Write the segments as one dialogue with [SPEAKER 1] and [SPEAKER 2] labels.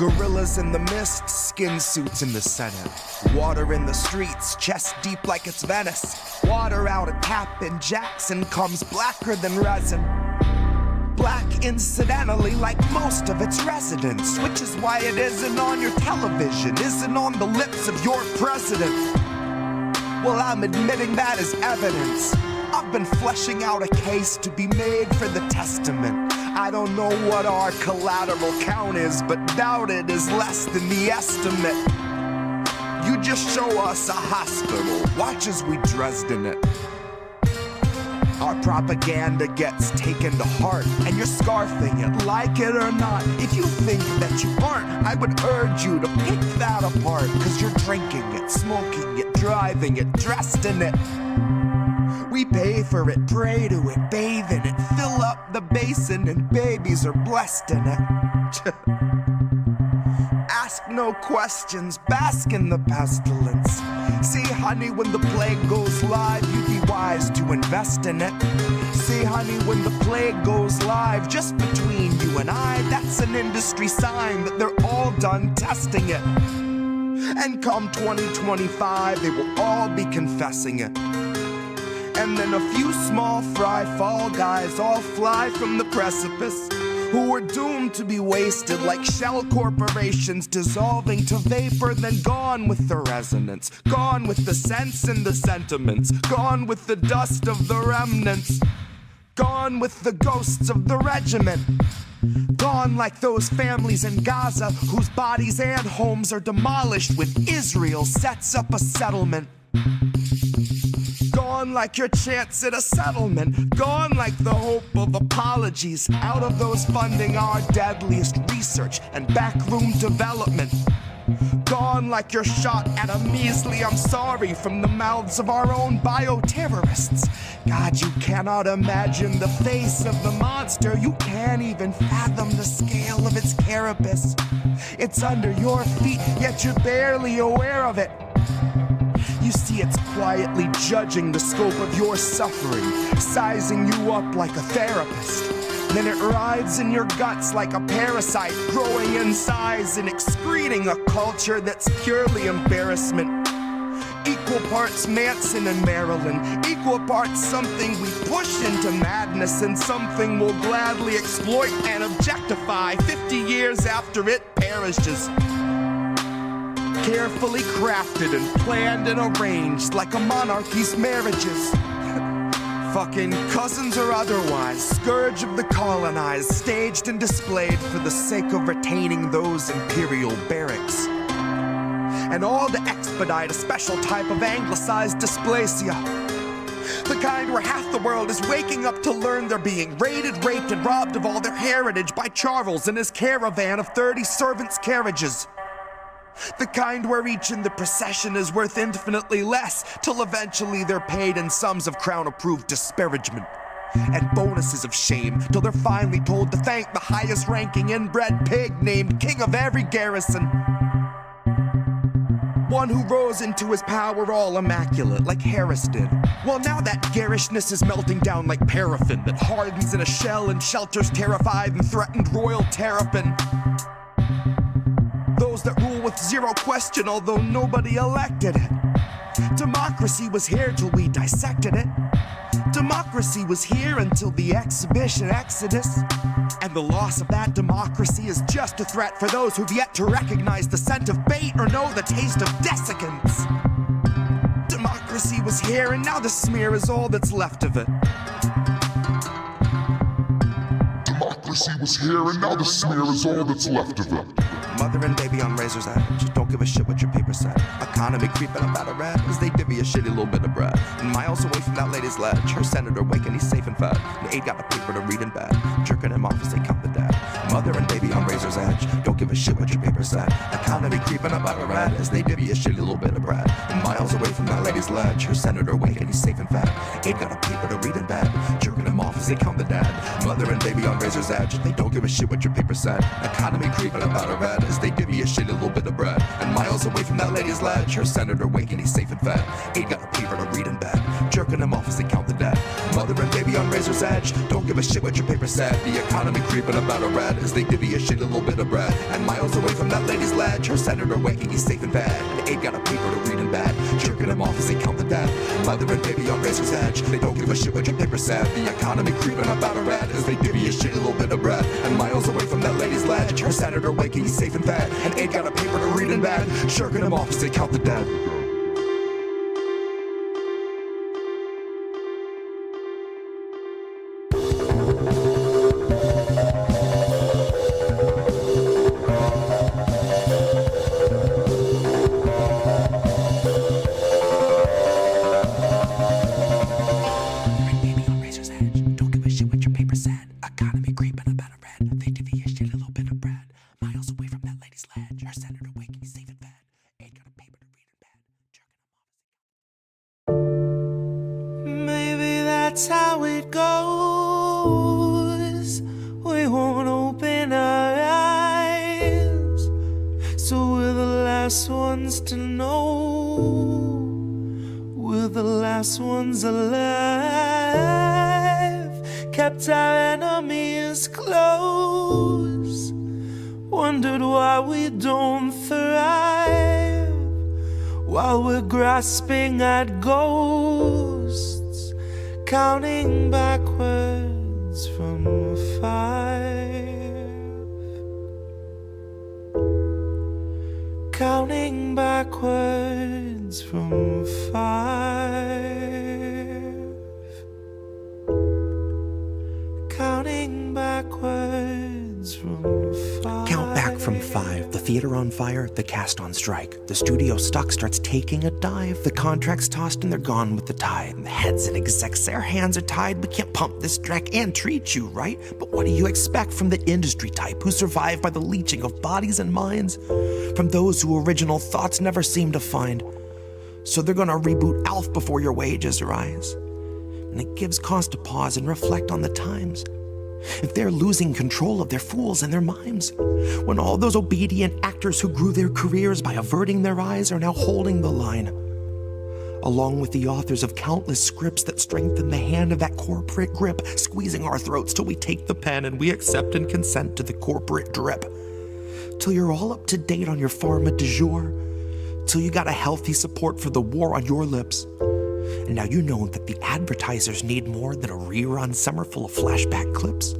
[SPEAKER 1] Gorillas in the mist, skin suits in the Senate. Water in the streets, chest deep like it's Venice. Water out a tap in Jackson comes blacker than resin. Black incidentally like most of its residents, which is why it isn't on your television, isn't on the lips of your president. Well, I'm admitting that as evidence. I've been fleshing out a case to be made for the testament. I don't know what our collateral count is, but doubt it is less than the estimate. You just show us a hospital, watch as we Dresden it. Our propaganda gets taken to heart, and you're scarfing it, like it or not. If you think that you aren't, I would urge you to pick that apart, cause you're drinking it, smoking it, driving it, dressed in it. We pay for it, pray to it, bathe in it, fill up the basin, and babies are blessed in it. Ask no questions, bask in the pestilence. See, honey, when the plague goes live, you'd be wise to invest in it. See, honey, when the plague goes live, just between you and I, that's an industry sign that they're all done testing it. And come 2025, they will all be confessing it. And then a few small fry fall guys all fly from the precipice, who were doomed to be wasted like shell corporations, dissolving to vapor, then gone with the resonance, gone with the sense and the sentiments, gone with the dust of the remnants, gone with the ghosts of the regiment, gone like those families in Gaza whose bodies and homes are demolished when Israel sets up a settlement. Gone like your chance at a settlement. Gone like the hope of apologies out of those funding our deadliest research and backroom development. Gone like your shot at a measly I'm sorry from the mouths of our own bioterrorists. God, you cannot imagine the face of the monster. You can't even fathom the scale of its carapace. It's under your feet, yet you're barely aware of it. You see, it's quietly judging the scope of your suffering, sizing you up like a therapist. Then it rides in your guts like a parasite, growing in size and excreting a culture that's purely embarrassment. Equal parts Manson and Maryland, equal parts something we push into madness and something we'll gladly exploit and objectify 50 years after it perishes. Carefully crafted and planned and arranged like a monarchy's marriages. Fucking cousins or otherwise, scourge of the colonized, staged and displayed for the sake of retaining those imperial barracks. And all to expedite a special type of anglicized dysplasia. The kind where half the world is waking up to learn they're being raided, raped, and robbed of all their heritage by Charles and his caravan of 30 servants' carriages. The kind where each in the procession is worth infinitely less, till eventually they're paid in sums of crown-approved disparagement and bonuses of shame, till they're finally told to thank the highest-ranking inbred pig named king of every garrison. One who rose into his power all immaculate, like Harris did. Well, now that garishness is melting down like paraffin that hardens in a shell and shelters terrified and threatened royal terrapin. Those that rule with zero question, although nobody elected it. Democracy was here till we dissected it. Democracy was here until the exhibition exodus. And the loss of that democracy is just a threat for those who've yet to recognize the scent of bait or know the taste of desiccants. Democracy was here and now the smear is all that's left of it.
[SPEAKER 2] Democracy was here and now the smear is all that's left of it.
[SPEAKER 1] Mother and baby on razor's edge, don't give a shit what your paper said. Economy creeping up out of red as they divvy a shitty little bit of bread. And miles away from that lady's ledge, her senator waking, he's safe and fed. And aide got a paper to read in bed, jerking him off as they count the dead. Mother and baby on razor's edge, don't give a shit what your paper said. Economy creeping up out of red as they divvy a shitty little bit of bread. And miles away from that lady's ledge, her senator waking, he's safe and fed. Aide got a paper to read in bed, jerking him off as they count the dead. Mother and baby on razor's edge, they don't give a shit what your paper said. Economy creeping up out of red as they give you a shitty little bit of bread. And miles away from that lady's ledge, her senator waking, he's safe and fed. Aide got a paper to read in bed, jerking him off as they count the dead. Mother and baby on razor's edge. Don't give a shit what your paper said. The economy creeping about a red as they divvy a shitty little bit of bread. And miles away from that lady's ledge, her senator waking, he's safe in bed. The aide got a paper to read in bed, jerking him off as they count the dead. Mother and baby on razor's edge. They don't give a shit what your paper said. The economy creeping about a red as they divvy a shitty little bit of bread. And miles away from that lady's ledge, her senator waking, he's safe in bed. And aide got a paper to read in bed, jerking him off as they count the dead.
[SPEAKER 3] That's how it goes. We won't open our eyes, so we're the last ones to know. We're the last ones alive. Kept our enemies close. Wondered why we don't thrive while we're grasping at ghosts. Counting backwards from 5. Counting backwards from 5. Counting backwards from 5.
[SPEAKER 4] Count back from 5. The theater on fire, the cast on strike. The studio stock starts taking a dive. The contract's tossed and they're gone with the tide. The heads and execs, their hands are tied. We can't pump this dreck and treat you right. But what do you expect from the industry type who survive by the leeching of bodies and minds? From those who original thoughts never seem to find. So they're gonna reboot ALF before your wages rise. And it gives cause to pause and reflect on the times. If they're losing control of their fools and their mimes, when all those obedient actors who grew their careers by averting their eyes are now holding the line, along with the authors of countless scripts that strengthen the hand of that corporate grip, squeezing our throats till we take the pen and we accept and consent to the corporate drip, till you're all up to date on your pharma du jour, till you got a healthy support for the war on your lips. And now you know that the advertisers need more than a rerun summer full of flashback clips.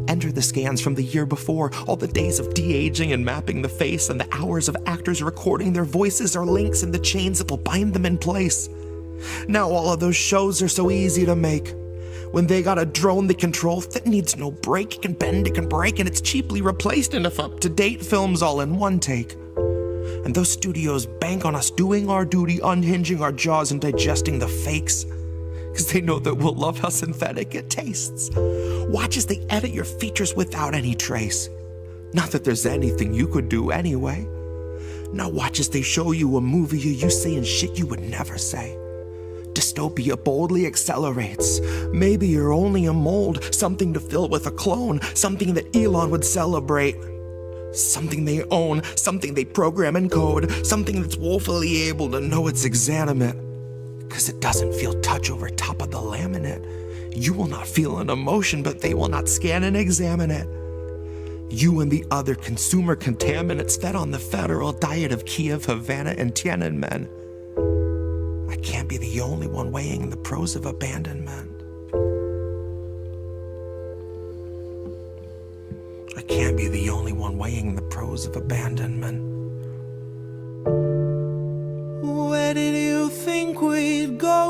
[SPEAKER 4] Enter the scans from the year before, all the days of de-aging and mapping the face, and the hours of actors recording their voices are links in the chains that will bind them in place. Now all of those shows are so easy to make. When they got a drone they control that needs no break, it can bend, it can break, and it's cheaply replaced enough up-to-date films all in one take. And those studios bank on us doing our duty, unhinging our jaws and digesting the fakes. Because they know that we'll love how synthetic it tastes. Watch as they edit your features without any trace. Not that there's anything you could do anyway. Now watch as they show you a movie you used saying shit you would never say. Dystopia boldly accelerates. Maybe you're only a mold, something to fill with a clone, something that Elon would celebrate. Something they own, something they program and code, something that's woefully able to know it's exanimate. Cause it doesn't feel touch over top of the laminate. You will not feel an emotion, but they will not scan and examine it. You and the other consumer contaminants fed on the federal diet of Kiev, Havana, and Tiananmen. I can't be the only one weighing the pros of abandonment. I can't be the only one weighing the pros of abandonment.
[SPEAKER 3] Where did you think we'd go?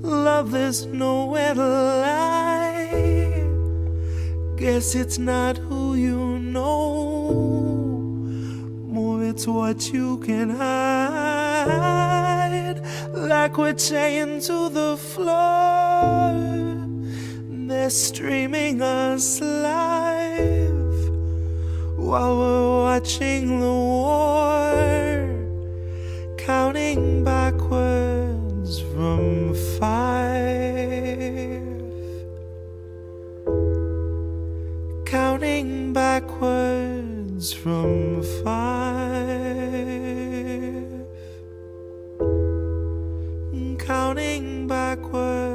[SPEAKER 3] Love, there's nowhere to lie. Guess it's not who you know, more it's what you can hide. Like we're chained to the floor, they're streaming us live while we're watching the war, counting backwards from 5, counting backwards from 5, counting backwards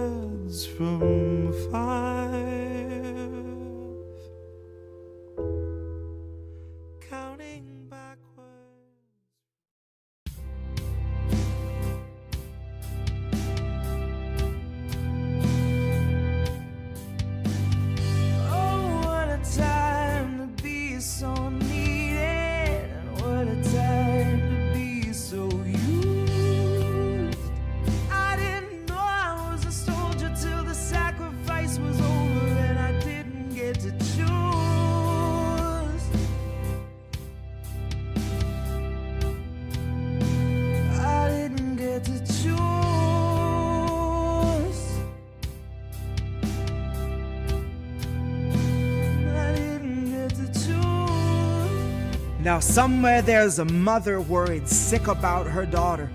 [SPEAKER 1] Now somewhere there's a mother worried sick about her daughter.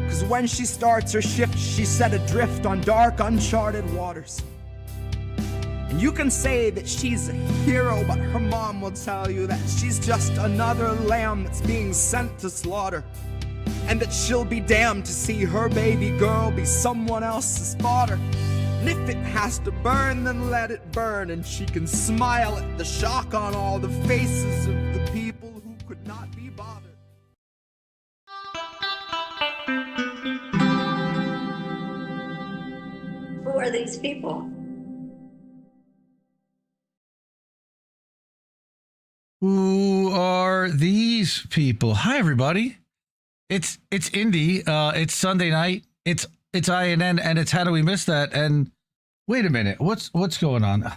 [SPEAKER 1] Cause when she starts her shift, she's set adrift on dark, uncharted waters. And you can say that she's a hero, but her mom will tell you that she's just another lamb that's being sent to slaughter. And that she'll be damned to see her baby girl be someone else's fodder. And if it has to burn, then let it burn. And she can smile at the shock on all the faces of the people who could not be bothered.
[SPEAKER 5] Who are these people?
[SPEAKER 6] Who are these people? Hi, everybody. It's Indy. It's Sunday night. It's INN, and it's How Do We Miss That? And wait a minute, what's going on?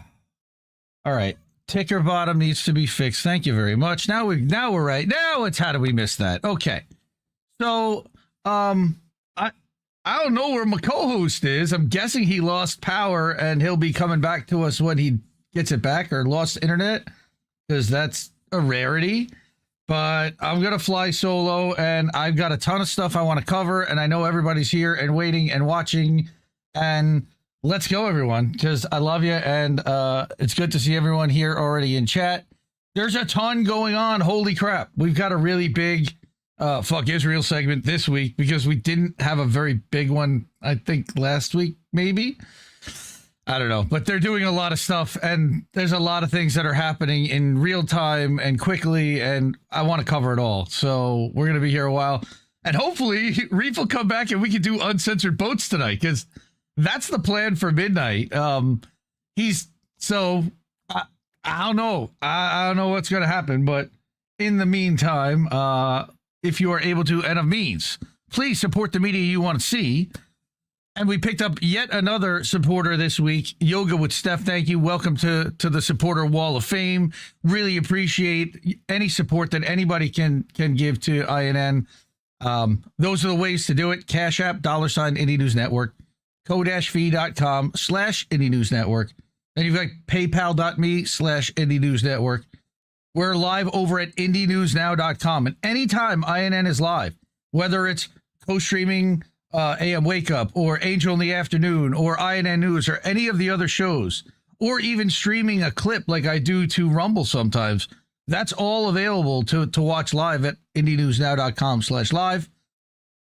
[SPEAKER 6] All right, ticker bottom needs to be fixed. Thank you very much. Now we're right. Now it's How Do We Miss That? Okay. So I don't know where my co-host is. I'm guessing he lost power, and he'll be coming back to us when he gets it back, or lost internet, because that's a rarity. But I'm going to fly solo, and I've got a ton of stuff I want to cover, and I know everybody's here and waiting and watching, and let's go, everyone, because I love you, and it's good to see everyone here already in chat. There's a ton going on. Holy crap. We've got a really big Fuck Israel segment this week, because we didn't have a very big one, I think, last week, maybe. I don't know, but they're doing a lot of stuff, and there's a lot of things that are happening in real time and quickly, and I want to cover it all. So we're going to be here a while, and hopefully Reef will come back and we can do uncensored boats tonight, because that's the plan for midnight. I don't know. I don't know what's going to happen, but in the meantime, if you are able to and of means, please support the media you want to see. And we picked up yet another supporter this week, Yoga with Steph. Thank you. Welcome to the Supporter Wall of Fame. Really appreciate any support that anybody can give to INN. Those are the ways to do it. Cash App, $, Indie News Network, ko-fi.com/Indie News Network. And you've got paypal.me/Indie News Network. We're live over at indienewsnow.com. And anytime INN is live, whether it's co-streaming AM Wake Up or Angel in the Afternoon or INN News or any of the other shows, or even streaming a clip like I do to Rumble sometimes, that's all available to watch live at indienewsnow.com/live.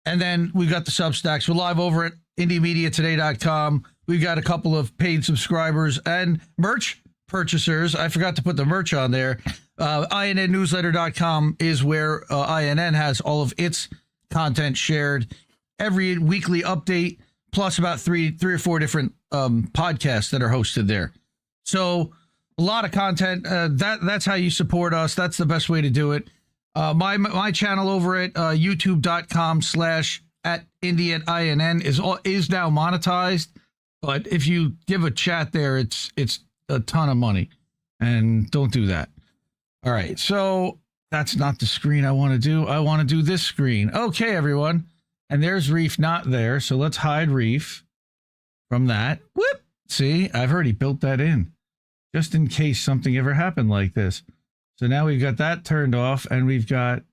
[SPEAKER 6] And then we've got the Substacks. We're live over at indiemediatoday.com. We've got a couple of paid subscribers and merch purchasers. I forgot to put the merch on there. INNnewsletter.com is where INN has all of its content shared. Every weekly update, plus about three or four different podcasts that are hosted there. So a lot of content. That's how you support us. That's the best way to do it. My channel over at youtube.com/@IndyINN is now monetized. But if you give a chat there, it's a ton of money, and don't do that. All right. So that's not the screen I want to do. I want to do this screen. Okay, everyone. And there's Reef not there, so let's hide Reef from that. Whoop! See, I've already built that in, just in case something ever happened like this. So now we've got that turned off, and we've got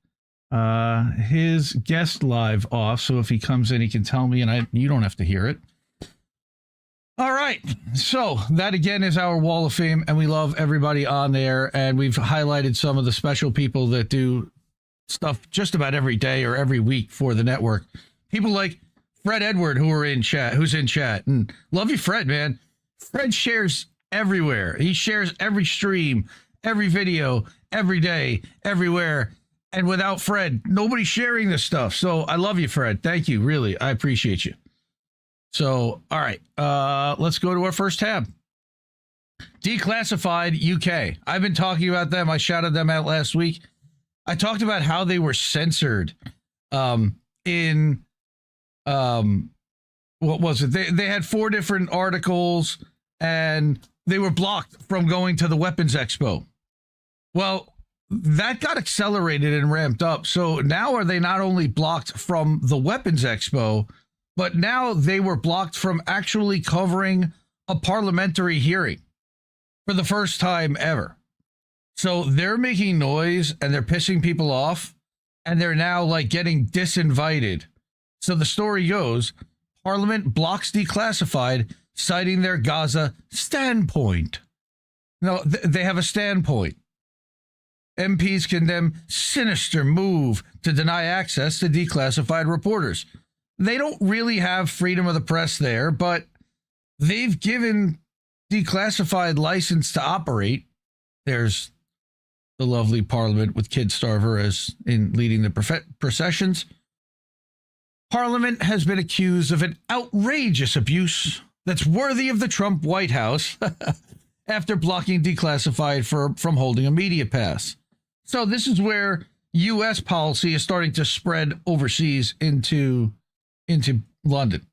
[SPEAKER 6] his guest live off, so if he comes in, he can tell me, and you don't have to hear it. All right, so that again is our Wall of Fame, and we love everybody on there, and we've highlighted some of the special people that do stuff just about every day or every week for the network. People like Fred Edward, who's in chat, and love you, Fred, man. Fred shares everywhere. He shares every stream, every video, every day, everywhere. And without Fred, nobody's sharing this stuff. So I love you, Fred. Thank you. Really, I appreciate you. So, all right, let's go to our first tab. Declassified UK. I've been talking about them. I shouted them out last week. I talked about how they were censored in what was it? They had 4 different articles, and they were blocked from going to the Weapons Expo. Well, that got accelerated and ramped up. So now are they not only blocked from the Weapons Expo, but now they were blocked from actually covering a parliamentary hearing for the first time ever. So they're making noise and they're pissing people off, and they're now like getting disinvited. So the story goes, Parliament blocks Declassified, citing their Gaza standpoint. No, they have a standpoint. MPs condemn sinister move to deny access to declassified reporters. They don't really have freedom of the press there, but they've given Declassified license to operate. There's the lovely Parliament with Kid Starver as in leading the processions. Parliament has been accused of an outrageous abuse that's worthy of the Trump White House after blocking Declassified from holding a media pass. So this is where U.S. policy is starting to spread overseas into London.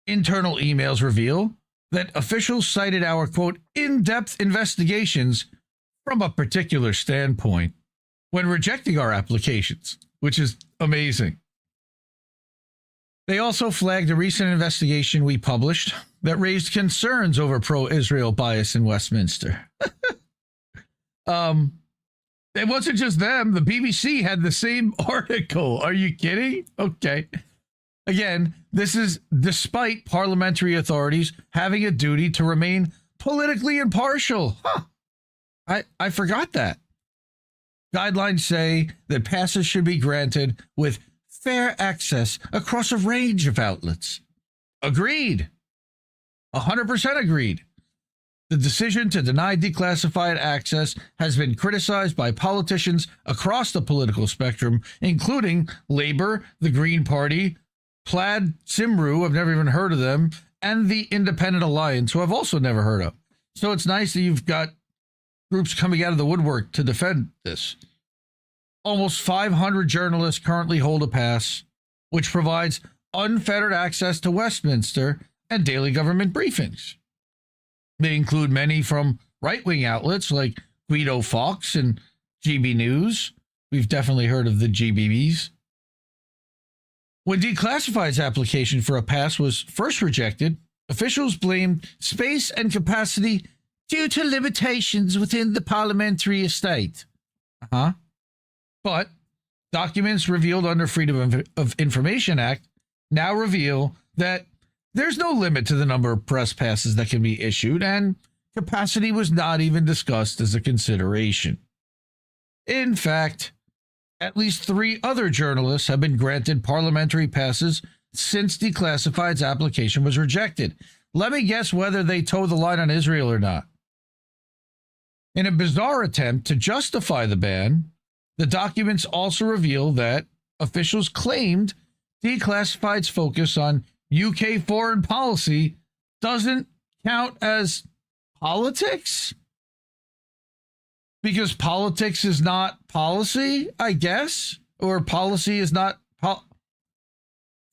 [SPEAKER 6] Internal emails reveal that officials cited our, quote, in-depth investigations from a particular standpoint when rejecting our applications, which is amazing. They also flagged a recent investigation we published that raised concerns over pro-Israel bias in Westminster. It wasn't just them. The BBC had the same article. Are you kidding? Okay. Again, this is despite parliamentary authorities having a duty to remain politically impartial. I forgot that. Guidelines say that passes should be granted with fair access across a range of outlets. Agreed. 100% agreed. The decision to deny declassified access has been criticized by politicians across the political spectrum, including Labor, the Green Party, Plaid Cymru, I've never even heard of them, and the Independent Alliance, who I've also never heard of. So it's nice that you've got groups coming out of the woodwork to defend this. Almost 500 journalists currently hold a pass, which provides unfettered access to Westminster and daily government briefings. They include many from right-wing outlets like Guido Fawkes and GB News. We've definitely heard of the GBBs. When Declassified's application for a pass was first rejected, officials blamed space and capacity due to limitations within the parliamentary estate. But documents revealed under Freedom of Information Act now reveal that there's no limit to the number of press passes that can be issued, and capacity was not even discussed as a consideration. In fact, at least 3 other journalists have been granted parliamentary passes since Declassified's application was rejected. Let me guess whether they toe the line on Israel or not. In a bizarre attempt to justify the ban, the documents also reveal that officials claimed Declassified's focus on UK foreign policy doesn't count as politics? Because politics is not policy, I guess? Or policy is not...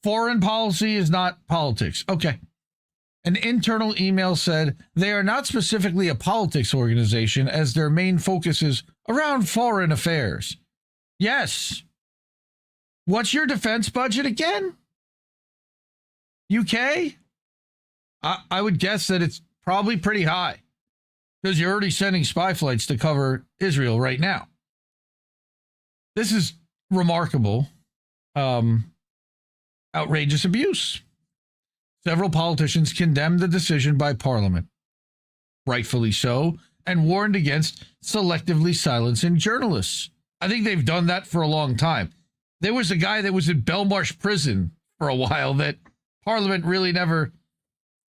[SPEAKER 6] foreign policy is not politics. Okay. An internal email said they are not specifically a politics organization as their main focus is around foreign affairs. Yes. What's your defense budget again? UK? I would guess that it's probably pretty high because you're already sending spy flights to cover Israel right now. This is remarkable. Outrageous abuse. Several politicians condemned the decision by Parliament, rightfully so, and warned against selectively silencing journalists. I think they've done that for a long time. There was a guy that was in Belmarsh prison for a while that Parliament really never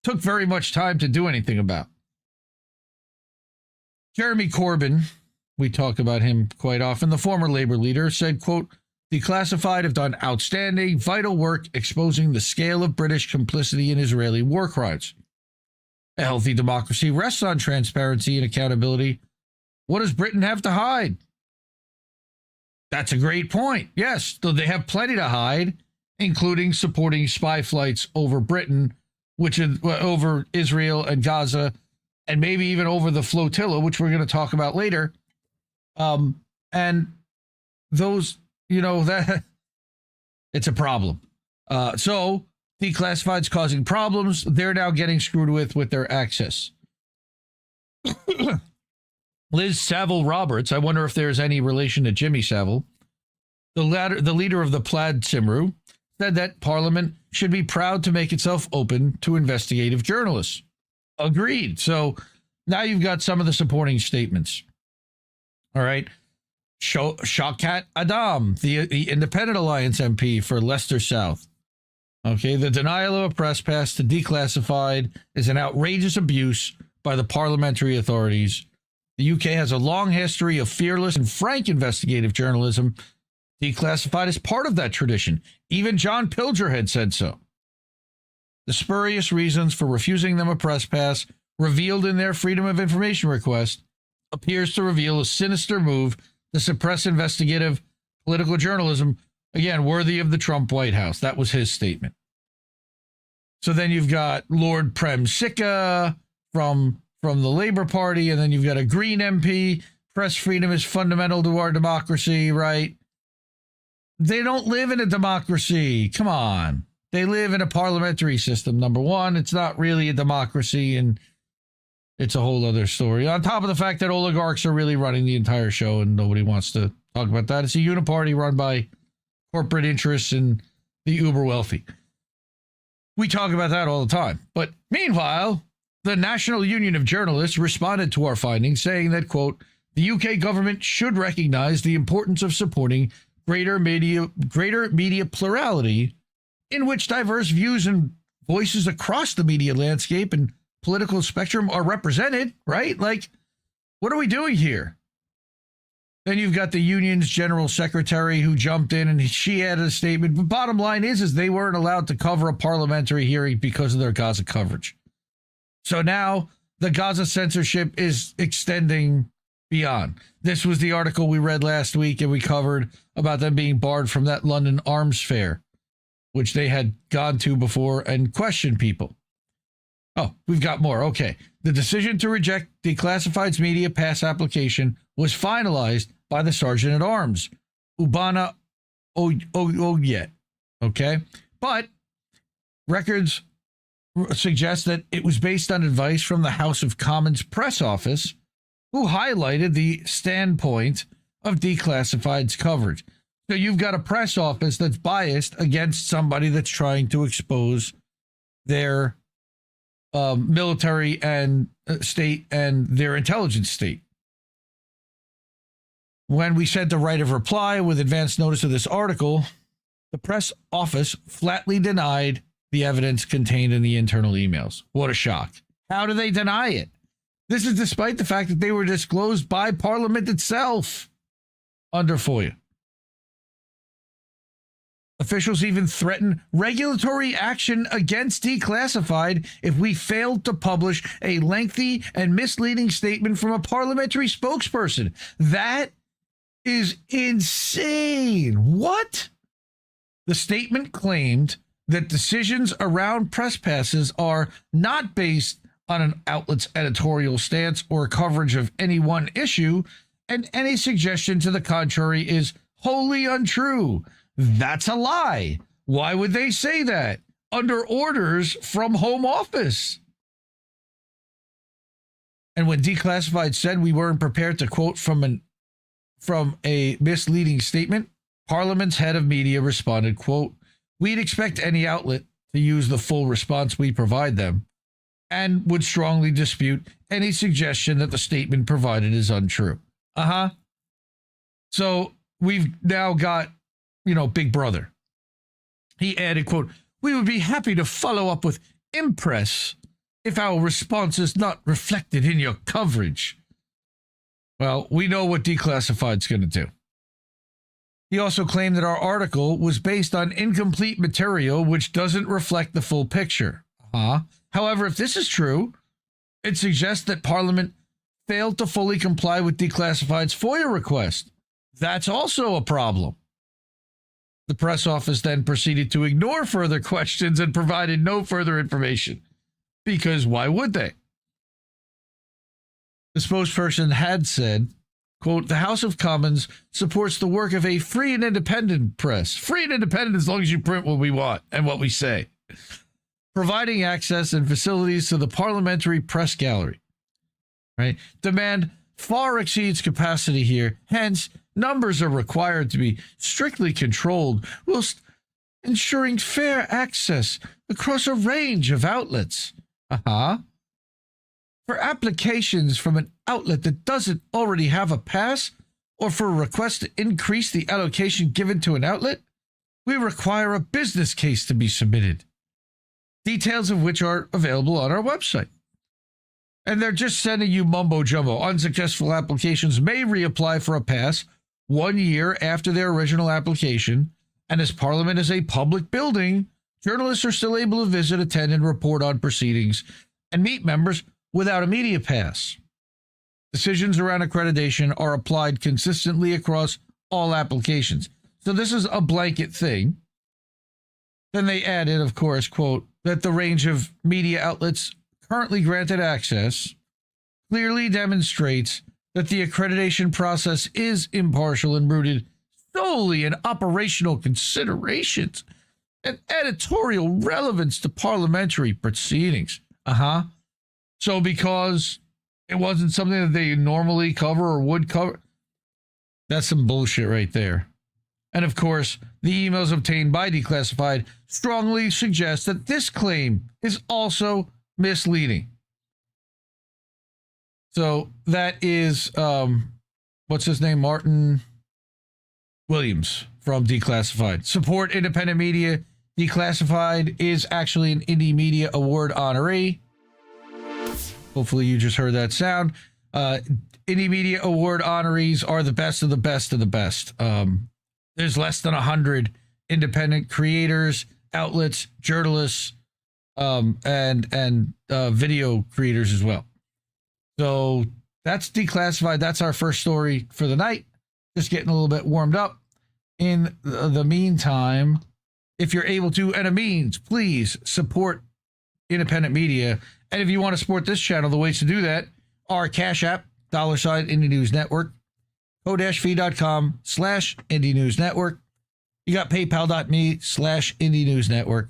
[SPEAKER 6] took very much time to do anything about. Jeremy Corbyn, we talk about him quite often, the former Labour leader, said, quote, Declassified have done outstanding, vital work exposing the scale of British complicity in Israeli war crimes. A healthy democracy rests on transparency and accountability. What does Britain have to hide? That's a great point. Yes, though they have plenty to hide, including supporting spy flights over Britain, which is over Israel and Gaza, and maybe even over the Flotilla, which we're going to talk about later. And those, that it's a problem. So Declassified's causing problems. They're now getting screwed with their access. Liz Saville Roberts, I wonder if there's any relation to Jimmy Savile, the leader of the Plaid Cymru, said that Parliament should be proud to make itself open to investigative journalists. Agreed. So now you've got some of the supporting statements. All right. Shaukat Adam, the Independent Alliance MP for Leicester South. Okay, the denial of a press pass to Declassified is an outrageous abuse by the parliamentary authorities. The UK has a long history of fearless and frank investigative journalism. Declassified is part of that tradition. Even John Pilger had said so. The spurious reasons for refusing them a press pass, revealed in their Freedom of Information request, appears to reveal a sinister move to suppress investigative political journalism, again, worthy of the Trump White House. That was his statement. So then you've got Lord Prem Sikka from the Labour Party, and then you've got a Green MP. Press freedom is fundamental to our democracy, right? They don't live in a democracy. Come on. They live in a parliamentary system, number one. It's not really a democracy, and it's a whole other story. On top of the fact that oligarchs are really running the entire show, and nobody wants to talk about that. It's a uniparty run by corporate interests and the uber wealthy. We talk about that all the time. But meanwhile, the National Union of Journalists responded to our findings, saying that, quote, the UK government should recognize the importance of supporting greater media plurality in which diverse views and voices across the media landscape and political spectrum are represented, right? Like, what are we doing here? Then you've got the union's general secretary who jumped in and she added a statement. But bottom line is they weren't allowed to cover a parliamentary hearing because of their Gaza coverage. So now the Gaza censorship is extending beyond. This was the article we read last week and we covered about them being barred from that London arms fair, which they had gone to before and questioned people. Oh, we've got more. Okay. The decision to reject Declassified's media pass application was finalized by the Sergeant at Arms, Ubana Oyet. Okay. But records suggest that it was based on advice from the House of Commons press office, who highlighted the standpoint of Declassified's coverage. So you've got a press office that's biased against somebody that's trying to expose their military and state and their intelligence state. When we sent the right of reply with advance notice of this article, the press office flatly denied the evidence contained in the internal emails. What a shock. How do they deny it? This is despite the fact that they were disclosed by Parliament itself under FOIA. Officials even threatened regulatory action against Declassified if we failed to publish a lengthy and misleading statement from a parliamentary spokesperson. That is insane. What? The statement claimed that decisions around press passes are not based on an outlet's editorial stance or coverage of any one issue, and any suggestion to the contrary is wholly untrue. That's a lie. Why would they say that? Under orders from Home Office. And when Declassified said we weren't prepared to quote from a misleading statement, Parliament's head of media responded, quote, we'd expect any outlet to use the full response we provide them and would strongly dispute any suggestion that the statement provided is untrue. So we've now got, Big Brother. He added, quote, we would be happy to follow up with impress if our response is not reflected in your coverage. Well, we know what Declassified's going to do. He also claimed that our article was based on incomplete material which doesn't reflect the full picture. However, if this is true, it suggests that Parliament failed to fully comply with Declassified's FOIA request. That's also a problem. The press office then proceeded to ignore further questions and provided no further information. Because why would they? The spokesperson had said, quote, the House of Commons supports the work of a free and independent press. Free and independent as long as you print what we want and what we say. Providing access and facilities to the parliamentary press gallery. Right? Demand far exceeds capacity here. Hence, numbers are required to be strictly controlled whilst ensuring fair access across a range of outlets. For applications from an outlet that doesn't already have a pass, or for a request to increase the allocation given to an outlet, we require a business case to be submitted, details of which are available on our website. And they're just sending you mumbo jumbo. Unsuccessful applications may reapply for a pass 1 year after their original application, and as Parliament is a public building, journalists are still able to visit, attend, and report on proceedings and meet members without a media pass. Decisions around accreditation are applied consistently across all applications. So this is a blanket thing. Then they added, of course, quote, that the range of media outlets currently granted access clearly demonstrates that the accreditation process is impartial and rooted solely in operational considerations and editorial relevance to parliamentary proceedings. So because it wasn't something that they normally cover or would cover, that's some bullshit right there. And of course, the emails obtained by Declassified strongly suggest that this claim is also misleading. So that is, what's his name? Martin Williams from Declassified. Support independent media. Declassified is actually an Indie Media Award honoree. Hopefully you just heard that sound. Indie Media Award honorees are the best of the best of the best. There's less than 100 independent creators, outlets, journalists, and video creators as well. So that's Declassified. That's our first story for the night. Just getting a little bit warmed up. In the meantime, if you're able to, and a means, please support independent media. And if you want to support this channel, the ways to do that are Cash App, $ Indie News Network, ko-fi.com/Indie News Network. You got paypal.me/Indie News Network.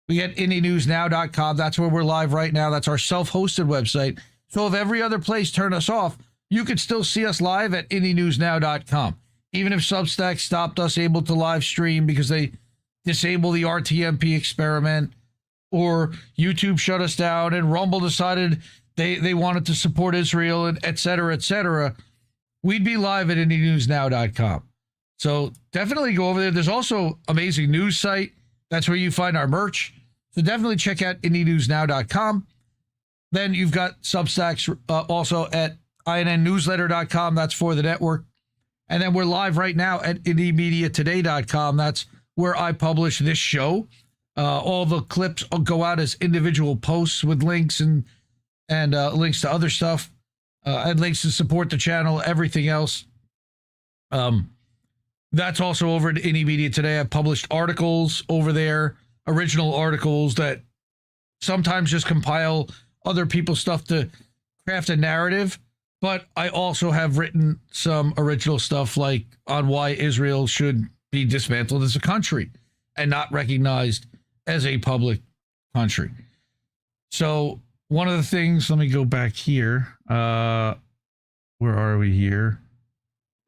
[SPEAKER 6] We got IndieNewsNow.com. That's where we're live right now. That's our self-hosted website. So if every other place turned us off, you could still see us live at IndieNewsNow.com. Even if Substack stopped us able to live stream because they disabled the RTMP experiment, or YouTube shut us down and Rumble decided they wanted to support Israel, and et cetera, we'd be live at IndieNewsNow.com. So definitely go over there. There's also amazing news site. That's where you find our merch. So definitely check out IndieNewsNow.com. Then you've got Substacks also at INNNewsletter.com. That's for the network. And then we're live right now at IndieMediaToday.com. That's where I publish this show. All the clips go out as individual posts with links and links to other stuff, and links to support the channel, everything else. That's also over at Indie Media Today. I've published articles over there, original articles that sometimes just compile other people's stuff to craft a narrative. But I also have written some original stuff like on why Israel should be dismantled as a country and not recognized as a public country. So one of the things, let me go back here. Where are we here?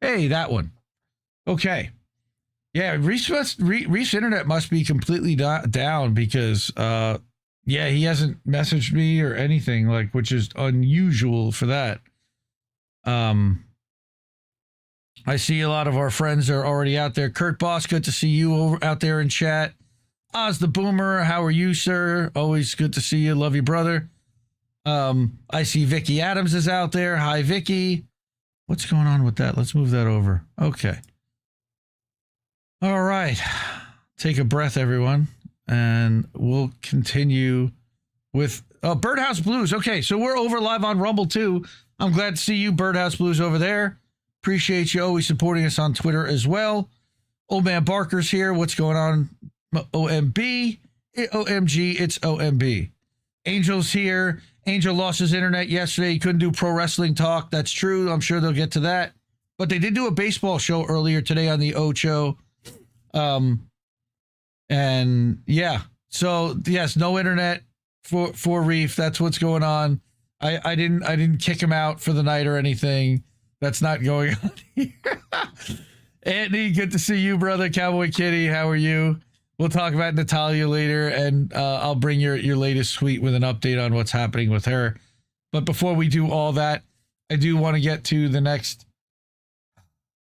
[SPEAKER 6] Hey, that one. Okay. Yeah, Reef's internet must be completely down because, yeah, he hasn't messaged me or anything, like, which is unusual for that. I see a lot of our friends are already out there. Kurt Boss, good to see you out there in chat. Oz the Boomer, how are you, sir? Always good to see you. Love you, brother. I see Vicky Adams is out there. Hi, Vicky. What's going on with that? Let's move that over. Okay. All right. Take a breath, everyone. And we'll continue with Birdhouse Blues. Okay, so we're over live on Rumble, too. I'm glad to see you, Birdhouse Blues, over there. Appreciate you always supporting us on Twitter as well. Old Man Barker's here. What's going on? OMB. OMG, it's OMB. Angel's here. Angel lost his internet yesterday. He couldn't do pro wrestling talk. That's true. I'm sure they'll get to that. But they did do a baseball show earlier today on the Ocho. And yeah. So, yes, no internet for Reef. That's what's going on. I didn't kick him out for the night or anything. That's not going on here. Anthony, good to see you, brother. Cowboy Kitty, how are you? We'll talk about Natalia later, and I'll bring your latest tweet with an update on what's happening with her. But before we do all that, I do want to get to the next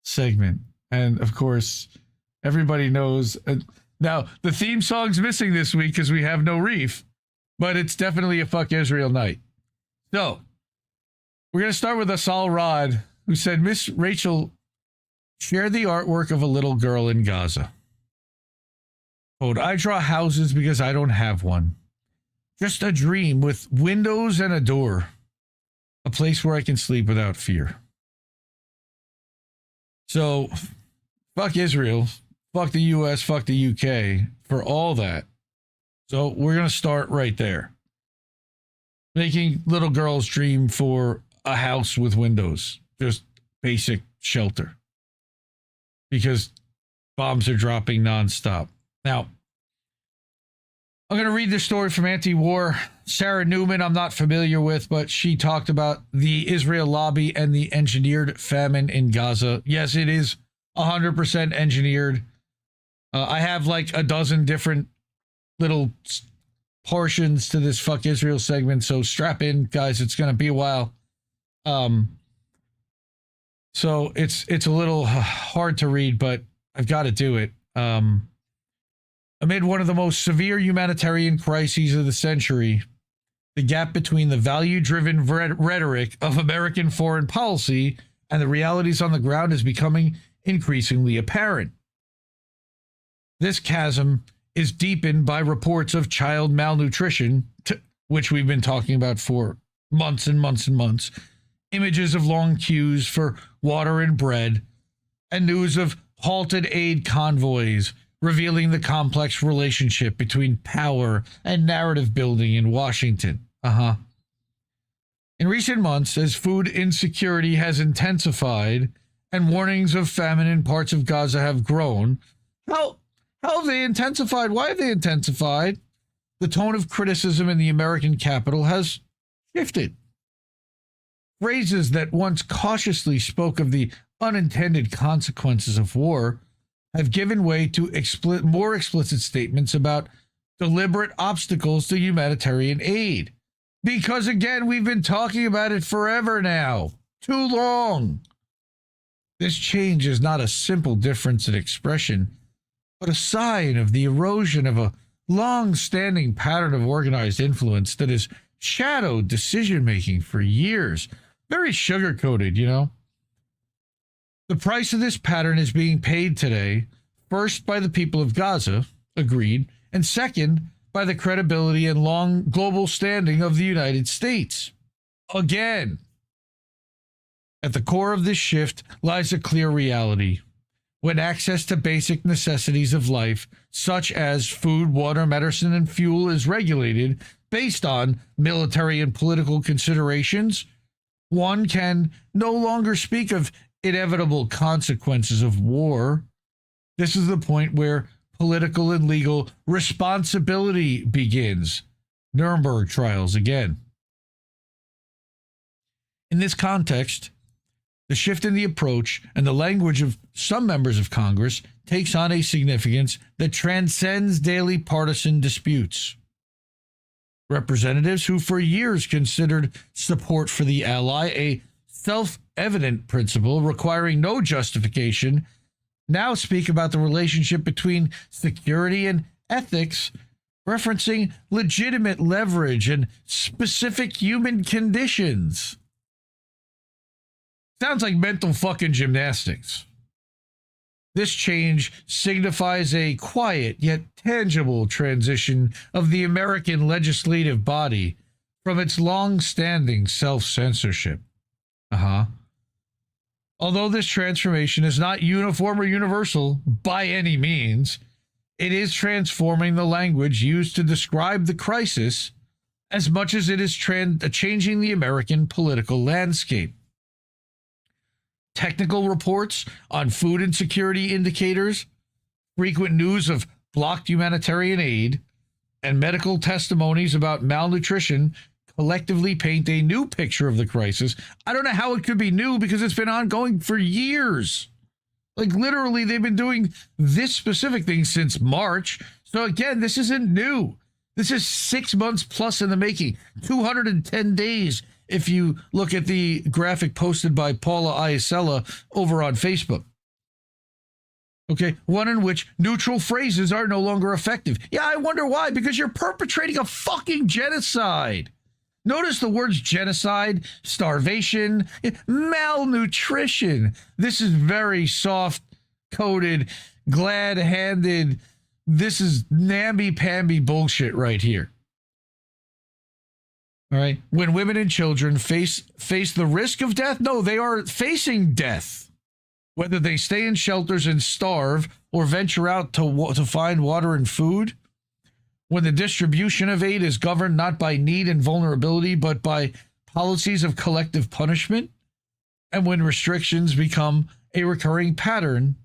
[SPEAKER 6] segment. And, of course, everybody knows. Now, the theme song's missing this week because we have no Reef, but it's definitely a Fuck Israel night. So, we're going to start with Asal Rod, who said, Miss Rachel shared the artwork of a little girl in Gaza. Quote, I draw houses because I don't have one. Just a dream with windows and a door. A place where I can sleep without fear. So, fuck Israel, fuck the US, fuck the UK for all that. So we're going to start right there. Making little girls dream for a house with windows. Just basic shelter. Because bombs are dropping nonstop. Now, I'm going to read this story from Anti-War. Sarah Newman, I'm not familiar with, but she talked about the Israel lobby and the engineered famine in Gaza. Yes, it is 100% engineered. I have like a dozen different little portions to this Fuck Israel segment, so strap in, guys. It's going to be a while. So it's a little hard to read, but I've got to do it. Amid one of the most severe humanitarian crises of the century, the gap between the value-driven rhetoric of American foreign policy and the realities on the ground is becoming increasingly apparent. This chasm is deepened by reports of child malnutrition, which we've been talking about for months and months and months, images of long queues for water and bread, and news of halted aid convoys revealing the complex relationship between power and narrative building in Washington. In recent months, as food insecurity has intensified and warnings of famine in parts of Gaza have grown, how have they intensified? Why have they intensified? The tone of criticism in the American capital has shifted. Phrases that once cautiously spoke of the unintended consequences of war have given way to more explicit statements about deliberate obstacles to humanitarian aid. Because, again, we've been talking about it forever now. Too long. This change is not a simple difference in expression, but a sign of the erosion of a long-standing pattern of organized influence that has shadowed decision-making for years. Very sugar-coated, you know? The price of this pattern is being paid today, first by the people of Gaza, agreed, and second, by the credibility and long global standing of the United States. Again. At the core of this shift lies a clear reality. When access to basic necessities of life, such as food, water, medicine, and fuel, is regulated based on military and political considerations, one can no longer speak of inevitable consequences of war. This is the point where political and legal responsibility begins. Nuremberg trials again. In this context, the shift in the approach and the language of some members of Congress takes on a significance that transcends daily partisan disputes. Representatives who for years considered support for the ally a self-evident principle requiring no justification now speak about the relationship between security and ethics, referencing legitimate leverage and specific human conditions. Sounds like mental fucking gymnastics. This change signifies a quiet yet tangible transition of the American legislative body from its long-standing self-censorship. Although this transformation is not uniform or universal by any means, it is transforming the language used to describe the crisis as much as it is changing the American political landscape. Technical reports on food insecurity indicators, frequent news of blocked humanitarian aid, and medical testimonies about malnutrition collectively paint a new picture of the crisis. I don't know how it could be new because it's been ongoing for years. Like literally, they've been doing this specific thing since March. So again, this isn't new. This is 6 months plus in the making, 210 days if you look at the graphic posted by Paula Iacella over on Facebook. Okay, one in which neutral phrases are no longer effective. Yeah, I wonder why, because you're perpetrating a fucking genocide. Notice the words genocide, starvation, malnutrition. This is very soft-coded, glad-handed. This is namby-pamby bullshit right here. All right? When women and children face the risk of death, no, they are facing death. Whether they stay in shelters and starve or venture out to find water and food. When the distribution of aid is governed not by need and vulnerability, but by policies of collective punishment, and when restrictions become a recurring pattern,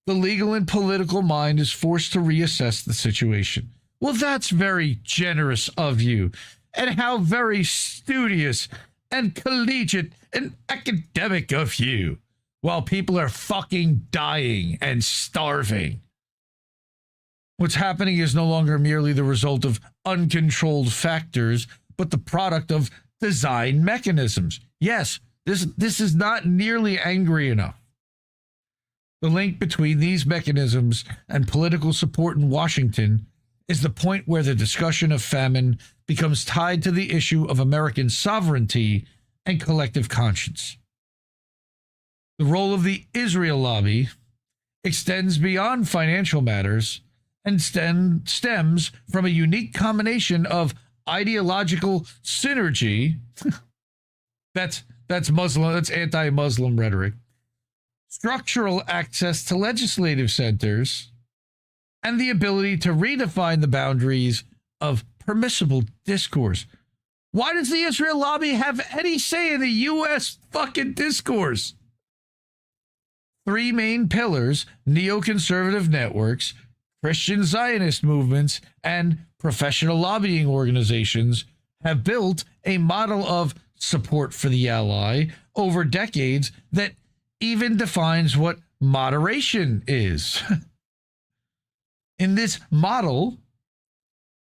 [SPEAKER 6] the legal and political mind is forced to reassess the situation. Well, that's very generous of you, and how very studious and collegiate and academic of you, while people are fucking dying and starving. What's happening is no longer merely the result of uncontrolled factors, but the product of design mechanisms. Yes, this is not nearly angry enough. The link between these mechanisms and political support in Washington is the point where the discussion of famine becomes tied to the issue of American sovereignty and collective conscience. The role of the Israel lobby extends beyond financial matters and stems from a unique combination of ideological synergy. that's Muslim, that's anti-Muslim rhetoric. Structural access to legislative centers, and the ability to redefine the boundaries of permissible discourse. Why does the Israel lobby have any say in the U.S. fucking discourse? 3 main pillars, neoconservative networks, Christian Zionist movements, and professional lobbying organizations have built a model of support for the ally over decades that even defines what moderation is. In this model,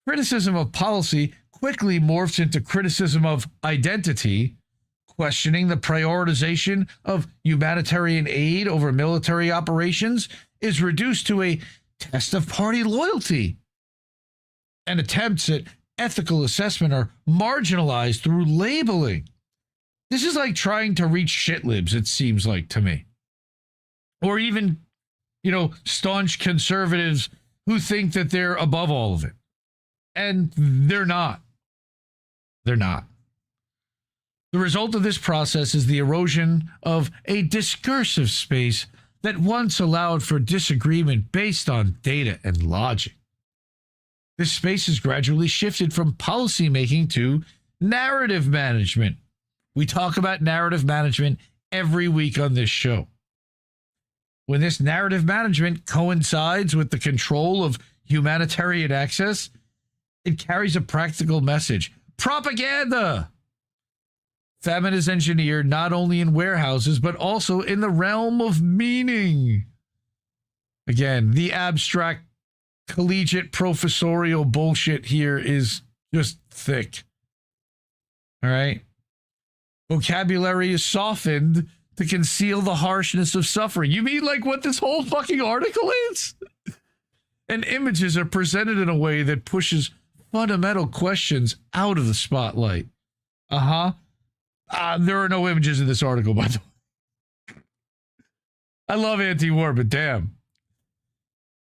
[SPEAKER 6] criticism of policy quickly morphs into criticism of identity, questioning the prioritization of humanitarian aid over military operations is reduced to a test of party loyalty. And attempts at ethical assessment are marginalized through labeling. This is like trying to reach shitlibs, it seems like to me. Or even, staunch conservatives who think that they're above all of it. And they're not. They're not. The result of this process is the erosion of a discursive space that once allowed for disagreement based on data and logic. This space has gradually shifted from policymaking to narrative management. We talk about narrative management every week on this show. When this narrative management coincides with the control of humanitarian access, it carries a practical message. Propaganda! Famine is engineered not only in warehouses, but also in the realm of meaning. Again, the abstract, collegiate, professorial bullshit here is just thick. All right? Vocabulary is softened to conceal the harshness of suffering. You mean like what this whole fucking article is? And images are presented in a way that pushes fundamental questions out of the spotlight. There are no images in this article, by the way. I love anti-war, but damn.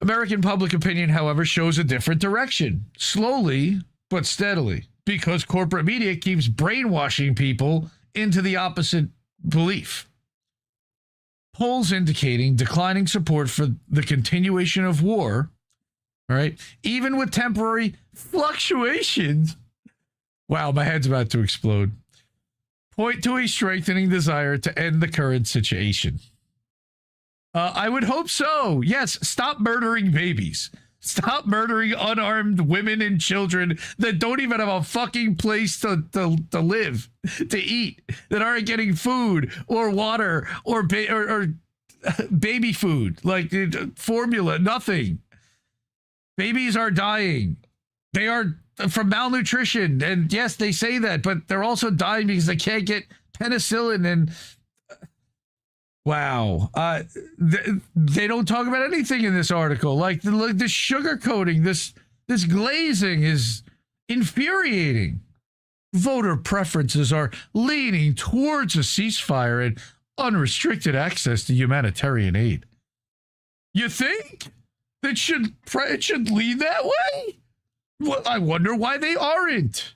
[SPEAKER 6] American public opinion, however, shows a different direction. Slowly, but steadily. Because corporate media keeps brainwashing people into the opposite belief. Polls indicating declining support for the continuation of war, all right, even with temporary fluctuations. Wow, my head's about to explode. Point to a strengthening desire to end the current situation. I would hope so. Yes, stop murdering babies. Stop murdering unarmed women and children that don't even have a fucking place to live, to eat, that aren't getting food or water or baby food, like formula, nothing. Babies are dying. They are from malnutrition. And yes, they say that, but they're also dying because they can't get penicillin and wow. They don't talk about anything in this article. Like the sugar coating, this glazing is infuriating. Voter preferences are leaning towards a ceasefire and unrestricted access to humanitarian aid. You think it should lean that way? Well, I wonder why they aren't.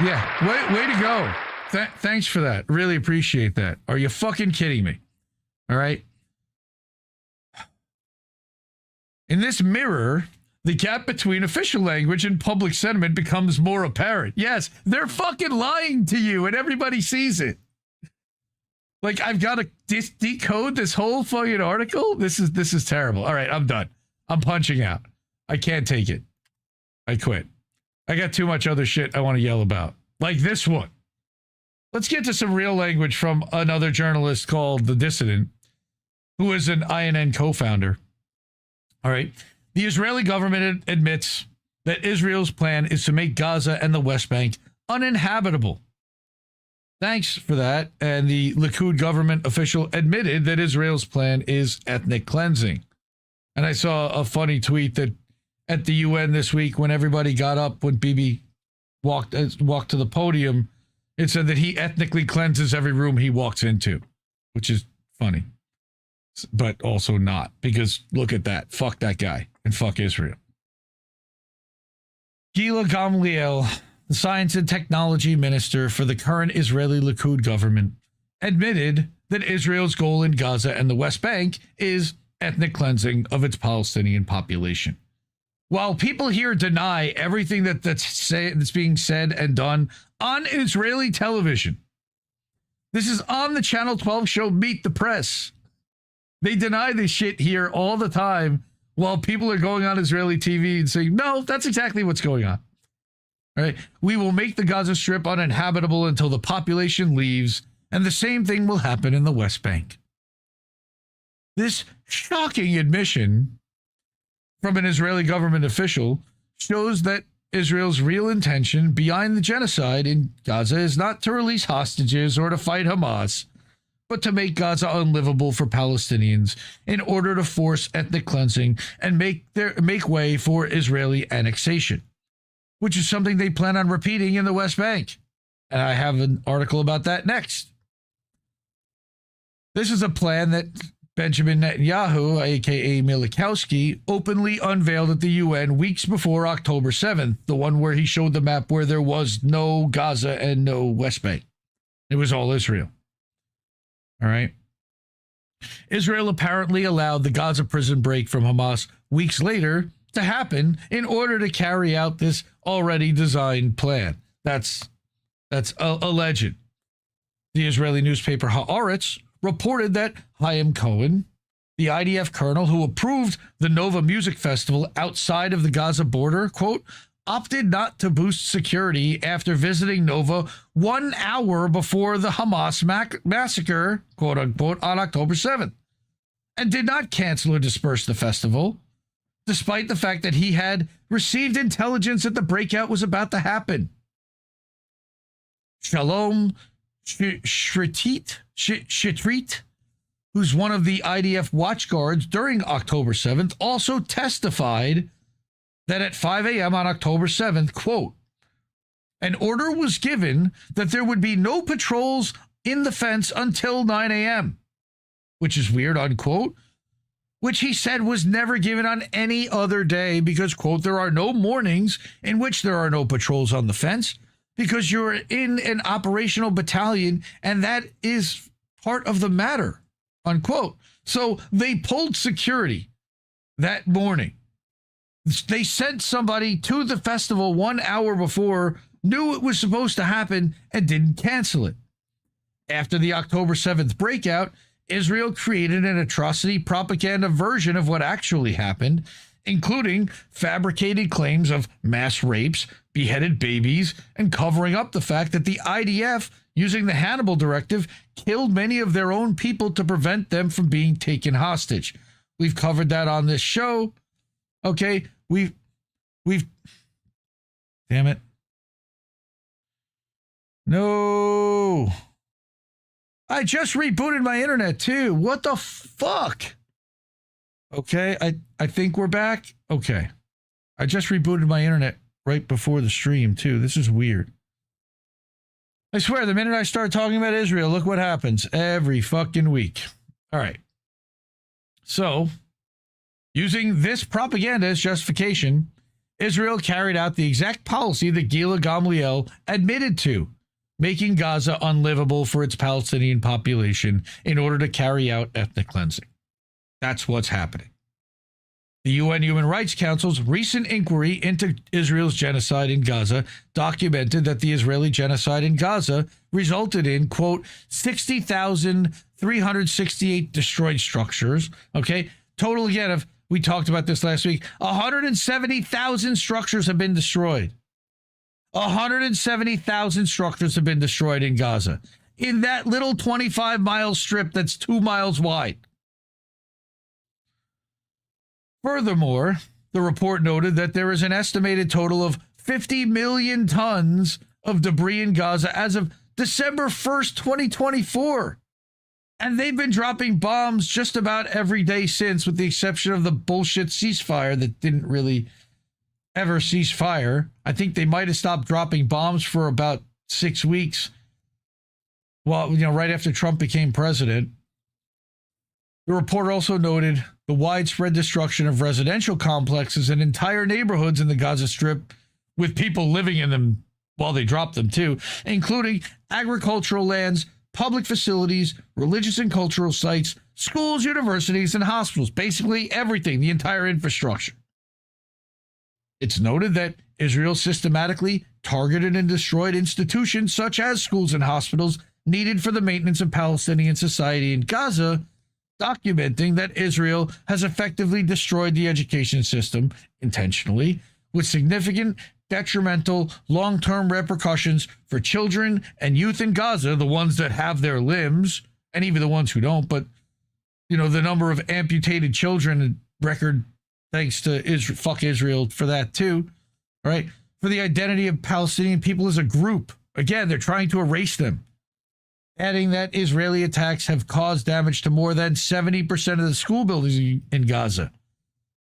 [SPEAKER 6] Yeah, way to go. Thanks for that. Really appreciate that. Are you fucking kidding me? All right. In this mirror, the gap between official language and public sentiment becomes more apparent. Yes, they're fucking lying to you and everybody sees it. Like, I've got to decode this whole fucking article? This is terrible. All right, I'm done. I'm punching out. I can't take it. I quit. I got too much other shit I want to yell about. Like this one. Let's get to some real language from another journalist called The Dissident, who is an INN co-founder. All right. The Israeli government admits that Israel's plan is to make Gaza and the West Bank uninhabitable. Thanks for that. And the Likud government official admitted that Israel's plan is ethnic cleansing. And I saw a funny tweet that at the UN this week, when everybody got up, when Bibi walked to the podium, it said that he ethnically cleanses every room he walks into, which is funny, but also not, because look at that. Fuck that guy and fuck Israel. Gila Gamliel, the science and technology minister for the current Israeli Likud government, admitted that Israel's goal in Gaza and the West Bank is ethnic cleansing of its Palestinian population. While people here deny everything that's being said and done on Israeli television, this is on the Channel 12 show Meet the Press. They deny this shit here all the time while people are going on Israeli TV and saying, no, that's exactly what's going on. All right. We will make the Gaza Strip uninhabitable until the population leaves, and the same thing will happen in the West Bank. This shocking admission from an Israeli government official shows that Israel's real intention behind the genocide in Gaza is not to release hostages or to fight Hamas, but to make Gaza unlivable for Palestinians in order to force ethnic cleansing and make way for Israeli annexation, which is something they plan on repeating in the West Bank. And I have an article about that next. This is a plan that Benjamin Netanyahu, a.k.a. Milikowski, openly unveiled at the UN weeks before October 7th, the one where he showed the map where there was no Gaza and no West Bank. It was all Israel. All right. Israel apparently allowed the Gaza prison break from Hamas weeks later to happen in order to carry out this already designed plan. That's alleged. The Israeli newspaper Haaretz reported that Chaim Cohen, the IDF colonel who approved the Nova Music Festival outside of the Gaza border, quote, opted not to boost security after visiting Nova 1 hour before the Hamas massacre, quote unquote, on October 7th, and did not cancel or disperse the festival, despite the fact that he had received intelligence that the breakout was about to happen. Shalom Shetrit, who's one of the IDF watchguards during October 7th, also testified that at 5 a.m. on October 7th, quote, an order was given that there would be no patrols in the fence until 9 a.m., which is weird, unquote, which he said was never given on any other day because, quote, there are no mornings in which there are no patrols on the fence because you're in an operational battalion and that is part of the matter, unquote. So they pulled security that morning. They sent somebody to the festival 1 hour before, knew it was supposed to happen, and didn't cancel it. After the October 7th breakout, Israel created an atrocity propaganda version of what actually happened, including fabricated claims of mass rapes, beheaded babies, and covering up the fact that the IDF, using the Hannibal Directive, killed many of their own people to prevent them from being taken hostage. We've covered that on this show. Okay, we've damn it. No. I just rebooted my internet too. What the fuck? Okay, I think we're back. Okay. I just rebooted my internet right before the stream too. This is weird. I swear, the minute I start talking about Israel, look what happens every fucking week. All right. So, using this propaganda as justification, Israel carried out the exact policy that Gila Gamliel admitted to, making Gaza unlivable for its Palestinian population in order to carry out ethnic cleansing. That's what's happening. The UN Human Rights Council's recent inquiry into Israel's genocide in Gaza documented that the Israeli genocide in Gaza resulted in, quote, 60,368 destroyed structures. Okay, total again of, we talked about this last week, 170,000 structures have been destroyed. 170,000 structures have been destroyed in Gaza. In that little 25-mile strip that's 2 miles wide. Furthermore, the report noted that there is an estimated total of 50 million tons of debris in Gaza as of December 1st, 2024. And they've been dropping bombs just about every day since, with the exception of the bullshit ceasefire that didn't really ever cease fire. I think they might have stopped dropping bombs for about 6 weeks. Well, right after Trump became president. The report also noted the widespread destruction of residential complexes and entire neighborhoods in the Gaza Strip, with people living in them while they dropped them too, including agricultural lands, public facilities, religious and cultural sites, schools, universities, and hospitals. Basically everything, the entire infrastructure. It's noted that Israel systematically targeted and destroyed institutions such as schools and hospitals needed for the maintenance of Palestinian society in Gaza, documenting that Israel has effectively destroyed the education system intentionally, with significant detrimental long-term repercussions for children and youth in Gaza, the ones that have their limbs, and even the ones who don't. But, the number of amputated children record, thanks to Israel, fuck Israel for that too, all right? For the identity of Palestinian people as a group. Again, they're trying to erase them. Adding that Israeli attacks have caused damage to more than 70% of the school buildings in Gaza,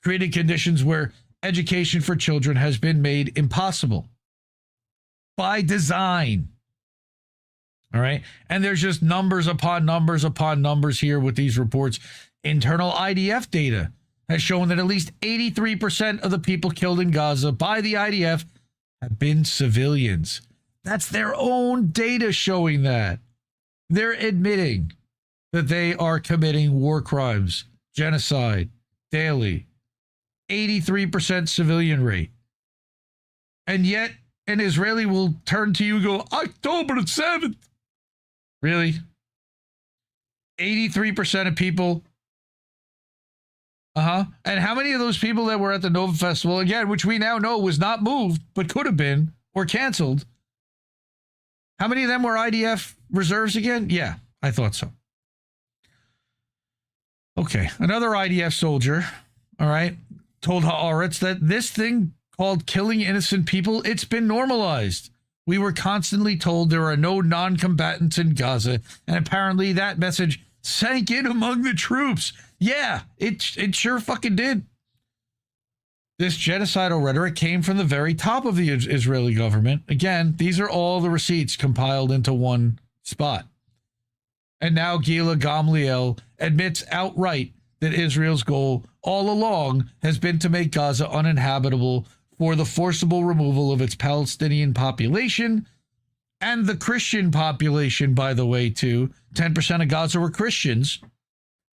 [SPEAKER 6] creating conditions where education for children has been made impossible by design. All right. And there's just numbers upon numbers upon numbers here with these reports. Internal IDF data has shown that at least 83% of the people killed in Gaza by the IDF have been civilians. That's their own data showing that. They're admitting that they are committing war crimes, genocide, daily. 83% civilian rate. And yet, an Israeli will turn to you and go, October 7th. Really? 83% of people. And how many of those people that were at the Nova Festival, again, which we now know was not moved, but could have been, or canceled, how many of them were IDF reserves again? Yeah, I thought so. Okay, another IDF soldier, all right, told Haaretz that this thing called killing innocent people, it's been normalized. We were constantly told there are no non-combatants in Gaza, and apparently that message sank in among the troops. Yeah, it sure fucking did. This genocidal rhetoric came from the very top of the Israeli government. Again, these are all the receipts compiled into one spot. And now Gila Gamliel admits outright that Israel's goal all along has been to make Gaza uninhabitable for the forcible removal of its Palestinian population and the Christian population, by the way, too. 10% of Gaza were Christians.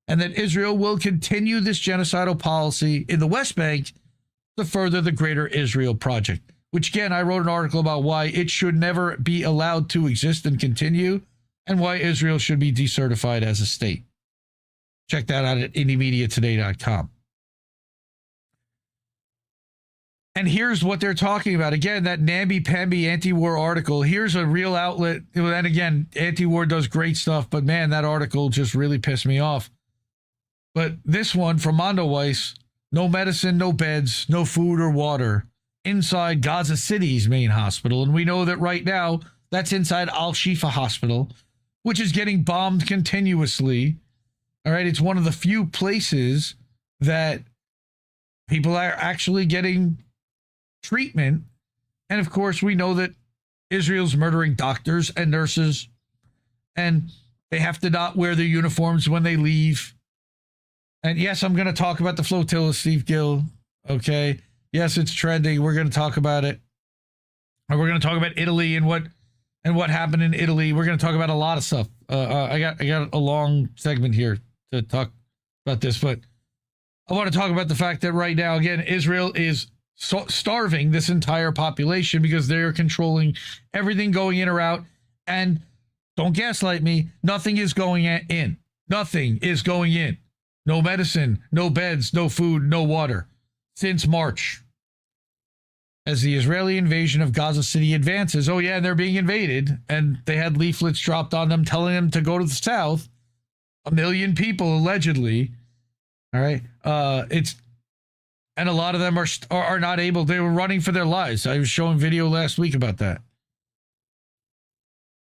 [SPEAKER 6] And that Israel will continue this genocidal policy in the West Bank to further the Greater Israel Project, which, again, I wrote an article about why it should never be allowed to exist and continue, and why Israel should be decertified as a state. Check that out at indiemediatoday.com. And here's what they're talking about. Again, that namby-pamby anti-war article. Here's a real outlet. And again, anti-war does great stuff, but man, that article just really pissed me off. But this one from Mondo Weiss, no medicine, no beds, no food or water inside Gaza City's main hospital. And we know that right now, that's inside Al-Shifa Hospital, which is getting bombed continuously. All right, it's one of the few places that people are actually getting treatment. And of course, we know that Israel's murdering doctors and nurses, and they have to not wear their uniforms when they leave. And yes, I'm going to talk about the Flotilla, Steve Gill. Okay. Yes, it's trending. We're going to talk about it. And we're going to talk about Italy and what happened in Italy. We're going to talk about a lot of stuff. I got a long segment here to talk about this, but I want to talk about the fact that right now, again, Israel is starving this entire population because they're controlling everything going in or out. And don't gaslight me. Nothing is going in. Nothing is going in. No medicine, no beds, no food, no water since March. As the Israeli invasion of Gaza City advances, oh yeah, they're being invaded, and they had leaflets dropped on them telling them to go to the south. 1 million people allegedly. All right, and a lot of them are not able. They were running for their lives. I was showing video last week about that.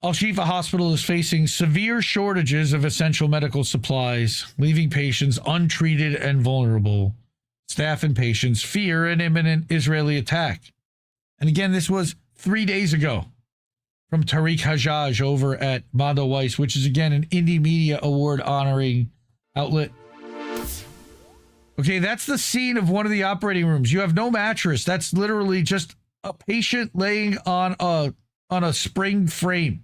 [SPEAKER 6] Al-Shifa Hospital is facing severe shortages of essential medical supplies, leaving patients untreated and vulnerable. Staff and patients fear an imminent Israeli attack. And again, this was 3 days ago from Tariq Hajjaj over at Mondo Weiss, which is again an Indie Media Award honoring outlet. Okay, that's the scene of one of the operating rooms. You have no mattress. That's literally just a patient laying on a spring frame.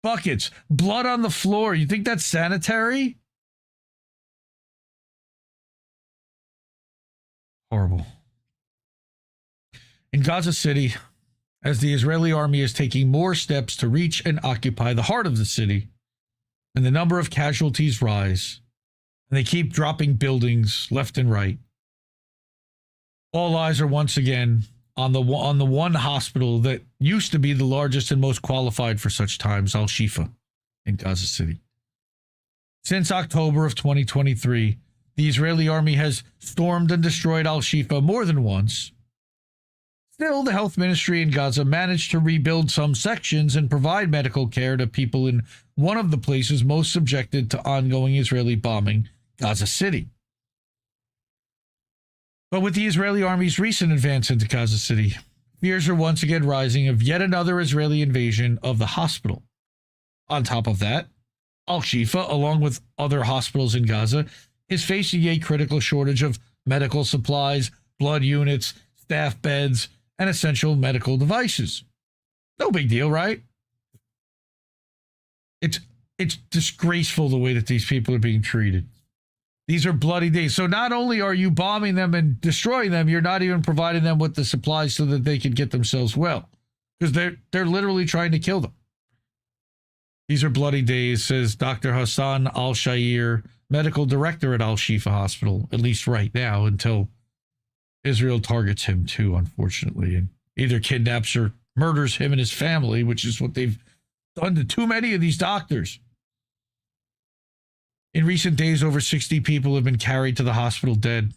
[SPEAKER 6] Buckets, blood on the floor. You think that's sanitary? Horrible. In Gaza City, as the Israeli army is taking more steps to reach and occupy the heart of the city, and the number of casualties rise, and they keep dropping buildings left and right, all eyes are once again on the one hospital that used to be the largest and most qualified for such times, Al-Shifa in Gaza City. Since October of 2023, the Israeli army has stormed and destroyed Al-Shifa more than once. Still, the health ministry in Gaza managed to rebuild some sections and provide medical care to people in one of the places most subjected to ongoing Israeli bombing, Gaza City. But with the Israeli army's recent advance into Gaza City, fears are once again rising of yet another Israeli invasion of the hospital. On top of that, Al-Shifa, along with other hospitals in Gaza, is facing a critical shortage of medical supplies, blood units, staff beds, and essential medical devices. No big deal, right? It's disgraceful the way that these people are being treated. These are bloody days. So not only are you bombing them and destroying them, you're not even providing them with the supplies so that they can get themselves well, because they're literally trying to kill them. These are bloody days, says Dr. Hussam al-Shair, medical director at Al-Shifa Hospital, at least right now, until Israel targets him too, unfortunately, and either kidnaps or murders him and his family, which is what they've done to too many of these doctors. In recent days, over 60 people have been carried to the hospital dead,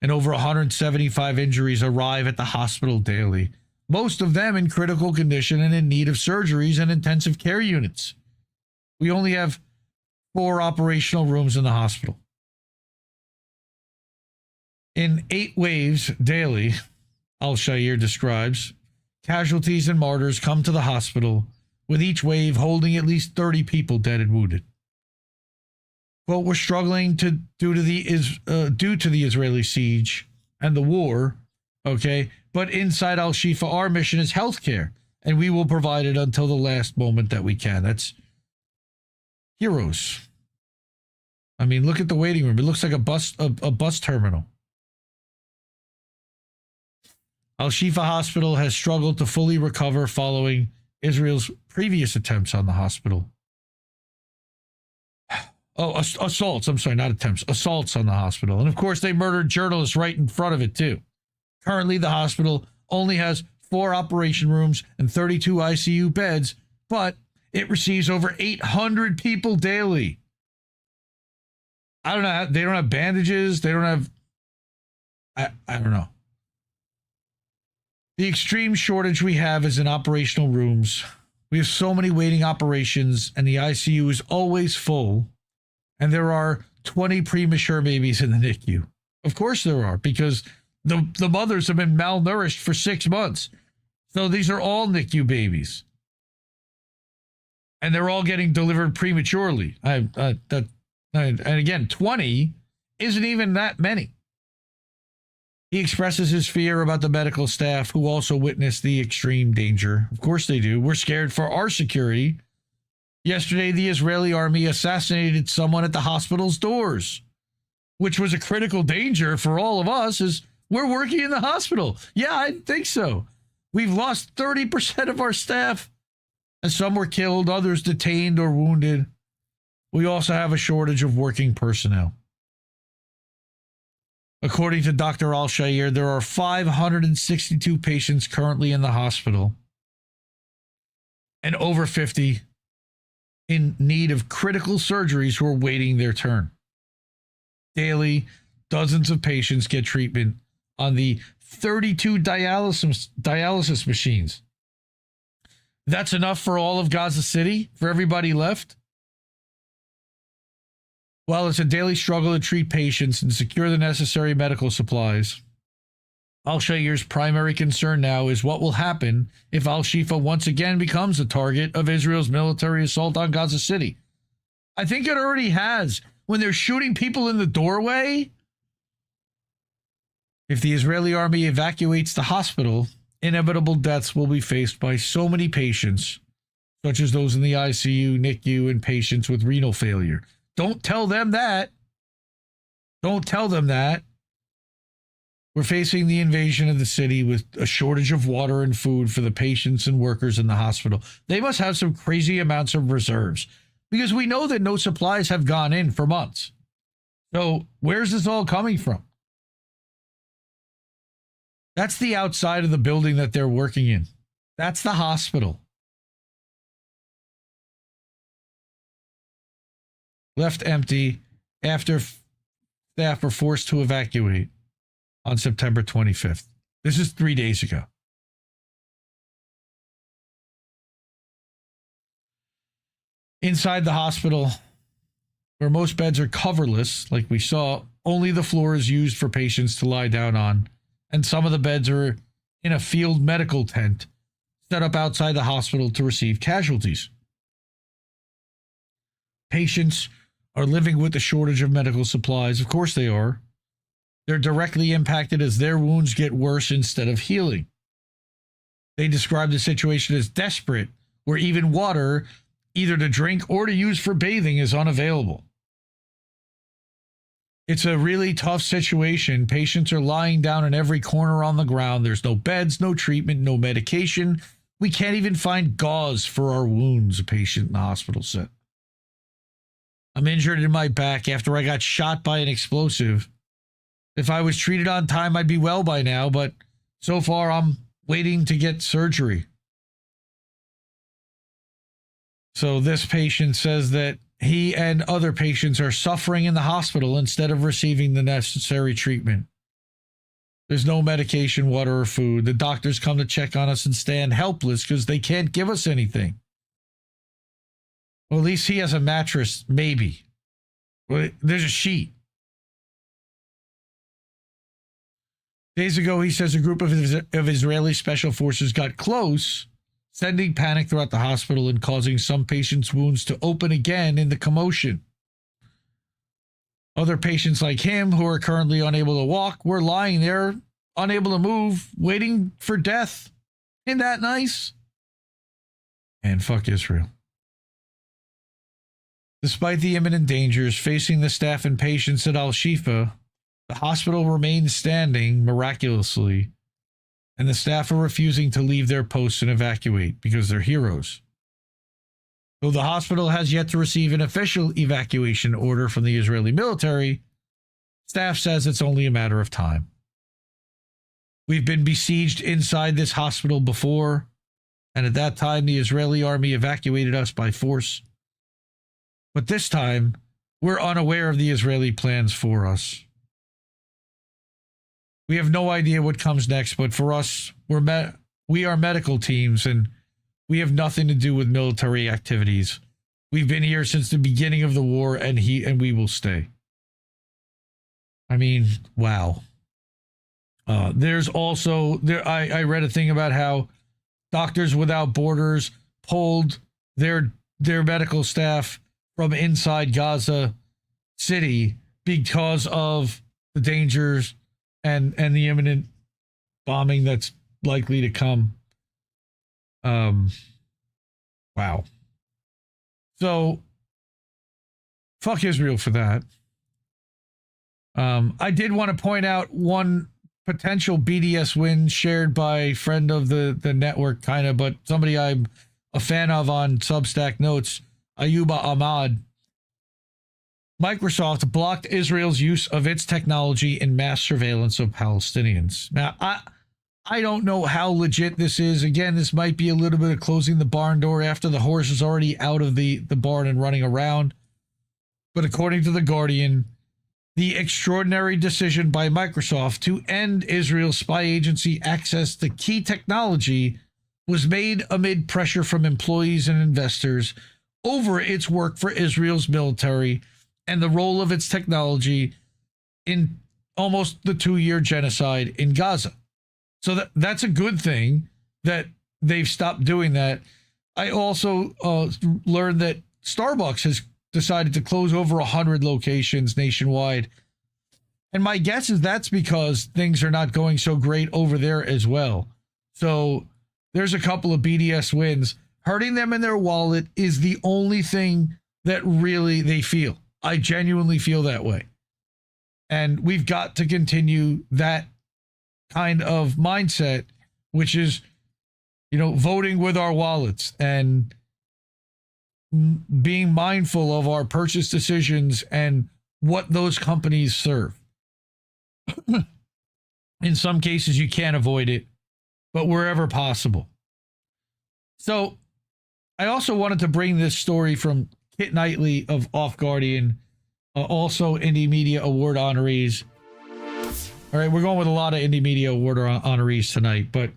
[SPEAKER 6] and over 175 injuries arrive at the hospital daily, most of them in critical condition and in need of surgeries and intensive care units. We only have 4 operational rooms in the hospital. In 8 waves daily, al-Shair describes, casualties and martyrs come to the hospital, with each wave holding at least 30 people dead and wounded. Well, we're struggling due to the Israeli siege and the war, okay? But inside Al-Shifa, our mission is healthcare, and we will provide it until the last moment that we can. That's heroes. I mean, look at the waiting room. It looks like a bus terminal. Al-Shifa Hospital has struggled to fully recover following Israel's previous attempts on the hospital. Assaults. I'm sorry, not attempts. Assaults on the hospital. And of course, they murdered journalists right in front of it, too. Currently, the hospital only has 4 operation rooms and 32 ICU beds, but it receives over 800 people daily. I don't know. They don't have bandages. They don't have... I don't know. The extreme shortage we have is in operational rooms. We have so many waiting operations, and the ICU is always full. And there are 20 premature babies in the NICU. Of course there are, because the mothers have been malnourished for 6 months. So these are all NICU babies. And they're all getting delivered prematurely. And again, 20 isn't even that many. He expresses his fear about the medical staff who also witnessed the extreme danger. Of course they do. We're scared for our security. Yesterday, the Israeli army assassinated someone at the hospital's doors, which was a critical danger for all of us as we're working in the hospital. Yeah, I think so. We've lost 30% of our staff, and some were killed, others detained or wounded. We also have a shortage of working personnel. According to Dr. Al-Shayir, there are 562 patients currently in the hospital and over 50 in need of critical surgeries who are waiting their turn. Daily, dozens of patients get treatment on the 32 dialysis machines. That's enough for all of Gaza City, for everybody left? While it's a daily struggle to treat patients and secure the necessary medical supplies, Al-Shayir's primary concern now is what will happen if Al-Shifa once again becomes a target of Israel's military assault on Gaza City. I think it already has, when they're shooting people in the doorway. If the Israeli army evacuates the hospital, inevitable deaths will be faced by so many patients, such as those in the ICU, NICU, and patients with renal failure. Don't tell them that. Don't tell them that. We're facing the invasion of the city with a shortage of water and food for the patients and workers in the hospital. They must have some crazy amounts of reserves because we know that no supplies have gone in for months. So where's this all coming from? That's the outside of the building that they're working in. That's the hospital. Left empty after staff were forced to evacuate on September 25th. This is 3 days ago. Inside the hospital, where most beds are coverless, like we saw, only the floor is used for patients to lie down on, and some of the beds are in a field medical tent set up outside the hospital to receive casualties. Patients are living with the shortage of medical supplies. Of course they are. They're directly impacted as their wounds get worse instead of healing. They describe the situation as desperate, where even water, either to drink or to use for bathing, is unavailable. It's a really tough situation. Patients are lying down in every corner on the ground. There's no beds, no treatment, no medication. We can't even find gauze for our wounds, a patient in the hospital said. I'm injured in my back after I got shot by an explosive. If I was treated on time, I'd be well by now, but so far I'm waiting to get surgery. So this patient says that he and other patients are suffering in the hospital instead of receiving the necessary treatment. There's no medication, water, or food. The doctors come to check on us and stand helpless because they can't give us anything. Well, at least he has a mattress, maybe. Well, there's a sheet. Days ago, he says a group of Israeli special forces got close, sending panic throughout the hospital and causing some patients' wounds to open again in the commotion. Other patients like him, who are currently unable to walk, were lying there, unable to move, waiting for death. Isn't that nice? And fuck Israel. Despite the imminent dangers facing the staff and patients at Al-Shifa, the hospital remains standing miraculously, and the staff are refusing to leave their posts and evacuate because they're heroes. Though the hospital has yet to receive an official evacuation order from the Israeli military, staff says it's only a matter of time. We've been besieged inside this hospital before, and at that time the Israeli army evacuated us by force. But this time, we're unaware of the Israeli plans for us. We have no idea what comes next, but for us, we are medical teams, and we have nothing to do with military activities. We've been here since the beginning of the war, and we will stay. I mean, wow. There's also I read a thing about how Doctors Without Borders pulled their medical staff from inside Gaza City because of the dangers and the imminent bombing that's likely to come. Wow. So, fuck Israel for that. I did want to point out one potential BDS win shared by a friend of the network, kind of, but somebody I'm a fan of on Substack notes, Ayuba Ahmad. Microsoft blocked Israel's use of its technology in mass surveillance of Palestinians. Now, I don't know how legit this is. Again, this might be a little bit of closing the barn door after the horse is already out of the barn and running around. But according to The Guardian, the extraordinary decision by Microsoft to end Israel's spy agency access to key technology was made amid pressure from employees and investors over its work for Israel's military and the role of its technology in almost the 2-year genocide in Gaza. So that's a good thing that they've stopped doing that. I also learned that Starbucks has decided to close over 100 locations nationwide. And my guess is that's because things are not going so great over there as well. So there's a couple of BDS wins. Hurting them in their wallet is the only thing that really they feel. I genuinely feel that way. And we've got to continue that kind of mindset, which is, voting with our wallets and being mindful of our purchase decisions and what those companies serve. In some cases, you can't avoid it, but wherever possible. So I also wanted to bring this story from Kit Knightley of Off Guardian, also Indie Media Award honorees. All right, we're going with a lot of Indie Media Award honorees tonight, but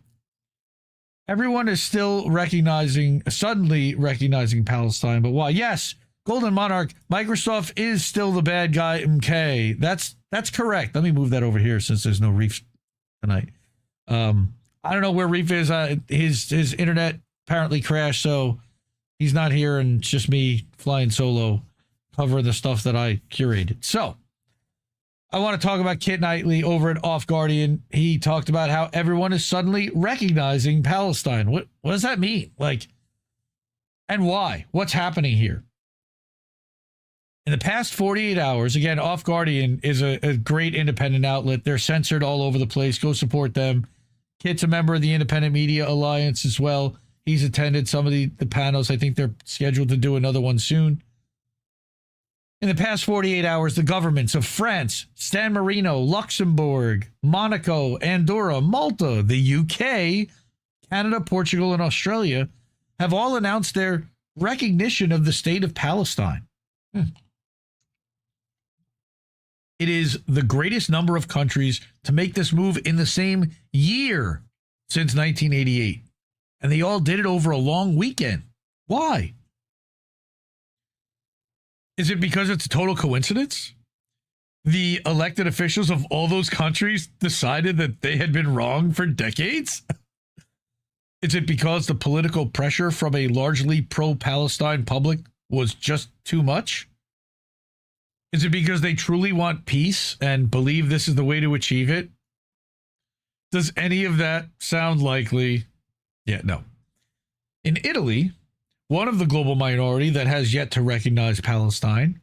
[SPEAKER 6] everyone is still suddenly recognizing Palestine. But why? Yes, Golden Monarch, Microsoft is still the bad guy, MK. That's correct. Let me move that over here since there's no Reef tonight. I don't know where Reef is. His internet apparently crashed, so he's not here, and it's just me flying solo, covering the stuff that I curated. So I want to talk about Kit Knightley over at Off Guardian. He talked about how everyone is suddenly recognizing Palestine. What does that mean? And why? What's happening here? In the past 48 hours, again, Off Guardian is a great independent outlet. They're censored all over the place. Go support them. Kit's a member of the Independent Media Alliance as well. He's attended some of the panels. I think they're scheduled to do another one soon. In the past 48 hours, the governments of France, San Marino, Luxembourg, Monaco, Andorra, Malta, the UK, Canada, Portugal, and Australia have all announced their recognition of the state of Palestine. It is the greatest number of countries to make this move in the same year since 1988. And they all did it over a long weekend. Why? Is it because it's a total coincidence? The elected officials of all those countries decided that they had been wrong for decades? Is it because the political pressure from a largely pro-Palestine public was just too much? Is it because they truly want peace and believe this is the way to achieve it? Does any of that sound likely? Yeah, no. In Italy, one of the global minority that has yet to recognize Palestine,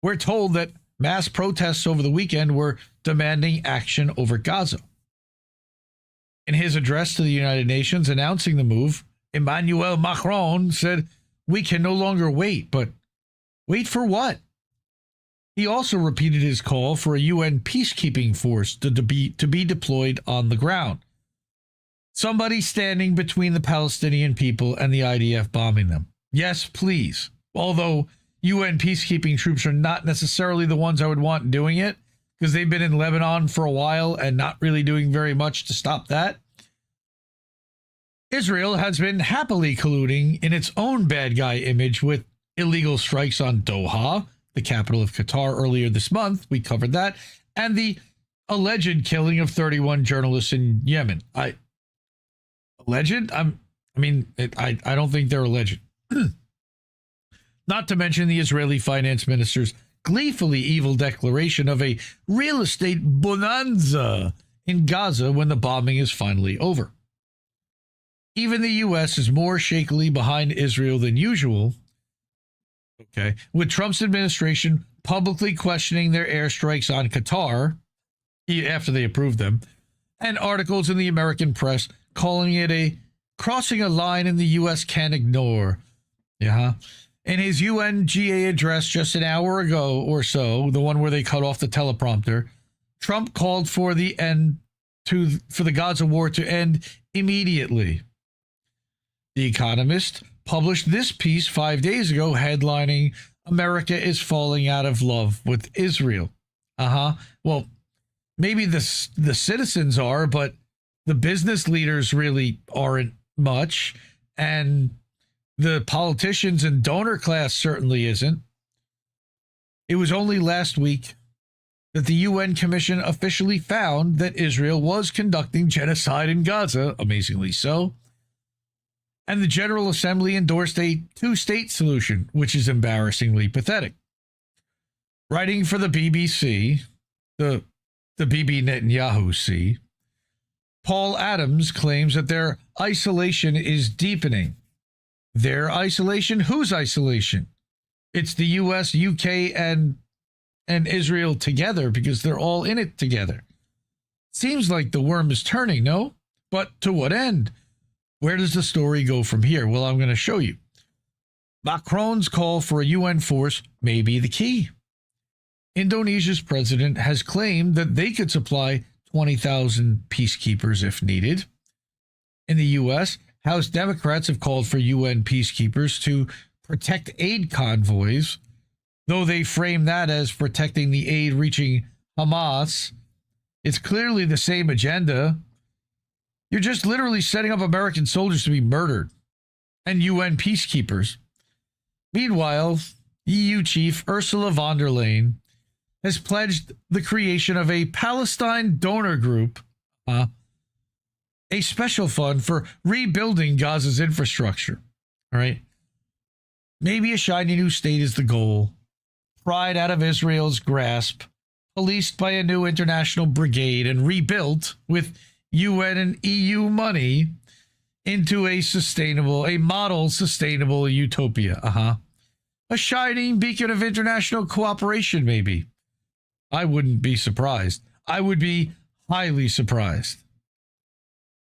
[SPEAKER 6] we're told that mass protests over the weekend were demanding action over Gaza. In his address to the United Nations announcing the move, Emmanuel Macron said, we can no longer wait, but wait for what? He also repeated his call for a UN peacekeeping force to be deployed on the ground. Somebody standing between the Palestinian people and the IDF bombing them. Yes, please. Although UN peacekeeping troops are not necessarily the ones I would want doing it, because they've been in Lebanon for a while and not really doing very much to stop that. Israel has been happily colluding in its own bad guy image with illegal strikes on Doha, the capital of Qatar, earlier this month. We covered that. And the alleged killing of 31 journalists in Yemen. Alleged? I don't think they're alleged. Not to mention the Israeli finance minister's gleefully evil declaration of a real estate bonanza in Gaza when the bombing is finally over. Even the U.S. is more shakily behind Israel than usual, okay, with Trump's administration publicly questioning their airstrikes on Qatar after they approved them, and articles in the American press calling it a crossing a line in the U.S. can't ignore. Yeah. In his UNGA address just an hour ago or so, the one where they cut off the teleprompter, Trump called for the Gaza war to end immediately. The Economist published this piece 5 days ago headlining, "America is falling out of love with Israel." Well, maybe the citizens are, but the business leaders really aren't much, and the politicians and donor class certainly isn't. It was only last week that the UN Commission officially found that Israel was conducting genocide in Gaza, amazingly so. And the General Assembly endorsed a two-state solution, which is embarrassingly pathetic. Writing for the BBC, the Bibi Netanyahu C, Paul Adams claims that their isolation is deepening. Their isolation? Whose isolation? It's the U.S., UK, and Israel together, because they're all in it together. Seems like the worm is turning, no? But to what end? Where does the story go from here? Well, I'm going to show you. Macron's call for a UN force may be the key. Indonesia's president has claimed that they could supply 20,000 peacekeepers if needed. In the U.S., House Democrats have called for UN peacekeepers to protect aid convoys, though they frame that as protecting the aid reaching Hamas. It's clearly the same agenda. You're just literally setting up American soldiers to be murdered and UN peacekeepers. Meanwhile, EU chief Ursula von der Leyen has pledged the creation of a Palestine donor group, a special fund for rebuilding Gaza's infrastructure. All right. Maybe a shiny new state is the goal. Pried out of Israel's grasp, policed by a new international brigade, and rebuilt with UN and EU money into a model sustainable utopia. A shining beacon of international cooperation, maybe. I wouldn't be surprised. I would be highly surprised.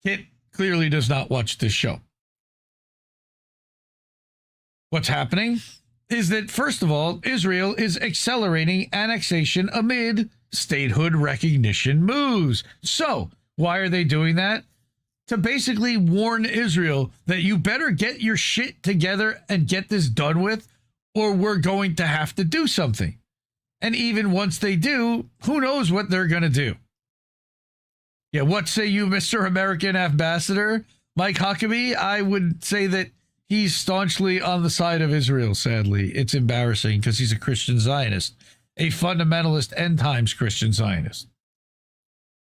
[SPEAKER 6] Kit clearly does not watch this show. What's happening is that, first of all, Israel is accelerating annexation amid statehood recognition moves. So, why are they doing that? To basically warn Israel that you better get your shit together and get this done with, or we're going to have to do something. And even once they do, who knows what they're going to do? Yeah, what say you, Mr. American Ambassador Mike Huckabee? I would say that he's staunchly on the side of Israel, sadly. It's embarrassing because he's a Christian Zionist, a fundamentalist end times Christian Zionist.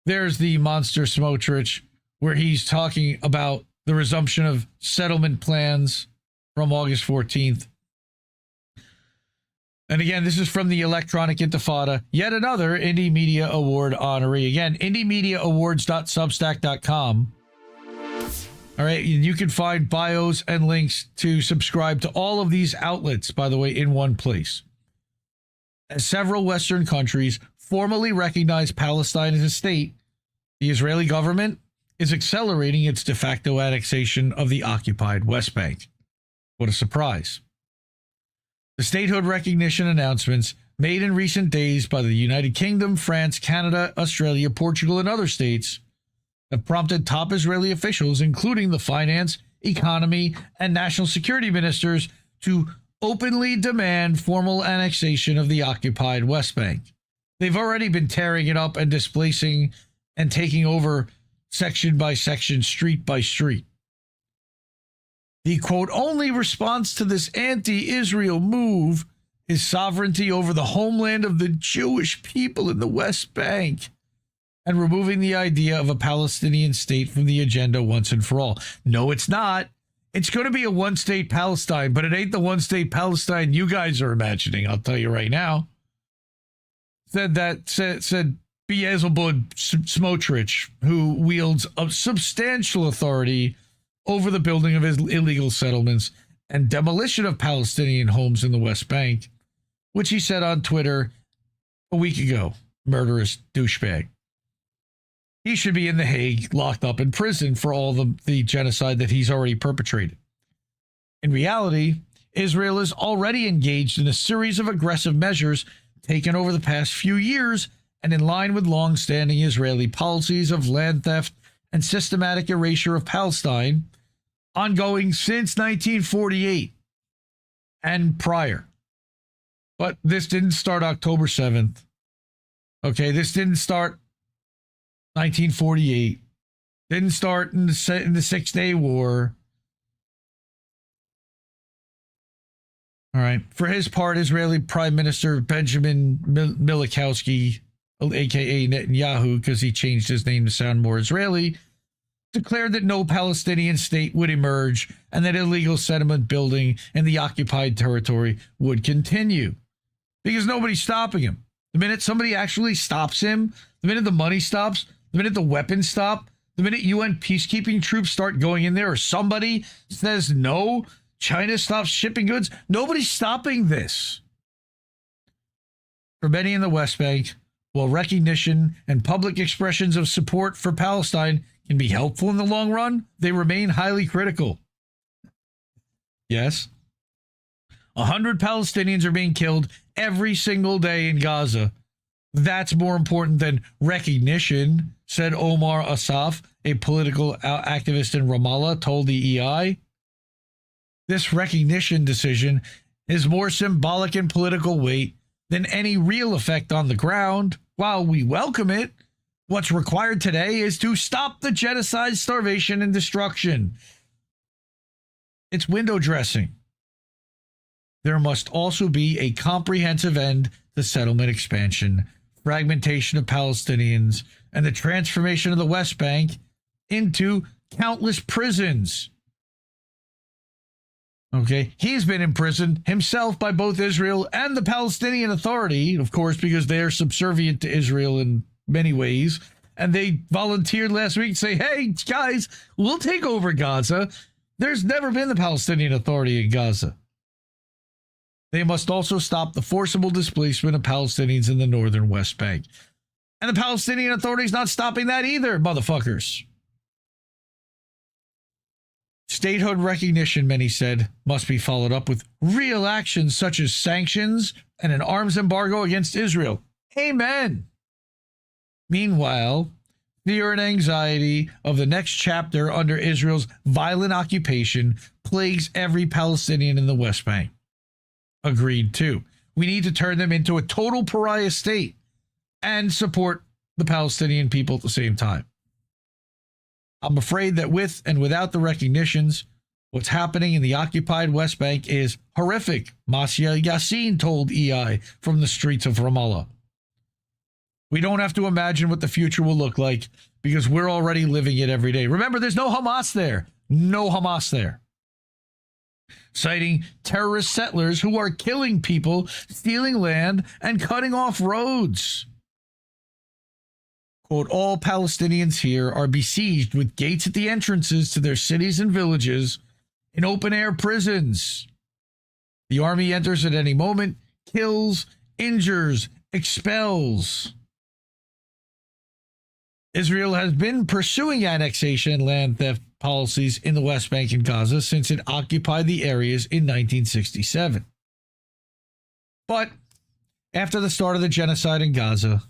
[SPEAKER 6] There's the monster Smotrich, where he's talking about the resumption of settlement plans from August 14th. And again, this is from the Electronic Intifada, yet another Indie Media Award honoree. Again, indiemediaawards.substack.com. All right, you can find bios and links to subscribe to all of these outlets, by the way, in one place. As several Western countries formally recognize Palestine as a state, the Israeli government is accelerating its de facto annexation of the occupied West Bank. What a surprise. The statehood recognition announcements made in recent days by the United Kingdom, France, Canada, Australia, Portugal, and other states have prompted top Israeli officials, including the finance, economy, and national security ministers, to openly demand formal annexation of the occupied West Bank. They've already been tearing it up and displacing and taking over section by section, street by street. The, quote, only response to this anti-Israel move is sovereignty over the homeland of the Jewish people in the West Bank and removing the idea of a Palestinian state from the agenda once and for all. No, it's not. It's going to be a one-state Palestine, but it ain't the one-state Palestine you guys are imagining, I'll tell you right now. Said Beelzebub Smotrich, who wields a substantial authority over the building of illegal settlements and demolition of Palestinian homes in the West Bank, which he said on Twitter a week ago. Murderous douchebag. He should be in The Hague, locked up in prison for all the genocide that he's already perpetrated. In reality, Israel is already engaged in a series of aggressive measures taken over the past few years and in line with long-standing Israeli policies of land theft and systematic erasure of Palestine, ongoing since 1948 and prior. But this didn't start October 7th. Okay, this didn't start 1948. Didn't start in the Six-Day War. All right. For his part, Israeli Prime Minister Benjamin Milikowski, a.k.a. Netanyahu, because he changed his name to sound more Israeli, declared that no Palestinian state would emerge and that illegal settlement building in the occupied territory would continue. Because nobody's stopping him. The minute somebody actually stops him, the minute the money stops, the minute the weapons stop, the minute UN peacekeeping troops start going in there, or somebody says no, China stops shipping goods, nobody's stopping this. For many in the West Bank, while recognition and public expressions of support for Palestine can be helpful in the long run, they remain highly critical. Yes, 100 Palestinians are being killed every single day in Gaza. That's more important than recognition, said Omar Asaf, a political activist in Ramallah, told the EI. This recognition decision is more symbolic in political weight than any real effect on the ground. While we welcome it, what's required today is to stop the genocide, starvation, and destruction. It's window dressing. There must also be a comprehensive end to settlement expansion, fragmentation of Palestinians, and the transformation of the West Bank into countless prisons. Okay, he's been imprisoned himself by both Israel and the Palestinian Authority, of course, because they are subservient to Israel in many ways. And they volunteered last week to say, hey, guys, we'll take over Gaza. There's never been the Palestinian Authority in Gaza. They must also stop the forcible displacement of Palestinians in the northern West Bank. And the Palestinian Authority is not stopping that either, motherfuckers. Statehood recognition, many said, must be followed up with real actions such as sanctions and an arms embargo against Israel. Amen. Meanwhile, fear and anxiety of the next chapter under Israel's violent occupation plagues every Palestinian in the West Bank. Agreed, too. We need to turn them into a total pariah state and support the Palestinian people at the same time. I'm afraid that with and without the recognitions, what's happening in the occupied West Bank is horrific, Masya Yassin told EI from the streets of Ramallah. We don't have to imagine what the future will look like because we're already living it every day. Remember, there's no Hamas there. No Hamas there. Citing terrorist settlers who are killing people, stealing land, and cutting off roads. Quote, all Palestinians here are besieged with gates at the entrances to their cities and villages in open-air prisons. The army enters at any moment, kills, injures, expels. Israel has been pursuing annexation and land theft policies in the West Bank and Gaza since it occupied the areas in 1967. But after the start of the genocide in Gaza,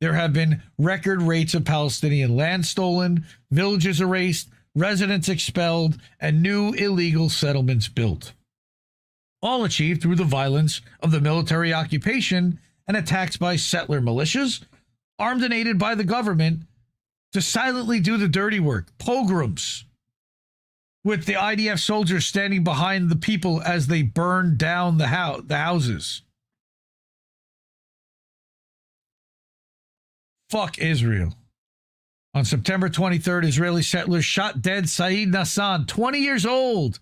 [SPEAKER 6] there have been record rates of Palestinian land stolen, villages erased, residents expelled, and new illegal settlements built. All achieved through the violence of the military occupation and attacks by settler militias, armed and aided by the government to silently do the dirty work, pogroms, with the IDF soldiers standing behind the people as they burn down the houses. Fuck Israel. On September 23rd, Israeli settlers shot dead Saeed Nassan, 20 years old.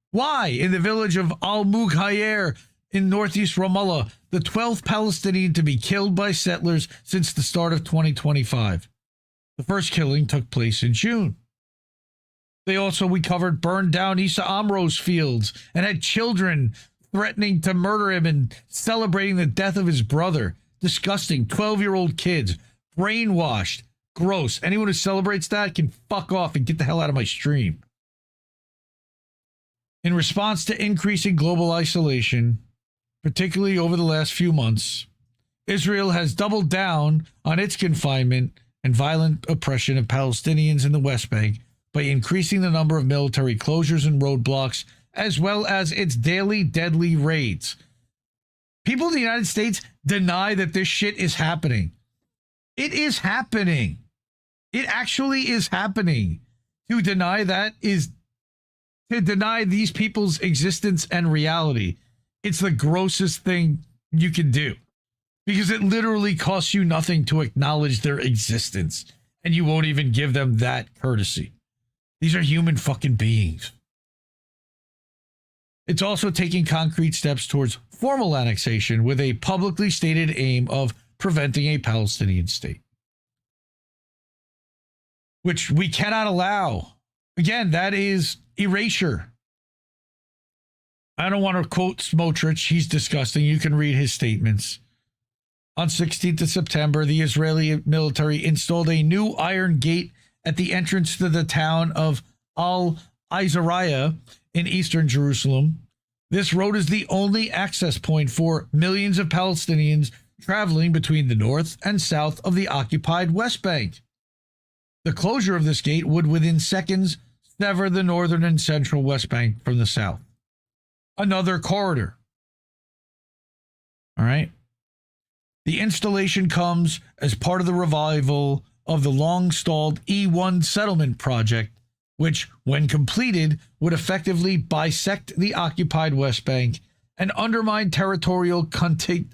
[SPEAKER 6] Why? In the village of Al-Mughayr in northeast Ramallah, the 12th Palestinian to be killed by settlers since the start of 2025. The first killing took place in June. They also recovered burned down Issa Amro's fields and had children threatening to murder him and celebrating the death of his brother. Disgusting. 12-year-old kids. Brainwashed. Gross. Anyone who celebrates that can fuck off and get the hell out of my stream. In response to increasing global isolation, particularly over the last few months, Israel has doubled down on its confinement and violent oppression of Palestinians in the West Bank by increasing the number of military closures and roadblocks, as well as its daily deadly raids. People in the United States deny that this shit is happening. It is happening. It actually is happening. To deny that is to deny these people's existence and reality. It's the grossest thing you can do, because it literally costs you nothing to acknowledge their existence, and you won't even give them that courtesy. These are human fucking beings. It's also taking concrete steps towards formal annexation with a publicly stated aim of preventing a Palestinian state, which we cannot allow. Again, that is erasure. I don't want to quote Smotrich. He's disgusting. You can read his statements. On 16th of September, the Israeli military installed a new iron gate at the entrance to the town of Al-Izariah in eastern Jerusalem. This road is the only access point for millions of Palestinians traveling between the north and south of the occupied West Bank. The closure of this gate would, within seconds, sever the northern and central West Bank from the south. Another corridor. All right. The installation comes as part of the revival of the long-stalled E1 settlement project, which, when completed, would effectively bisect the occupied West Bank and undermine territorial contiguity.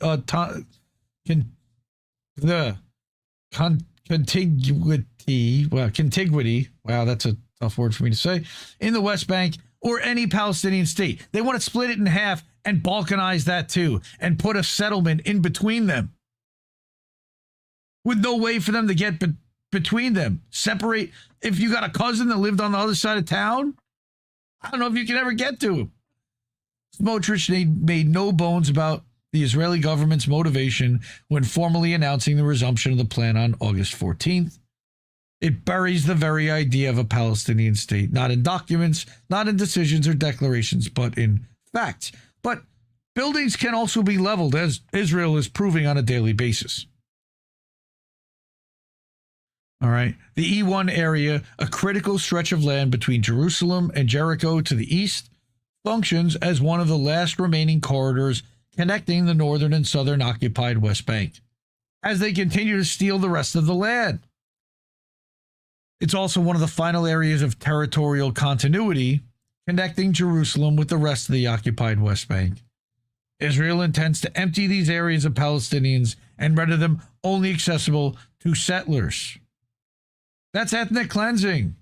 [SPEAKER 6] Wow, that's a tough word for me to say. In the West Bank or any Palestinian state. They want to split it in half and balkanize that too, and put a settlement in between them, with no way for them to get between them. Separate. If you got a cousin that lived on the other side of town, I don't know if you can ever get to him. Smotrich made no bones about the Israeli government's motivation when formally announcing the resumption of the plan on August 14th. It buries the very idea of a Palestinian state, not in documents, not in decisions or declarations, but in facts. But buildings can also be leveled, as Israel is proving on a daily basis. All right. The E1 area, a critical stretch of land between Jerusalem and Jericho to the east, functions as one of the last remaining corridors connecting the northern and southern occupied West Bank, as they continue to steal the rest of the land. It's also one of the final areas of territorial continuity connecting Jerusalem with the rest of the occupied West Bank. Israel intends to empty these areas of Palestinians and render them only accessible to settlers. That's ethnic cleansing.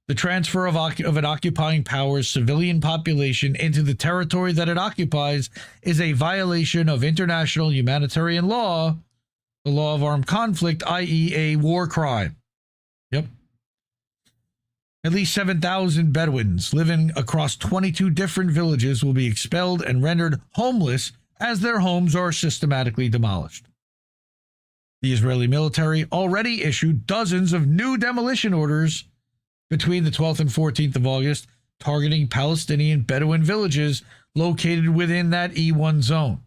[SPEAKER 6] The transfer of an occupying power's civilian population into the territory that it occupies is a violation of international humanitarian law, the law of armed conflict, i.e. a war crime. Yep. At least 7,000 Bedouins living across 22 different villages will be expelled and rendered homeless as their homes are systematically demolished. The Israeli military already issued dozens of new demolition orders between the 12th and 14th of August, targeting Palestinian Bedouin villages located within that E1 zone.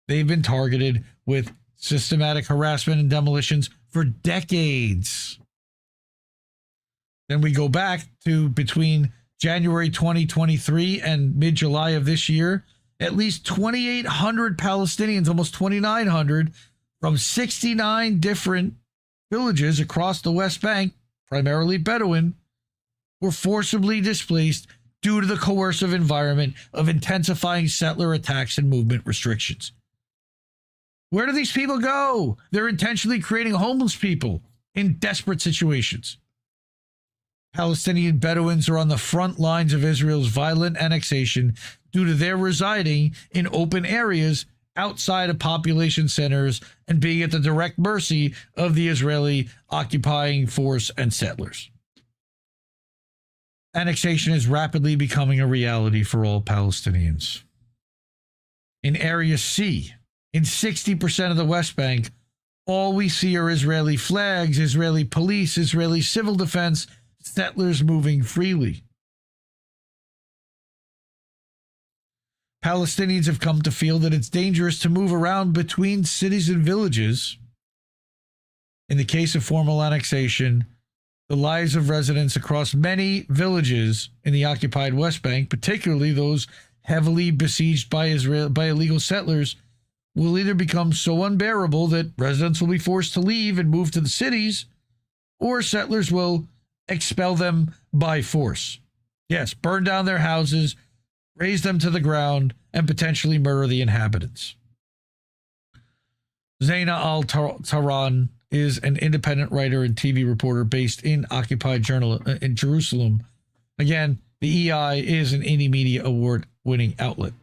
[SPEAKER 6] They've been targeted with systematic harassment and demolitions for decades. Then we go back to between January 2023 and mid-July of this year, at least 2,800 Palestinians, almost 2,900, from 69 different villages across the West Bank, primarily Bedouin, were forcibly displaced due to the coercive environment of intensifying settler attacks and movement restrictions. Where do these people go? They're intentionally creating homeless people in desperate situations. Palestinian Bedouins are on the front lines of Israel's violent annexation due to their residing in open areas outside of population centers and being at the direct mercy of the Israeli occupying force and settlers. Annexation is rapidly becoming a reality for all Palestinians. In Area C, in 60% of the West Bank, all we see are Israeli flags, Israeli police, Israeli civil defense, settlers moving freely. Palestinians have come to feel that it's dangerous to move around between cities and villages. In the case of formal annexation, the lives of residents across many villages in the occupied West Bank, particularly those heavily besieged by illegal settlers, will either become so unbearable that residents will be forced to leave and move to the cities, or settlers will expel them by force. Yes, burn down their houses, raze them to the ground, and potentially murder the inhabitants. Zaina al-Tahran is an independent writer and TV reporter based in occupied in Jerusalem. Again, the EI is an Indie Media Award-winning outlet.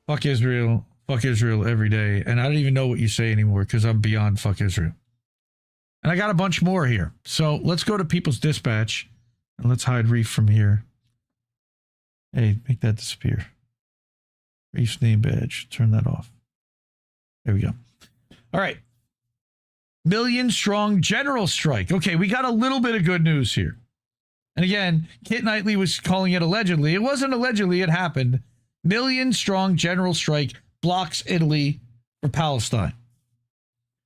[SPEAKER 6] Fuck Israel every day. And I don't even know what you say anymore because I'm beyond fuck Israel. And I got a bunch more here. So let's go to People's Dispatch and let's hide Reef from here. Hey, make that disappear. Reef's name badge. Turn that off. There we go. All right. Million-strong general strike. Okay, we got a little bit of good news here. And again, Kit Knightley was calling it allegedly. It wasn't allegedly. It happened. Million-strong general strike blocks Italy for Palestine.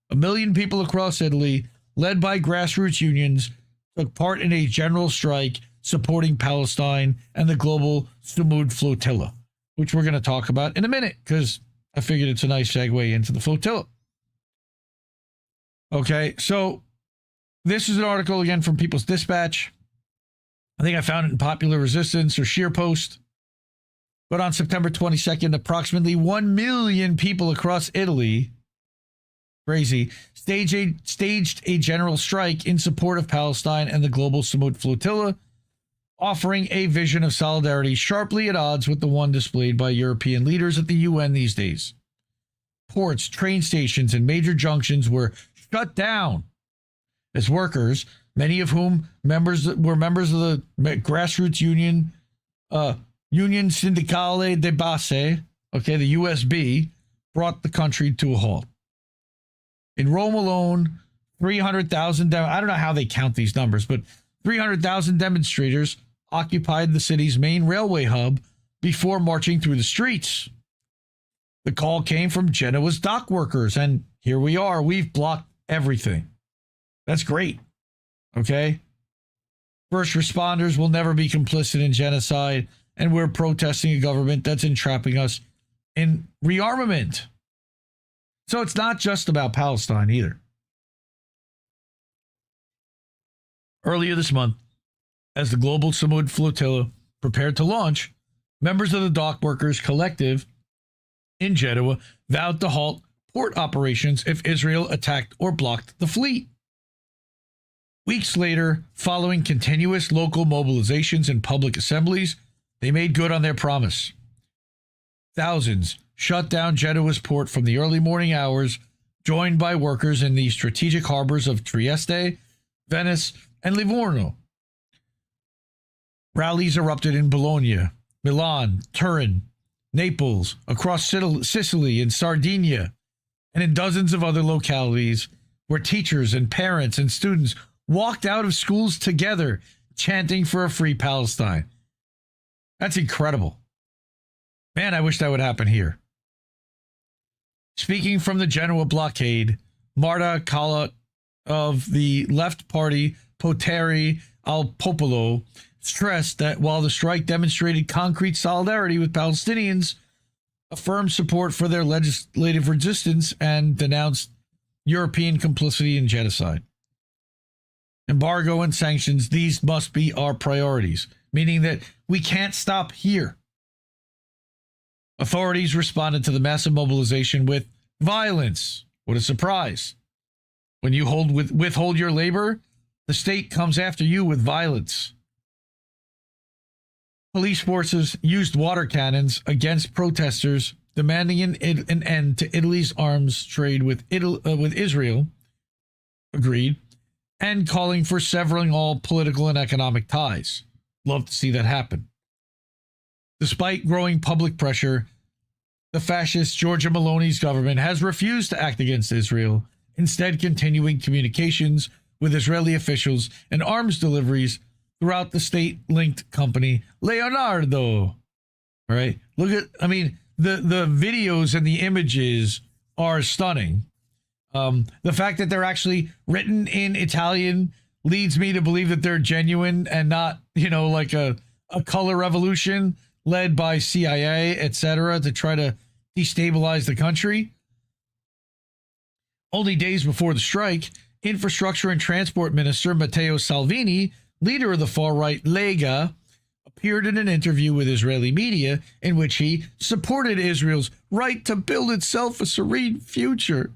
[SPEAKER 6] 1 million people across Italy, led by grassroots unions, took part in a general strike supporting Palestine and the global Sumud Flotilla, which we're going to talk about in a minute because I figured it's a nice segue into the flotilla. Okay, so this is an article again from People's Dispatch. I think I found it in Popular Resistance or Sheer Post. But on September 22nd, approximately 1 million people across Italy, crazy, staged a general strike in support of Palestine and the global Sumud Flotilla, offering a vision of solidarity sharply at odds with the one displayed by European leaders at the UN these days. Ports, train stations, and major junctions were shut down as workers, many of whom were members of the grassroots union, Union Sindacale de Base, okay, the USB, brought the country to a halt. In Rome alone, 300,000, I don't know how they count these numbers, but 300,000 demonstrators occupied the city's main railway hub before marching through the streets. The call came from Genoa's dock workers, and here we are. We've blocked everything. That's great. Okay? First responders will never be complicit in genocide, and we're protesting a government that's entrapping us in rearmament. So it's not just about Palestine either. Earlier this month, as the global Sumud Flotilla prepared to launch, members of the Dock Workers Collective in Genoa vowed to halt port operations if Israel attacked or blocked the fleet. Weeks later, following continuous local mobilizations and public assemblies, they made good on their promise. Thousands shut down Genoa's port from the early morning hours, joined by workers in the strategic harbors of Trieste, Venice, and Livorno. Rallies erupted in Bologna, Milan, Turin, Naples, across Sicily and Sardinia, and in dozens of other localities where teachers and parents and students walked out of schools together, chanting for a free Palestine. That's incredible. Man, I wish that would happen here. Speaking from the general blockade, Marta Kalla of the left party Potere al Popolo stressed that while the strike demonstrated concrete solidarity with Palestinians, affirmed support for their legislative resistance, and denounced European complicity in genocide. Embargo and sanctions, these must be our priorities, meaning that we can't stop here. Authorities responded to the massive mobilization with violence. What a surprise. When you withhold your labor, the state comes after you with violence. Police forces used water cannons against protesters, demanding an end to Italy's arms trade with Israel, agreed, and calling for severing all political and economic ties. Love to see that happen. Despite growing public pressure, the fascist Giorgia Meloni's government has refused to act against Israel, instead continuing communications with Israeli officials and arms deliveries throughout the state-linked company Leonardo. All right, look at, the videos and the images are stunning. The fact that they're actually written in Italian leads me to believe that they're genuine and not, like a color revolution led by CIA, etc., to try to destabilize the country. Only days before the strike, Infrastructure and Transport Minister Matteo Salvini, leader of the far-right Lega, appeared in an interview with Israeli media in which he supported Israel's right to build itself a serene future,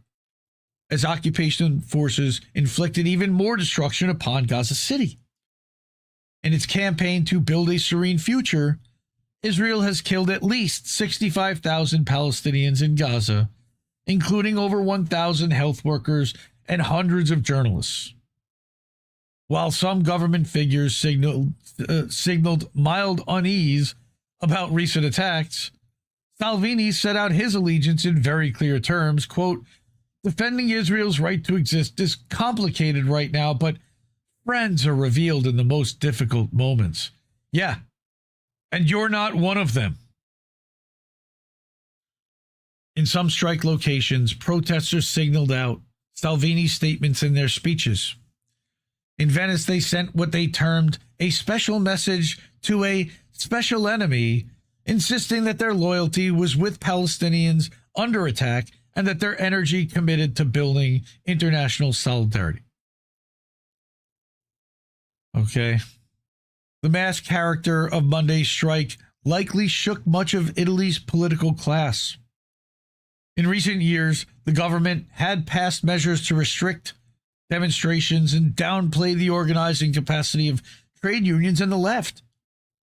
[SPEAKER 6] as occupation forces inflicted even more destruction upon Gaza City. In its campaign to build a serene future, Israel has killed at least 65,000 Palestinians in Gaza, including over 1,000 health workers and hundreds of journalists. While some government figures signaled mild unease about recent attacks, Salvini set out his allegiance in very clear terms, quote, defending Israel's right to exist is complicated right now, but friends are revealed in the most difficult moments. Yeah, and you're not one of them. In some strike locations, protesters signaled out Salvini's statements in their speeches. In Venice, they sent what they termed a special message to a special enemy, insisting that their loyalty was with Palestinians under attack and that their energy committed to building international solidarity. Okay. The mass character of Monday's strike likely shook much of Italy's political class. In recent years, the government had passed measures to restrict demonstrations and downplay the organizing capacity of trade unions and the left.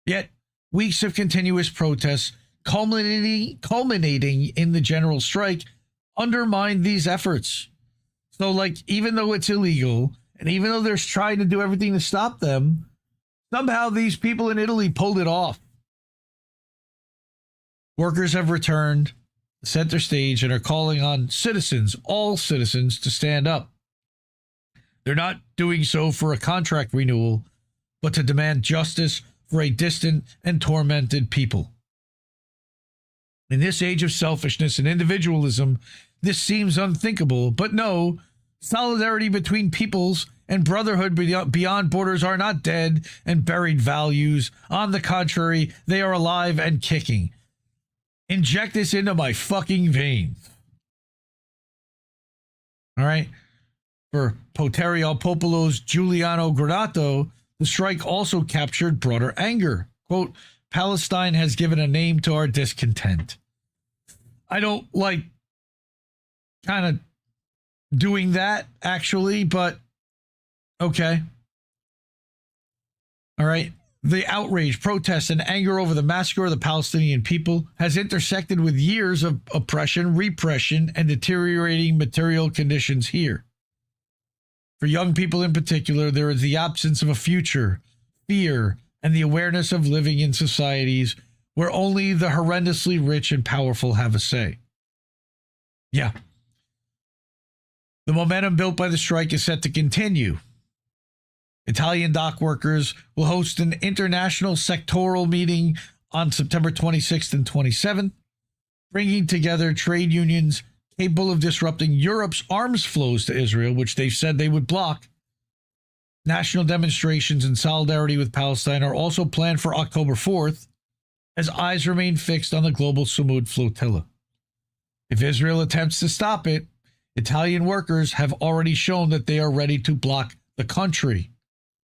[SPEAKER 6] Yet, weeks of continuous protests, culminating in the general strike, undermined these efforts. So, even though it's illegal, and even though they're trying to do everything to stop them, somehow these people in Italy pulled it off. Workers have returned to center stage and are calling on citizens, all citizens, to stand up. They're not doing so for a contract renewal, but to demand justice for a distant and tormented people. In this age of selfishness and individualism, this seems unthinkable, but no, solidarity between peoples and brotherhood beyond borders are not dead and buried values. On the contrary, they are alive and kicking. Inject this into my fucking veins. All right? For Potere al Popolo's Giuliano Granato, the strike also captured broader anger. Quote, Palestine has given a name to our discontent. I don't like kind of doing that, actually, but okay. All right. The outrage, protests, and anger over the massacre of the Palestinian people has intersected with years of oppression, repression, and deteriorating material conditions here. For young people in particular, there is the absence of a future, fear, and the awareness of living in societies where only the horrendously rich and powerful have a say. Yeah. The momentum built by the strike is set to continue. Italian dock workers will host an international sectoral meeting on September 26th and 27th, bringing together trade unions capable of disrupting Europe's arms flows to Israel, which they've said they would block. National demonstrations in solidarity with Palestine are also planned for October 4th, as eyes remain fixed on the global Samud flotilla. If Israel attempts to stop it, Italian workers have already shown that they are ready to block the country,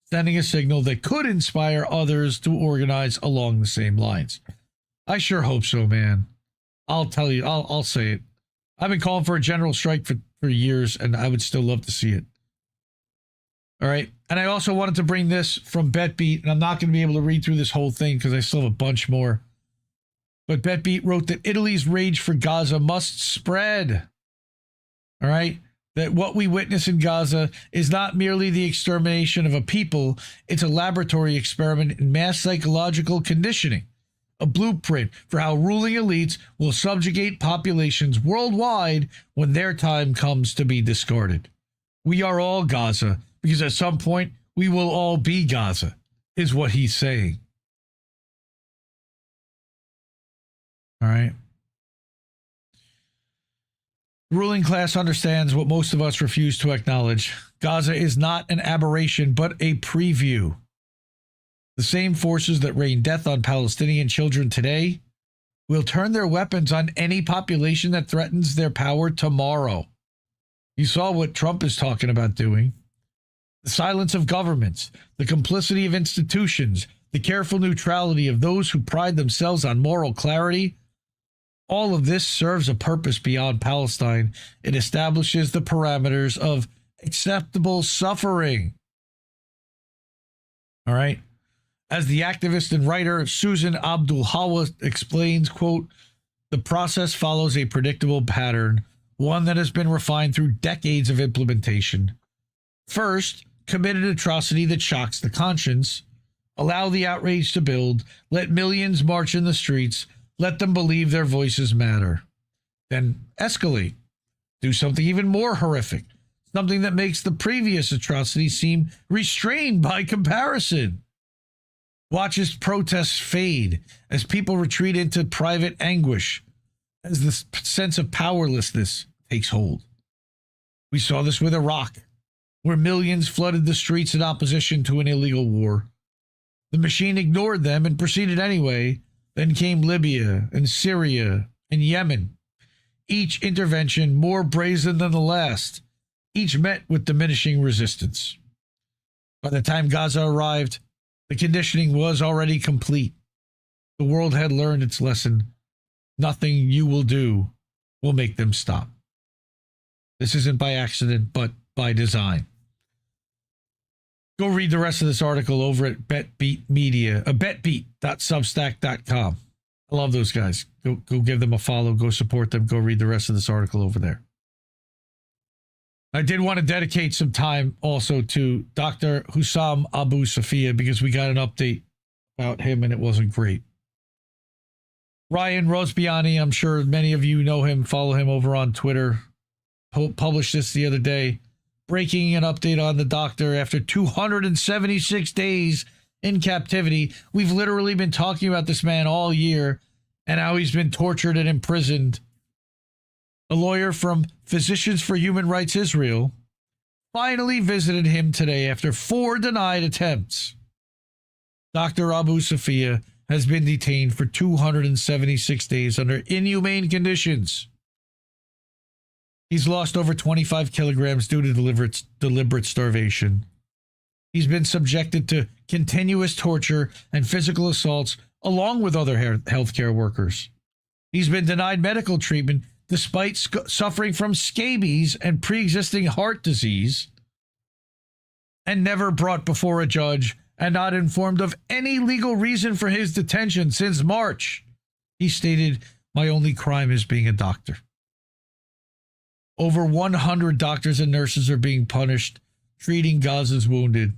[SPEAKER 6] sending a signal that could inspire others to organize along the same lines. I sure hope so, man. I'll tell you, I'll say it. I've been calling for a general strike for years, and I would still love to see it. All right. And I also wanted to bring this from BetBeat, and I'm not going to be able to read through this whole thing because I still have a bunch more. But BetBeat wrote that Italy's rage for Gaza must spread. All right. That what we witness in Gaza is not merely the extermination of a people, it's a laboratory experiment in mass psychological conditioning, a blueprint for how ruling elites will subjugate populations worldwide when their time comes to be discarded. We are all Gaza, because at some point we will all be Gaza, is what he's saying. All right. The ruling class understands what most of us refuse to acknowledge. Gaza is not an aberration, but a preview. The same forces that rain death on Palestinian children today will turn their weapons on any population that threatens their power tomorrow. You saw what Trump is talking about doing. The silence of governments, the complicity of institutions, the careful neutrality of those who pride themselves on moral clarity. All of this serves a purpose beyond Palestine. It establishes the parameters of acceptable suffering. All right. As the activist and writer Susan Abdul-Hawa explains, quote, the process follows a predictable pattern, one that has been refined through decades of implementation. First, commit an atrocity that shocks the conscience. Allow the outrage to build. Let millions march in the streets. Let them believe their voices matter. Then escalate. Do something even more horrific. Something that makes the previous atrocity seem restrained by comparison. Watch as protests fade, as people retreat into private anguish, as the sense of powerlessness takes hold. We saw this with Iraq, where millions flooded the streets in opposition to an illegal war. The machine ignored them and proceeded anyway. Then came Libya and Syria and Yemen, each intervention more brazen than the last, each met with diminishing resistance. By the time Gaza arrived, the conditioning was already complete. The world had learned its lesson. Nothing you will do will make them stop. This isn't by accident, but by design. Go read the rest of this article over at BetBeat Media, betbeat.substack.com. I love those guys. Go give them a follow. Go support them. Go read the rest of this article over there. I did want to dedicate some time also to Dr. Hussam Abu Safiya because we got an update about him and it wasn't great. Ryan Rosbiani, I'm sure many of you know him, follow him over on Twitter, published this the other day. Breaking an update on the doctor after 276 days in captivity. We've literally been talking about this man all year and how he's been tortured and imprisoned. A lawyer from Physicians for Human Rights Israel finally visited him today after 4 denied attempts. Dr. Abu Safiya has been detained for 276 days under inhumane conditions. He's lost over 25 kilograms due to deliberate starvation. He's been subjected to continuous torture and physical assaults along with other healthcare workers. He's been denied medical treatment despite suffering from scabies and pre-existing heart disease, and never brought before a judge and not informed of any legal reason for his detention since March. He stated, "My only crime is being a doctor." Over 100 doctors and nurses are being punished, treating Gaza's wounded.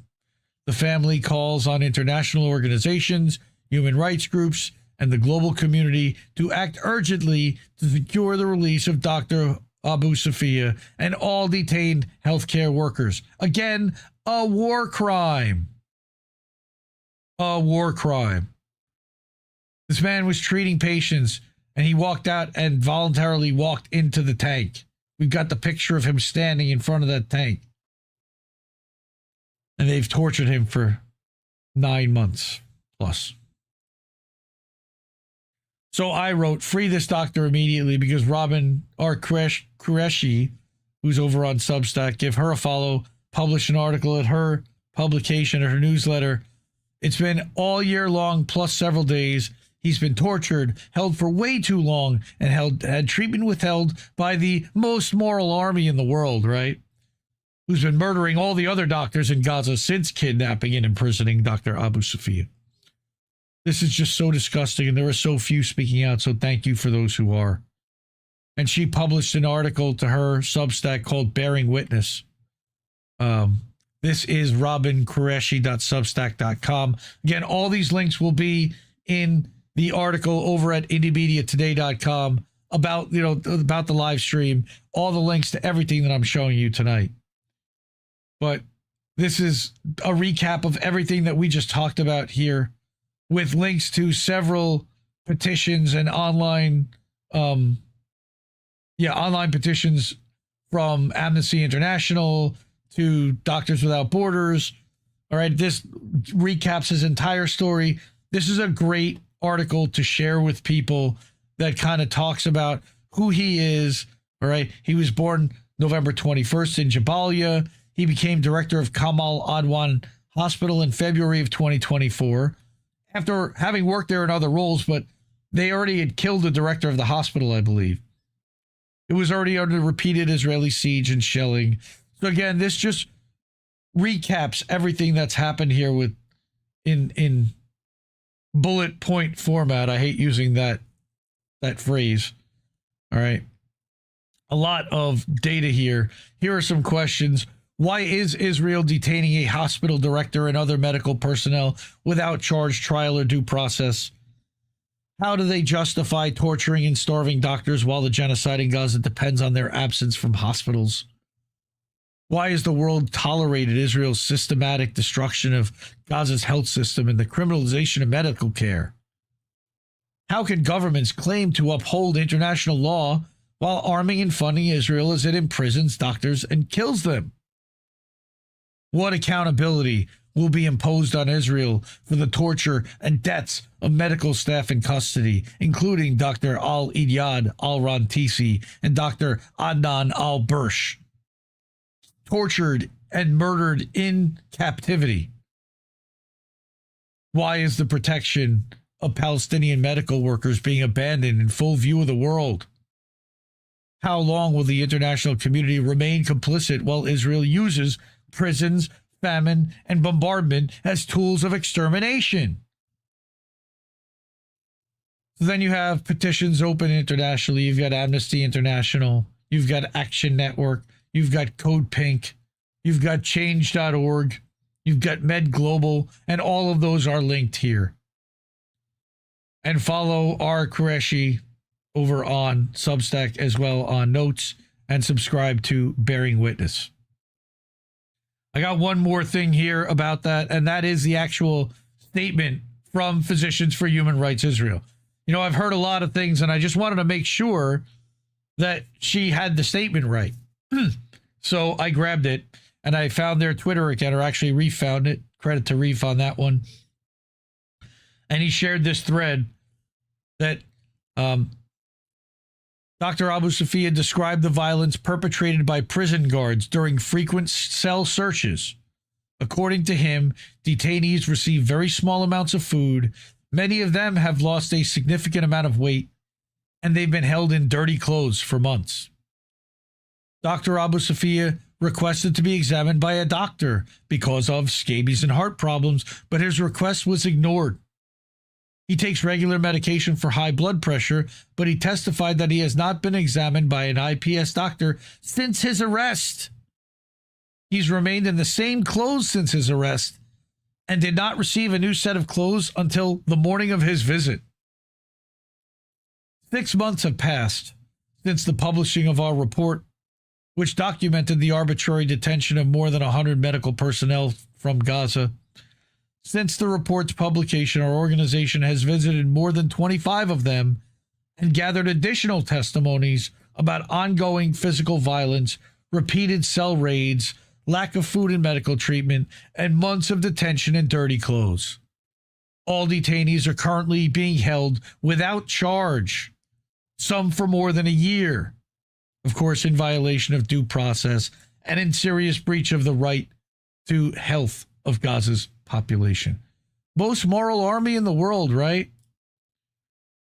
[SPEAKER 6] The family calls on international organizations, human rights groups, and the global community to act urgently to secure the release of Dr. Abu Safiya and all detained healthcare workers. Again, a war crime. A war crime. This man was treating patients, and he walked out and voluntarily walked into the tank. We've got the picture of him standing in front of that tank. And they've tortured him for 9 months plus. So I wrote, free this doctor immediately, because Robin R. Qureshi, who's over on Substack, give her a follow, published an article at her publication, at her newsletter. It's been all year long, plus several days. He's been tortured, held for way too long, and had treatment withheld by the most moral army in the world, right? Who's been murdering all the other doctors in Gaza since kidnapping and imprisoning Dr. Abu Safiya. This is just so disgusting, and there are so few speaking out, so thank you for those who are. And she published an article to her Substack called Bearing Witness. This is robinqureshi.substack.com. Again, all these links will be in the article over at indiemediatoday.com about the live stream, all the links to everything that I'm showing you tonight. But this is a recap of everything that we just talked about here, with links to several petitions and online petitions from Amnesty International to Doctors Without Borders. All right, this recaps his entire story. This is a great article to share with people that kind of talks about who he is. All right, he was born November 21st in Jabalia. He became director of Kamal Adwan Hospital in February of 2024. After having worked there in other roles, but they already had killed the director of the hospital, I believe. It was already under repeated Israeli siege and shelling. So again, this just recaps everything that's happened here with in bullet point format. I hate using that phrase. All right. A lot of data here. Here are some questions. Why is Israel detaining a hospital director and other medical personnel without charge, trial, or due process? How do they justify torturing and starving doctors while the genocide in Gaza depends on their absence from hospitals? Why has the world tolerated Israel's systematic destruction of Gaza's health system and the criminalization of medical care? How can governments claim to uphold international law while arming and funding Israel as it imprisons doctors and kills them? What accountability will be imposed on Israel for the torture and deaths of medical staff in custody, including Dr. Al-Idyad al-Rantisi and Dr. Adnan al-Bursh, tortured and murdered in captivity? Why is the protection of Palestinian medical workers being abandoned in full view of the world? How long will the international community remain complicit while Israel uses prisons, famine, and bombardment as tools of extermination? So then you have petitions open internationally. You've got Amnesty International. You've got Action Network. You've got Code Pink. You've got Change.org. You've got Med Global. And all of those are linked here. And follow R. Qureshi over on Substack as well on Notes, and subscribe to Bearing Witness. I got one more thing here about that, and that is the actual statement from Physicians for Human Rights Israel. You know, I've heard a lot of things, and I just wanted to make sure that she had the statement right. So I grabbed it, and I found their Twitter account, or actually refound it. Credit to Reef on that one. And he shared this thread that Dr. Abu Safiya described the violence perpetrated by prison guards during frequent cell searches. According to him, detainees receive very small amounts of food. Many of them have lost a significant amount of weight, and they've been held in dirty clothes for months. Dr. Abu Safiya requested to be examined by a doctor because of scabies and heart problems, but his request was ignored. He takes regular medication for high blood pressure, but he testified that he has not been examined by an IPS doctor since his arrest. He's remained in the same clothes since his arrest and did not receive a new set of clothes until the morning of his visit. 6 months have passed since the publishing of our report, which documented the arbitrary detention of more than 100 medical personnel from Gaza. Since the report's publication, our organization has visited more than 25 of them and gathered additional testimonies about ongoing physical violence, repeated cell raids, lack of food and medical treatment, and months of detention in dirty clothes. All detainees are currently being held without charge, some for more than a year, of course in violation of due process and in serious breach of the right to health of Gaza's population. Most moral army in the world, right?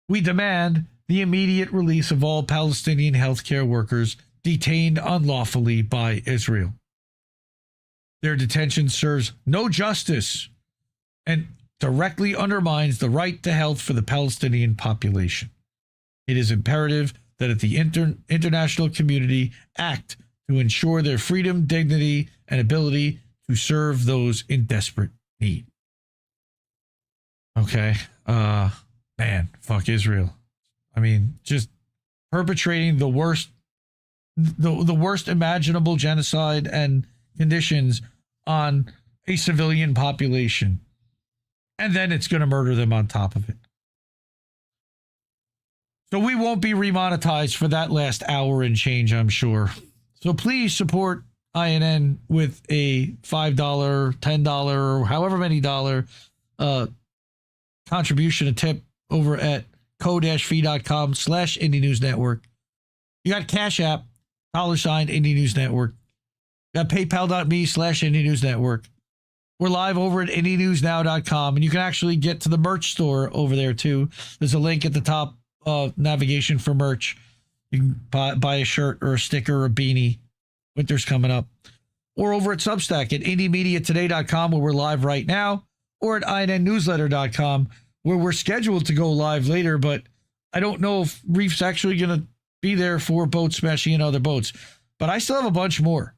[SPEAKER 6] We demand the immediate release of all Palestinian healthcare workers detained unlawfully by Israel. Their detention serves no justice and directly undermines the right to health for the Palestinian population. It is imperative that the international community act to ensure their freedom, dignity, and ability to serve those in desperate need. Okay. Man, fuck Israel. I mean, just perpetrating the worst imaginable genocide and conditions on a civilian population. And then it's going to murder them on top of it. So we won't be remonetized for that last hour and change, I'm sure. So please support INN with a $5, $10, or however many dollar contribution, a tip over at ko-fi.com/Indie News Network. You got Cash App, $, Indie News Network. You got paypal.me/Indie News Network. We're live over at IndieNewsNow.com, and you can actually get to the merch store over there too. There's a link at the top of navigation for merch. You can buy a shirt or a sticker or a beanie. Winter's coming up. Or over at Substack at IndieMediaToday.com, where we're live right now, or at INNNewsletter.com, where we're scheduled to go live later, but I don't know if Reef's actually going to be there for boat smashing and other boats. But I still have a bunch more.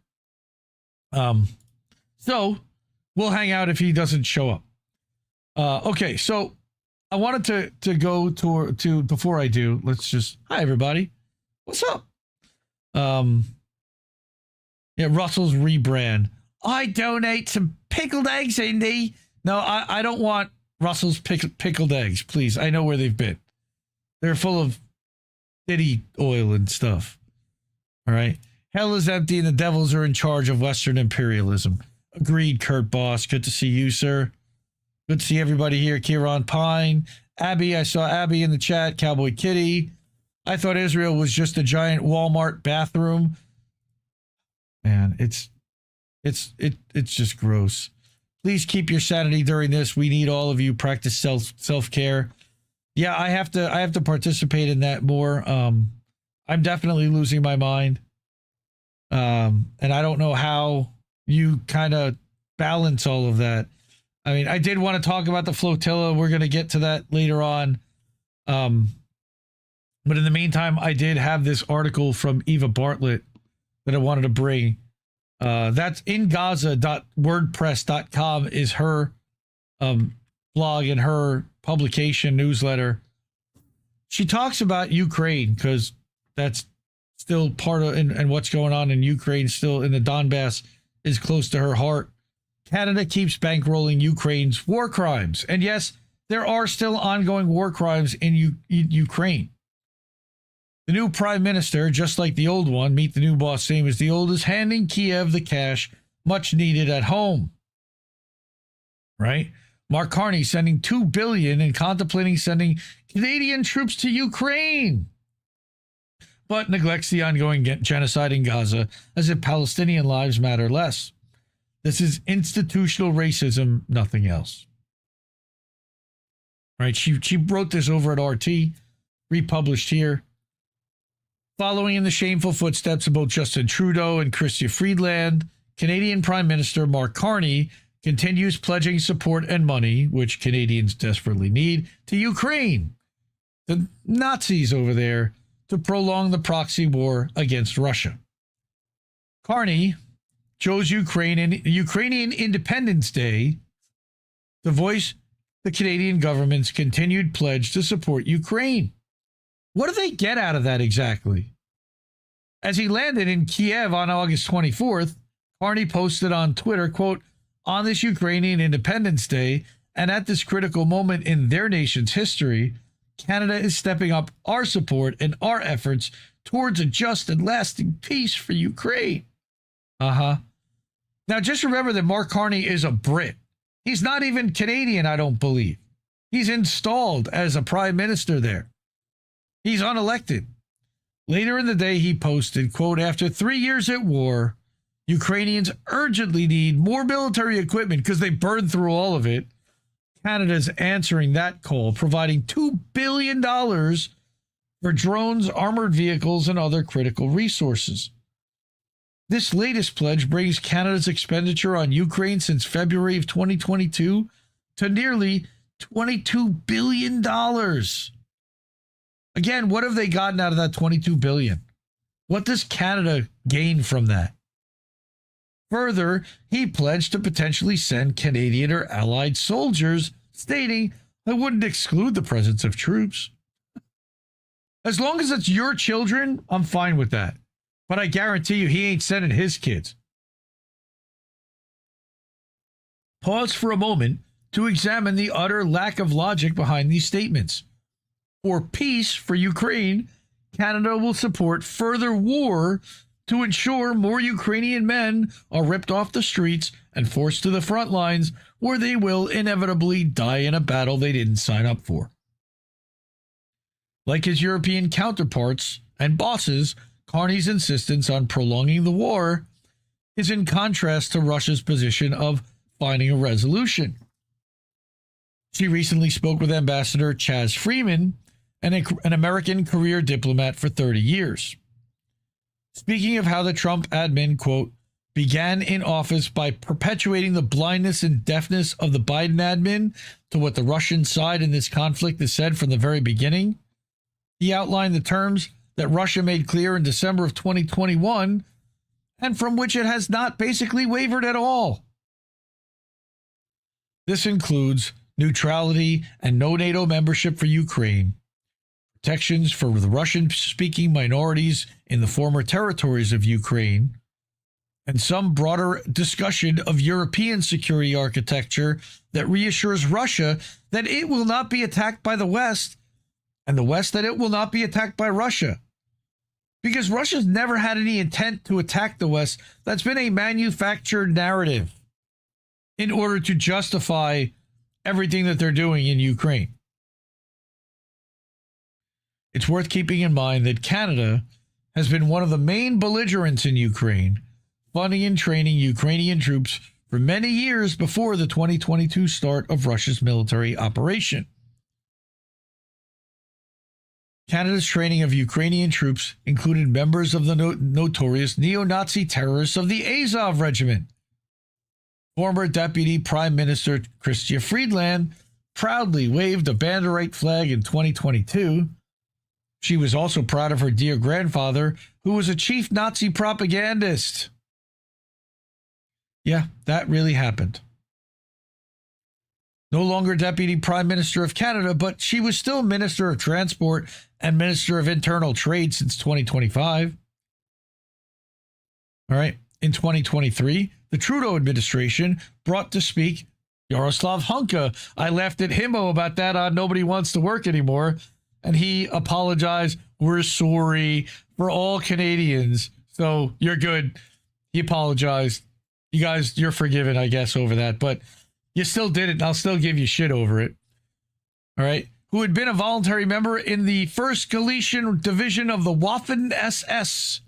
[SPEAKER 6] So we'll hang out if he doesn't show up. Okay, so I wanted to go to before I do, let's just, hi everybody. What's up? Yeah, Russell's rebrand. I donate some pickled eggs, Indy. No, I don't want Russell's pickled eggs, please. I know where they've been. They're full of ditty oil and stuff. All right. Hell is empty and the devils are in charge of Western imperialism. Agreed, Kurt Boss. Good to see you, sir. Good to see everybody here. Kieran Pine. Abby, I saw Abby in the chat. Cowboy Kitty. I thought Israel was just a giant Walmart bathroom. Man, it's just gross. Please keep your sanity during this. We need all of you. Practice self-care. Yeah, I have to participate in that more. I'm definitely losing my mind. And I don't know how you kind of balance all of that. I mean, I did want to talk about the flotilla. We're going to get to that later on. But in the meantime, I did have this article from Eva Bartlett that I wanted to bring. That's ingaza.wordpress.com is her blog and her publication newsletter. She talks about Ukraine because that's still part of and what's going on in Ukraine, still in the Donbass, is close to her heart. Canada keeps bankrolling Ukraine's war crimes. And yes, there are still ongoing war crimes in Ukraine. The new prime minister, just like the old one, meet the new boss, same as the old, is handing Kiev the cash much needed at home. Right? Mark Carney sending $2 billion and contemplating sending Canadian troops to Ukraine, but neglects the ongoing genocide in Gaza as if Palestinian lives matter less. This is institutional racism, nothing else. Right? She wrote this over at RT, republished here. Following in the shameful footsteps of both Justin Trudeau and Chrystia Freeland, Canadian Prime Minister Mark Carney continues pledging support and money, which Canadians desperately need, to Ukraine, the Nazis over there, to prolong the proxy war against Russia. Carney chose Ukrainian Independence Day to voice the Canadian government's continued pledge to support Ukraine. What do they get out of that exactly? As he landed in Kiev on August 24th, Carney posted on Twitter, quote, "On this Ukrainian Independence Day, and at this critical moment in their nation's history, Canada is stepping up our support and our efforts towards a just and lasting peace for Ukraine." Now, just remember that Mark Carney is a Brit. He's not even Canadian, I don't believe. He's installed as a prime minister there. He's unelected. Later in the day, he posted, quote, "After 3 years at war, Ukrainians urgently need more military equipment because they burned through all of it. Canada's answering that call, providing $2 billion for drones, armored vehicles, and other critical resources." This latest pledge brings Canada's expenditure on Ukraine since February of 2022 to nearly $22 billion. Again, what have they gotten out of that $22 billion? What does Canada gain from that? Further, he pledged to potentially send Canadian or allied soldiers, stating, "I wouldn't exclude the presence of troops. As long as it's your children, I'm fine with that. But I guarantee you he ain't sending his kids." Pause for a moment to examine the utter lack of logic behind these statements. For peace for Ukraine, Canada will support further war to ensure more Ukrainian men are ripped off the streets and forced to the front lines, where they will inevitably die in a battle they didn't sign up for. Like his European counterparts and bosses, Carney's insistence on prolonging the war is in contrast to Russia's position of finding a resolution. She recently spoke with Ambassador Chaz Freeman, an American career diplomat for 30 years. Speaking of how the Trump admin, quote, "began in office by perpetuating the blindness and deafness of the Biden admin to what the Russian side in this conflict has said from the very beginning," he outlined the terms that Russia made clear in December of 2021, and from which it has not basically wavered at all. This includes neutrality and no NATO membership for Ukraine, protections for the Russian-speaking minorities in the former territories of Ukraine, and some broader discussion of European security architecture that reassures Russia that it will not be attacked by the West, and the West that it will not be attacked by Russia. Because Russia's never had any intent to attack the West. That's been a manufactured narrative in order to justify everything that they're doing in Ukraine. It's worth keeping in mind that Canada has been one of the main belligerents in Ukraine, funding and training Ukrainian troops for many years before the 2022 start of Russia's military operation. Canada's training of Ukrainian troops included members of the notorious neo-Nazi terrorists of the Azov Regiment. Former Deputy Prime Minister Chrystia Freeland proudly waved a Banderite flag in 2022. She was also proud of her dear grandfather, who was a chief Nazi propagandist. Yeah, that really happened. No longer Deputy Prime Minister of Canada, but she was still Minister of Transport and Minister of Internal Trade since 2025. All right. In 2023, the Trudeau administration brought to speak Yaroslav Hunka. I laughed at Himbo about that on Nobody Wants to Work Anymore, and he apologized. "We're sorry for all Canadians." So you're good. He apologized. You guys, you're forgiven, I guess, over that. But you still did it, and I'll still give you shit over it. All right. Who had been a voluntary member in the 1st Galician Division of the Waffen-SS,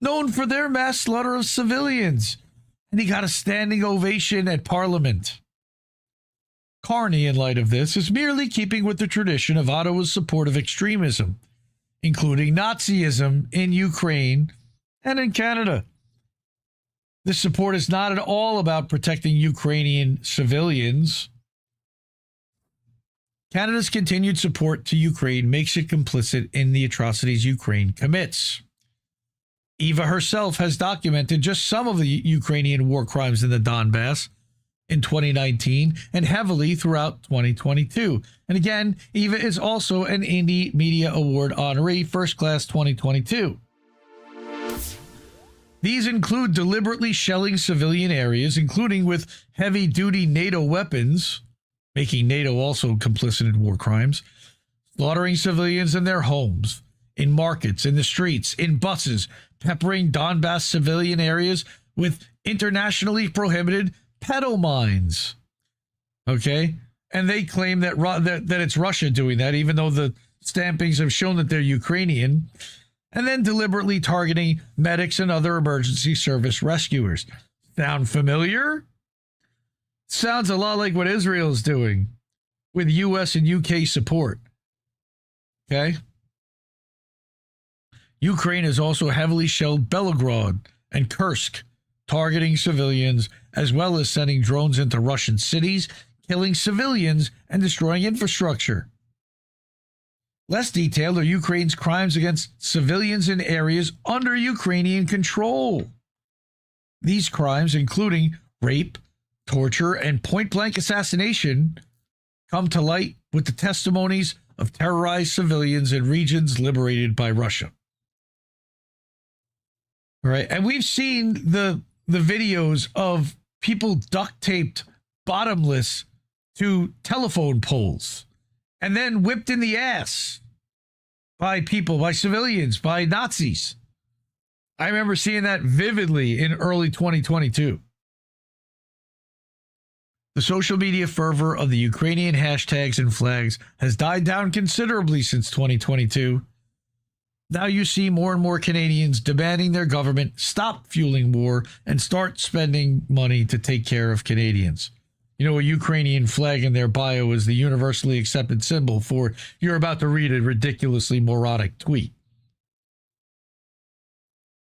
[SPEAKER 6] known for their mass slaughter of civilians. And he got a standing ovation at Parliament. Carney, in light of this, is merely keeping with the tradition of Ottawa's support of extremism, including Nazism in Ukraine and in Canada. This support is not at all about protecting Ukrainian civilians. Canada's continued support to Ukraine makes it complicit in the atrocities Ukraine commits. Eva herself has documented just some of the Ukrainian war crimes in the Donbass in 2019 and heavily throughout 2022. And again, Eva is also an Indie Media Award honoree, First Class 2022. These include deliberately shelling civilian areas, including with heavy-duty NATO weapons, making NATO also complicit in war crimes, slaughtering civilians in their homes, in markets, in the streets, in buses, peppering Donbass civilian areas with internationally prohibited pedo mines. Okay? And they claim that it's Russia doing that, even though the stampings have shown that they're Ukrainian. And then deliberately targeting medics and other emergency service rescuers. Sound familiar? Sounds a lot like what Israel's doing with U.S. and U.K. support. Okay? Ukraine has also heavily shelled Belgorod and Kursk, targeting civilians, as well as sending drones into Russian cities, killing civilians and destroying infrastructure. Less detailed are Ukraine's crimes against civilians in areas under Ukrainian control. These crimes, including rape, torture, and point-blank assassination, come to light with the testimonies of terrorized civilians in regions liberated by Russia. All right, and we've seen the videos of people duct-taped bottomless to telephone poles and then whipped in the ass by people, by civilians, by Nazis. I remember seeing that vividly in early 2022. The social media fervor of the Ukrainian hashtags and flags has died down considerably since 2022. Now you see more and more Canadians demanding their government stop fueling war and start spending money to take care of Canadians. You know, a Ukrainian flag in their bio is the universally accepted symbol for you're about to read a ridiculously moronic tweet.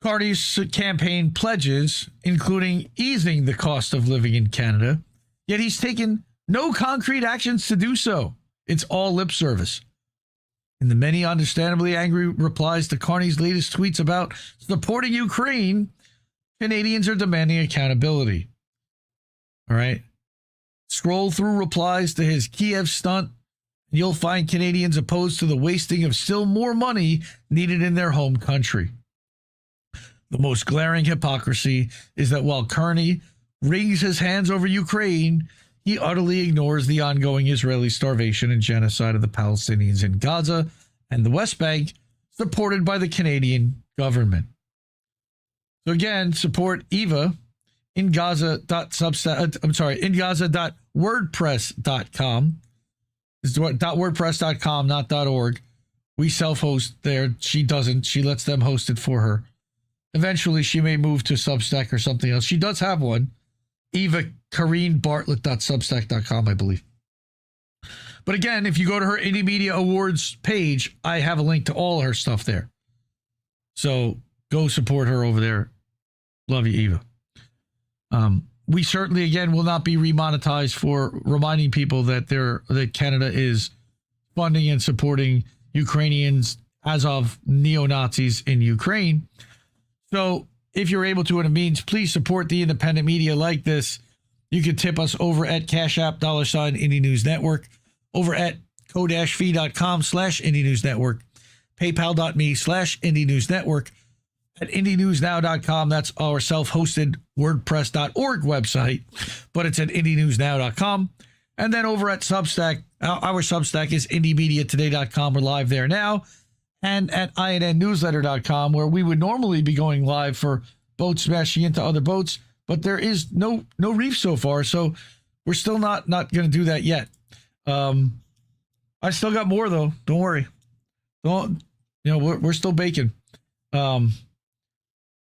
[SPEAKER 6] Carney's campaign pledges, including easing the cost of living in Canada, yet he's taken no concrete actions to do so. It's all lip service. In the many understandably angry replies to Carney's latest tweets about supporting Ukraine, Canadians are demanding accountability. All right? Scroll through replies to his Kiev stunt, and you'll find Canadians opposed to the wasting of still more money needed in their home country. The most glaring hypocrisy is that while Carney wrings his hands over Ukraine, he utterly ignores the ongoing Israeli starvation and genocide of the Palestinians in Gaza and the West Bank, supported by the Canadian government. So again, support Eva in Gaza.wordpress.com. This is .wordpress.com, not .org. We self-host there. She doesn't. She lets them host it for her. Eventually, she may move to Substack or something else. She does have one. EvaKareenBartlett.substack.com, I believe. But again, if you go to her Indie Media Awards page, I have a link to all her stuff there. So go support her over there. Love you, Eva. We certainly, again, will not be remonetized for reminding people that Canada is funding and supporting Ukrainians as of neo-Nazis in Ukraine. So if you're able to, in a means, please support the independent media like this. You can tip us over at Cash App, $ Indie News Network, over at ko-fi.com/Indie News Network, paypal.me/Indie News Network, at IndieNewsNow.com. That's our self-hosted WordPress.org website, but it's at IndieNewsNow.com. And then over at Substack, our Substack is IndieMediaToday.com. We're live there now. And at INNNewsletter.com, where we would normally be going live for boats smashing into other boats, but there is no reef so far, so we're still not going to do that yet. I still got more though. Don't worry. We're still baking. The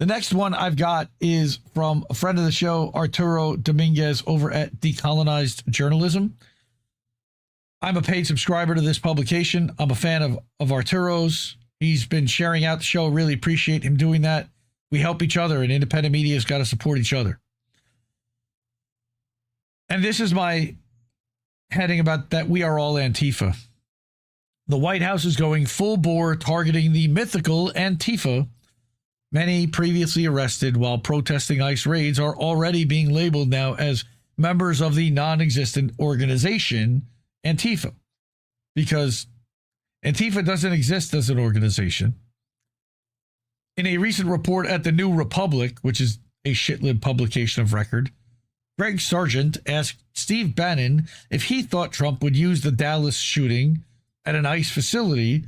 [SPEAKER 6] next one I've got is from a friend of the show, Arturo Dominguez, over at Decolonized Journalism. I'm a paid subscriber to this publication. I'm a fan of Arturo's. He's been sharing out the show. Really appreciate him doing that. We help each other, and independent media has got to support each other. And this is my heading about that we are all Antifa. The White House is going full bore targeting the mythical Antifa. Many previously arrested while protesting ICE raids are already being labeled now as members of the non-existent organization Antifa, because Antifa doesn't exist as an organization. In a recent report at the New Republic, which is a shitlib publication of record, Greg Sargent asked Steve Bannon if he thought Trump would use the Dallas shooting at an ICE facility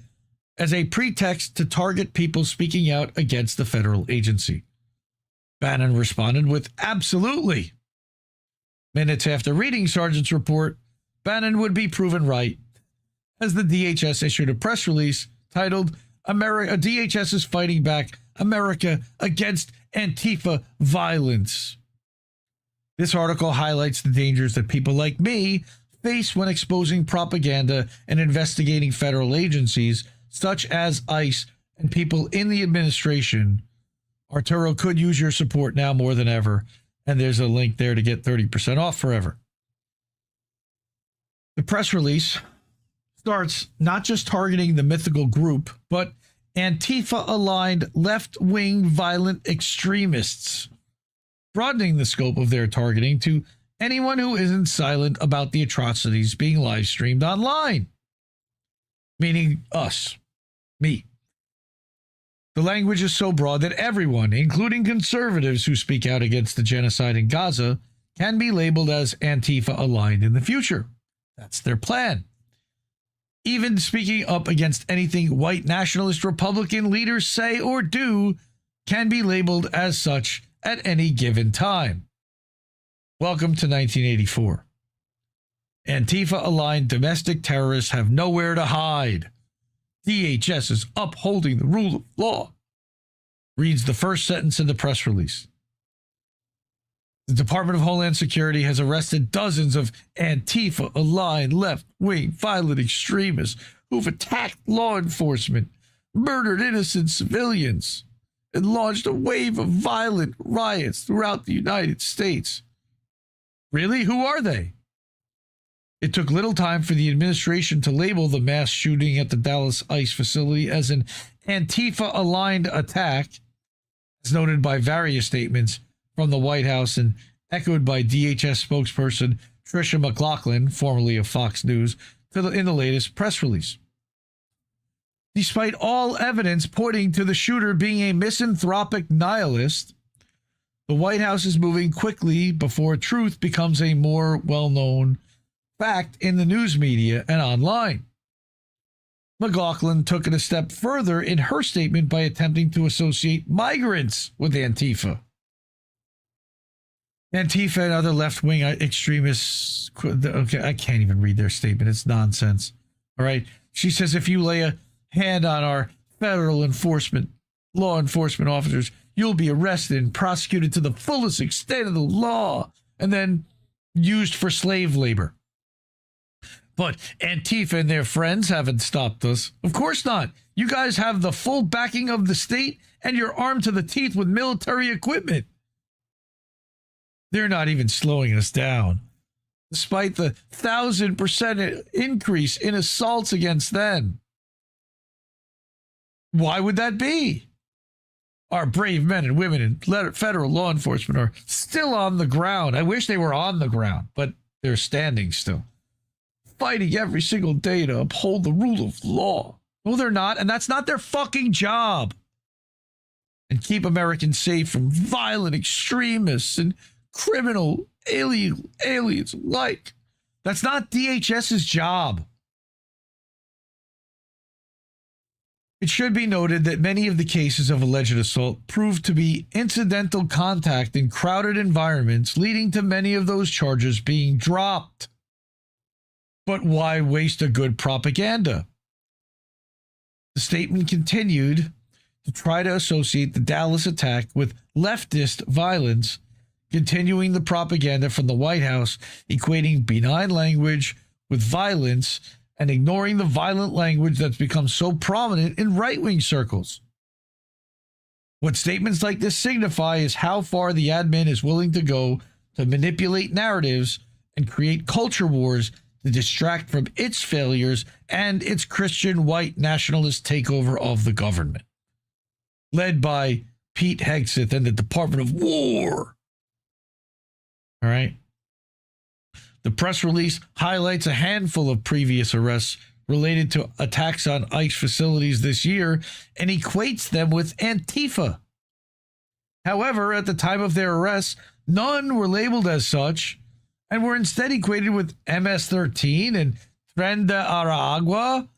[SPEAKER 6] as a pretext to target people speaking out against the federal agency. Bannon responded with, absolutely. Minutes after reading Sargent's report, Bannon would be proven right, as the DHS issued a press release titled, DHS is fighting back America against Antifa violence. This article highlights the dangers that people like me face when exposing propaganda and investigating federal agencies such as ICE and people in the administration. Arturo could use your support now more than ever, and there's a link there to get 30% off forever. The press release starts not just targeting the mythical group, but Antifa-aligned left-wing violent extremists, broadening the scope of their targeting to anyone who isn't silent about the atrocities being live-streamed online, meaning us, me. The language is so broad that everyone, including conservatives who speak out against the genocide in Gaza, can be labeled as Antifa-aligned in the future. That's their plan. Even speaking up against anything white nationalist Republican leaders say or do can be labeled as such at any given time. Welcome to 1984. Antifa-aligned domestic terrorists have nowhere to hide. DHS is upholding the rule of law, reads the first sentence in the press release. The Department of Homeland Security has arrested dozens of Antifa-aligned left-wing violent extremists who've attacked law enforcement, murdered innocent civilians, and launched a wave of violent riots throughout the United States. Really? Who are they? It took little time for the administration to label the mass shooting at the Dallas ICE facility as an Antifa-aligned attack, as noted by various statements from the White House and echoed by DHS spokesperson Tricia McLaughlin, formerly of Fox News, in the latest press release. Despite all evidence pointing to the shooter being a misanthropic nihilist, the White House is moving quickly before truth becomes a more well-known fact in the news media and online. McLaughlin took it a step further in her statement by attempting to associate migrants with Antifa. Antifa and other left-wing extremists, okay, I can't even read their statement. It's nonsense. All right. She says, if you lay a hand on our federal law enforcement officers, you'll be arrested and prosecuted to the fullest extent of the law and then used for slave labor. But Antifa and their friends haven't stopped us. Of course not. You guys have the full backing of the state and you're armed to the teeth with military equipment. They're not even slowing us down, despite the 1,000% increase in assaults against them. Why would that be? Our brave men and women in federal law enforcement are still on the ground. I wish they were on the ground, but they're standing still, fighting every single day to uphold the rule of law. No, they're not, and that's not their fucking job. And keep Americans safe from violent extremists and criminal aliens alike. That's not DHS's job. It should be noted that many of the cases of alleged assault proved to be incidental contact in crowded environments, leading to many of those charges being dropped. But why waste a good propaganda? The statement continued to try to associate the Dallas attack with leftist violence, continuing the propaganda from the White House, equating benign language with violence and ignoring the violent language that's become so prominent in right-wing circles. What statements like this signify is how far the admin is willing to go to manipulate narratives and create culture wars to distract from its failures and its Christian white nationalist takeover of the government, led by Pete Hegseth and the Department of War. All right. The press release highlights a handful of previous arrests related to attacks on ICE facilities this year and equates them with Antifa. However, at the time of their arrests, none were labeled as such and were instead equated with MS-13 and Tren de Aragua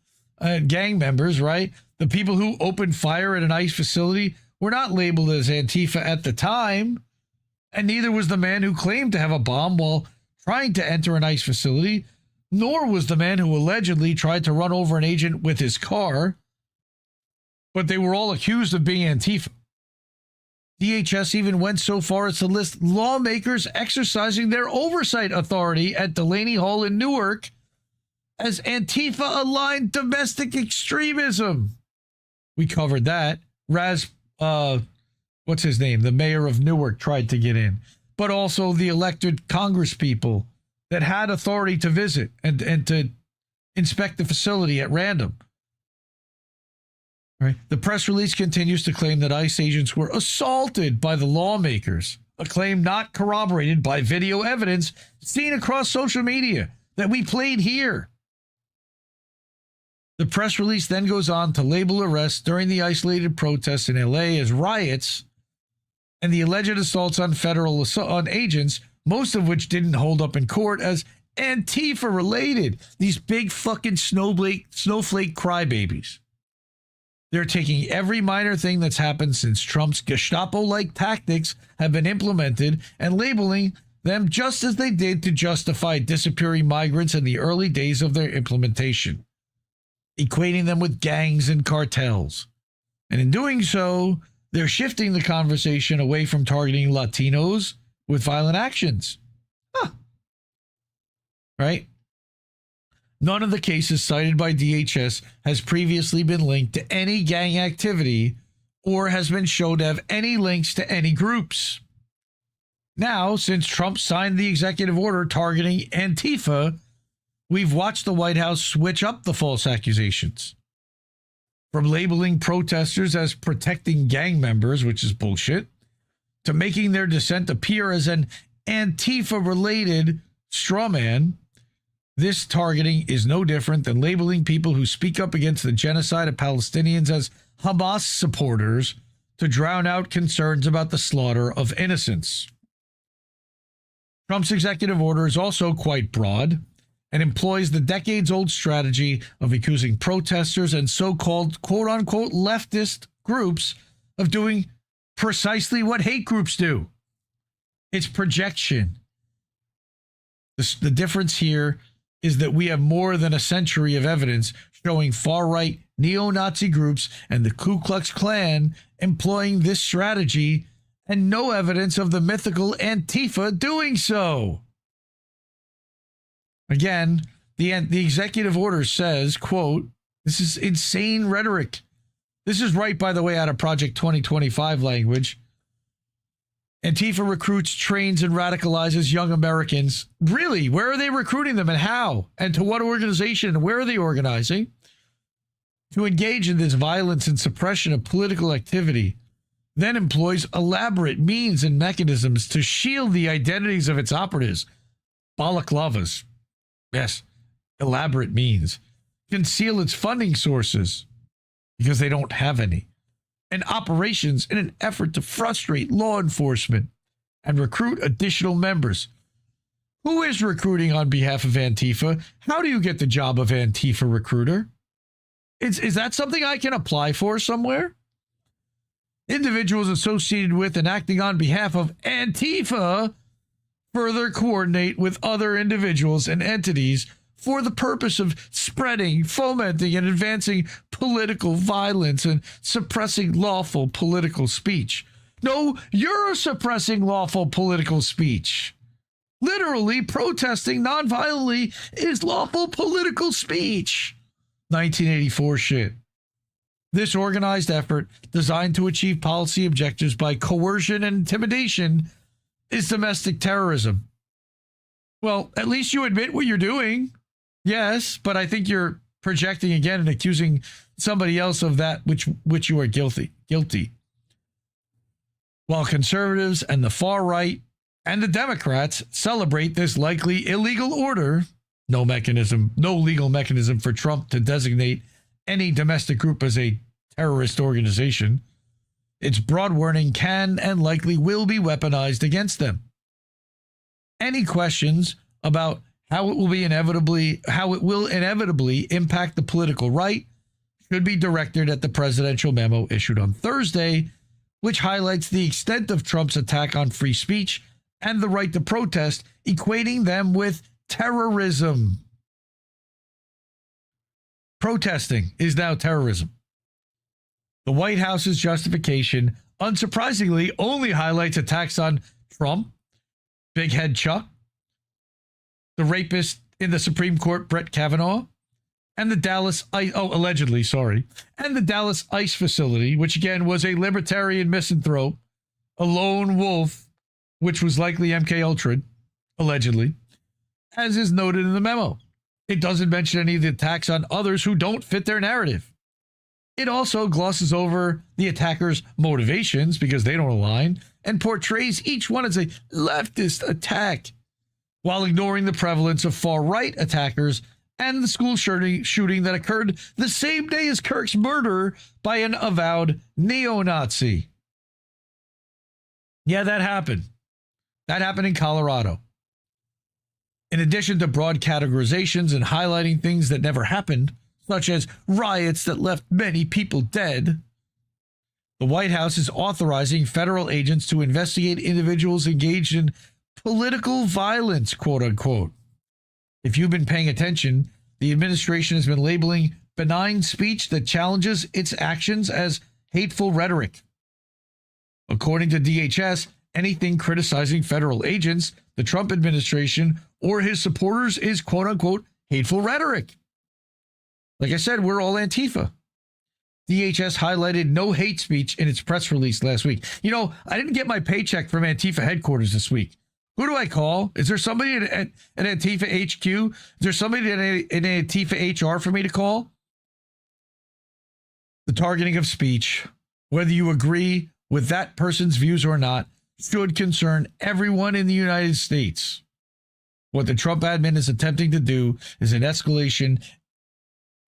[SPEAKER 6] gang members, right? The people who opened fire at an ICE facility were not labeled as Antifa at the time, and neither was the man who claimed to have a bomb while trying to enter an ICE facility, nor was the man who allegedly tried to run over an agent with his car, but they were all accused of being Antifa. DHS even went so far as to list lawmakers exercising their oversight authority at Delaney Hall in Newark as Antifa-aligned domestic extremism. We covered that. What's his name? The mayor of Newark tried to get in, but also the elected Congress people that had authority to visit and to inspect the facility at random. Right. The press release continues to claim that ICE agents were assaulted by the lawmakers, a claim not corroborated by video evidence seen across social media that we played here. The press release then goes on to label arrests during the isolated protests in LA as riots and the alleged assaults on federal agents, most of which didn't hold up in court, as Antifa related. These big fucking snowflake crybabies. They're taking every minor thing that's happened since Trump's Gestapo-like tactics have been implemented and labeling them just as they did to justify disappearing migrants in the early days of their implementation, equating them with gangs and cartels. And in doing so, they're shifting the conversation away from targeting Latinos with violent actions. Right? None of the cases cited by DHS has previously been linked to any gang activity or has been shown to have any links to any groups. Now, since Trump signed the executive order targeting Antifa, we've watched the White House switch up the false accusations. From labeling protesters as protecting gang members, which is bullshit, to making their dissent appear as an Antifa-related straw man. This targeting is no different than labeling people who speak up against the genocide of Palestinians as Hamas supporters to drown out concerns about the slaughter of innocents. Trump's executive order is also quite broad and employs the decades-old strategy of accusing protesters and so-called quote-unquote leftist groups of doing precisely what hate groups do. It's projection. The difference here is that we have more than a century of evidence showing far-right neo-Nazi groups and the Ku Klux Klan employing this strategy and no evidence of the mythical Antifa doing so. Again, the executive order says, quote, this is insane rhetoric. This is right, by the way, out of Project 2025 language. Antifa recruits, trains, and radicalizes young Americans. Really? Where are they recruiting them and how? And to what organization? And where are they organizing? To engage in this violence and suppression of political activity, then employs elaborate means and mechanisms to shield the identities of its operatives. Balaclavas. Yes, elaborate means. Conceal its funding sources because they don't have any. And operations in an effort to frustrate law enforcement and recruit additional members. Who is recruiting on behalf of Antifa? How do you get the job of Antifa recruiter? Is that something I can apply for somewhere? Individuals associated with and acting on behalf of Antifa further coordinate with other individuals and entities for the purpose of spreading, fomenting, and advancing political violence and suppressing lawful political speech. No, you're suppressing lawful political speech. Literally, protesting nonviolently is lawful political speech. 1984 shit. This organized effort, designed to achieve policy objectives by coercion and intimidation, is domestic terrorism. Well, at least you admit what you're doing. Yes, but I think you're projecting again and accusing somebody else of that which you are guilty. While conservatives and the far right and the Democrats celebrate this likely illegal order, No legal mechanism for Trump to designate any domestic group as a terrorist organization. Its broad warning can and likely will be weaponized against them. Any questions about how it will inevitably impact the political right should be directed at the presidential memo issued on Thursday, which highlights the extent of Trump's attack on free speech and the right to protest, equating them with terrorism. Protesting is now terrorism. The White House's justification, unsurprisingly, only highlights attacks on Trump, Big Head Chuck, the rapist in the Supreme Court, Brett Kavanaugh, and the Dallas ICE facility, which again was a libertarian misanthrope, a lone wolf, which was likely MK Ultra, allegedly, as is noted in the memo. It doesn't mention any of the attacks on others who don't fit their narrative. It also glosses over the attackers' motivations because they don't align and portrays each one as a leftist attack while ignoring the prevalence of far-right attackers and the school shooting that occurred the same day as Kirk's murder by an avowed neo-Nazi. Yeah, that happened. That happened in Colorado. In addition to broad categorizations and highlighting things that never happened, such as riots that left many people dead, the White House is authorizing federal agents to investigate individuals engaged in political violence, quote unquote. If you've been paying attention, the administration has been labeling benign speech that challenges its actions as hateful rhetoric. According to DHS, anything criticizing federal agents, the Trump administration, or his supporters is quote unquote hateful rhetoric. Like I said, we're all Antifa. DHS highlighted no hate speech in its press release last week. You know, I didn't get my paycheck from Antifa headquarters this week. Who do I call? Is there somebody at Antifa HQ? Is there somebody in Antifa HR for me to call? The targeting of speech, whether you agree with that person's views or not, should concern everyone in the United States. What the Trump admin is attempting to do is an escalation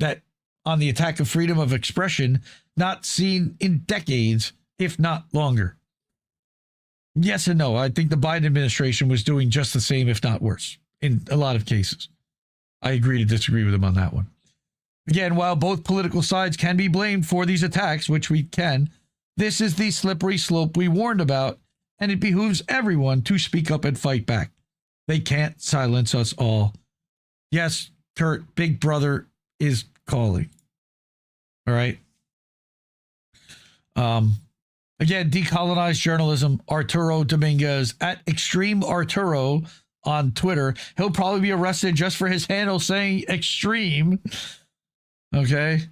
[SPEAKER 6] that on the attack of freedom of expression not seen in decades, if not longer. Yes and no. I think the Biden administration was doing just the same, if not worse, in a lot of cases. I agree to disagree with him on that one. Again, while both political sides can be blamed for these attacks, which we can, this is the slippery slope we warned about, and it behooves everyone to speak up and fight back. They can't silence us all. Yes, Kurt, Big Brother is calling. All right. Again, decolonized journalism, Arturo Dominguez at Extreme Arturo on Twitter. He'll probably be arrested just for his handle saying extreme. Okay.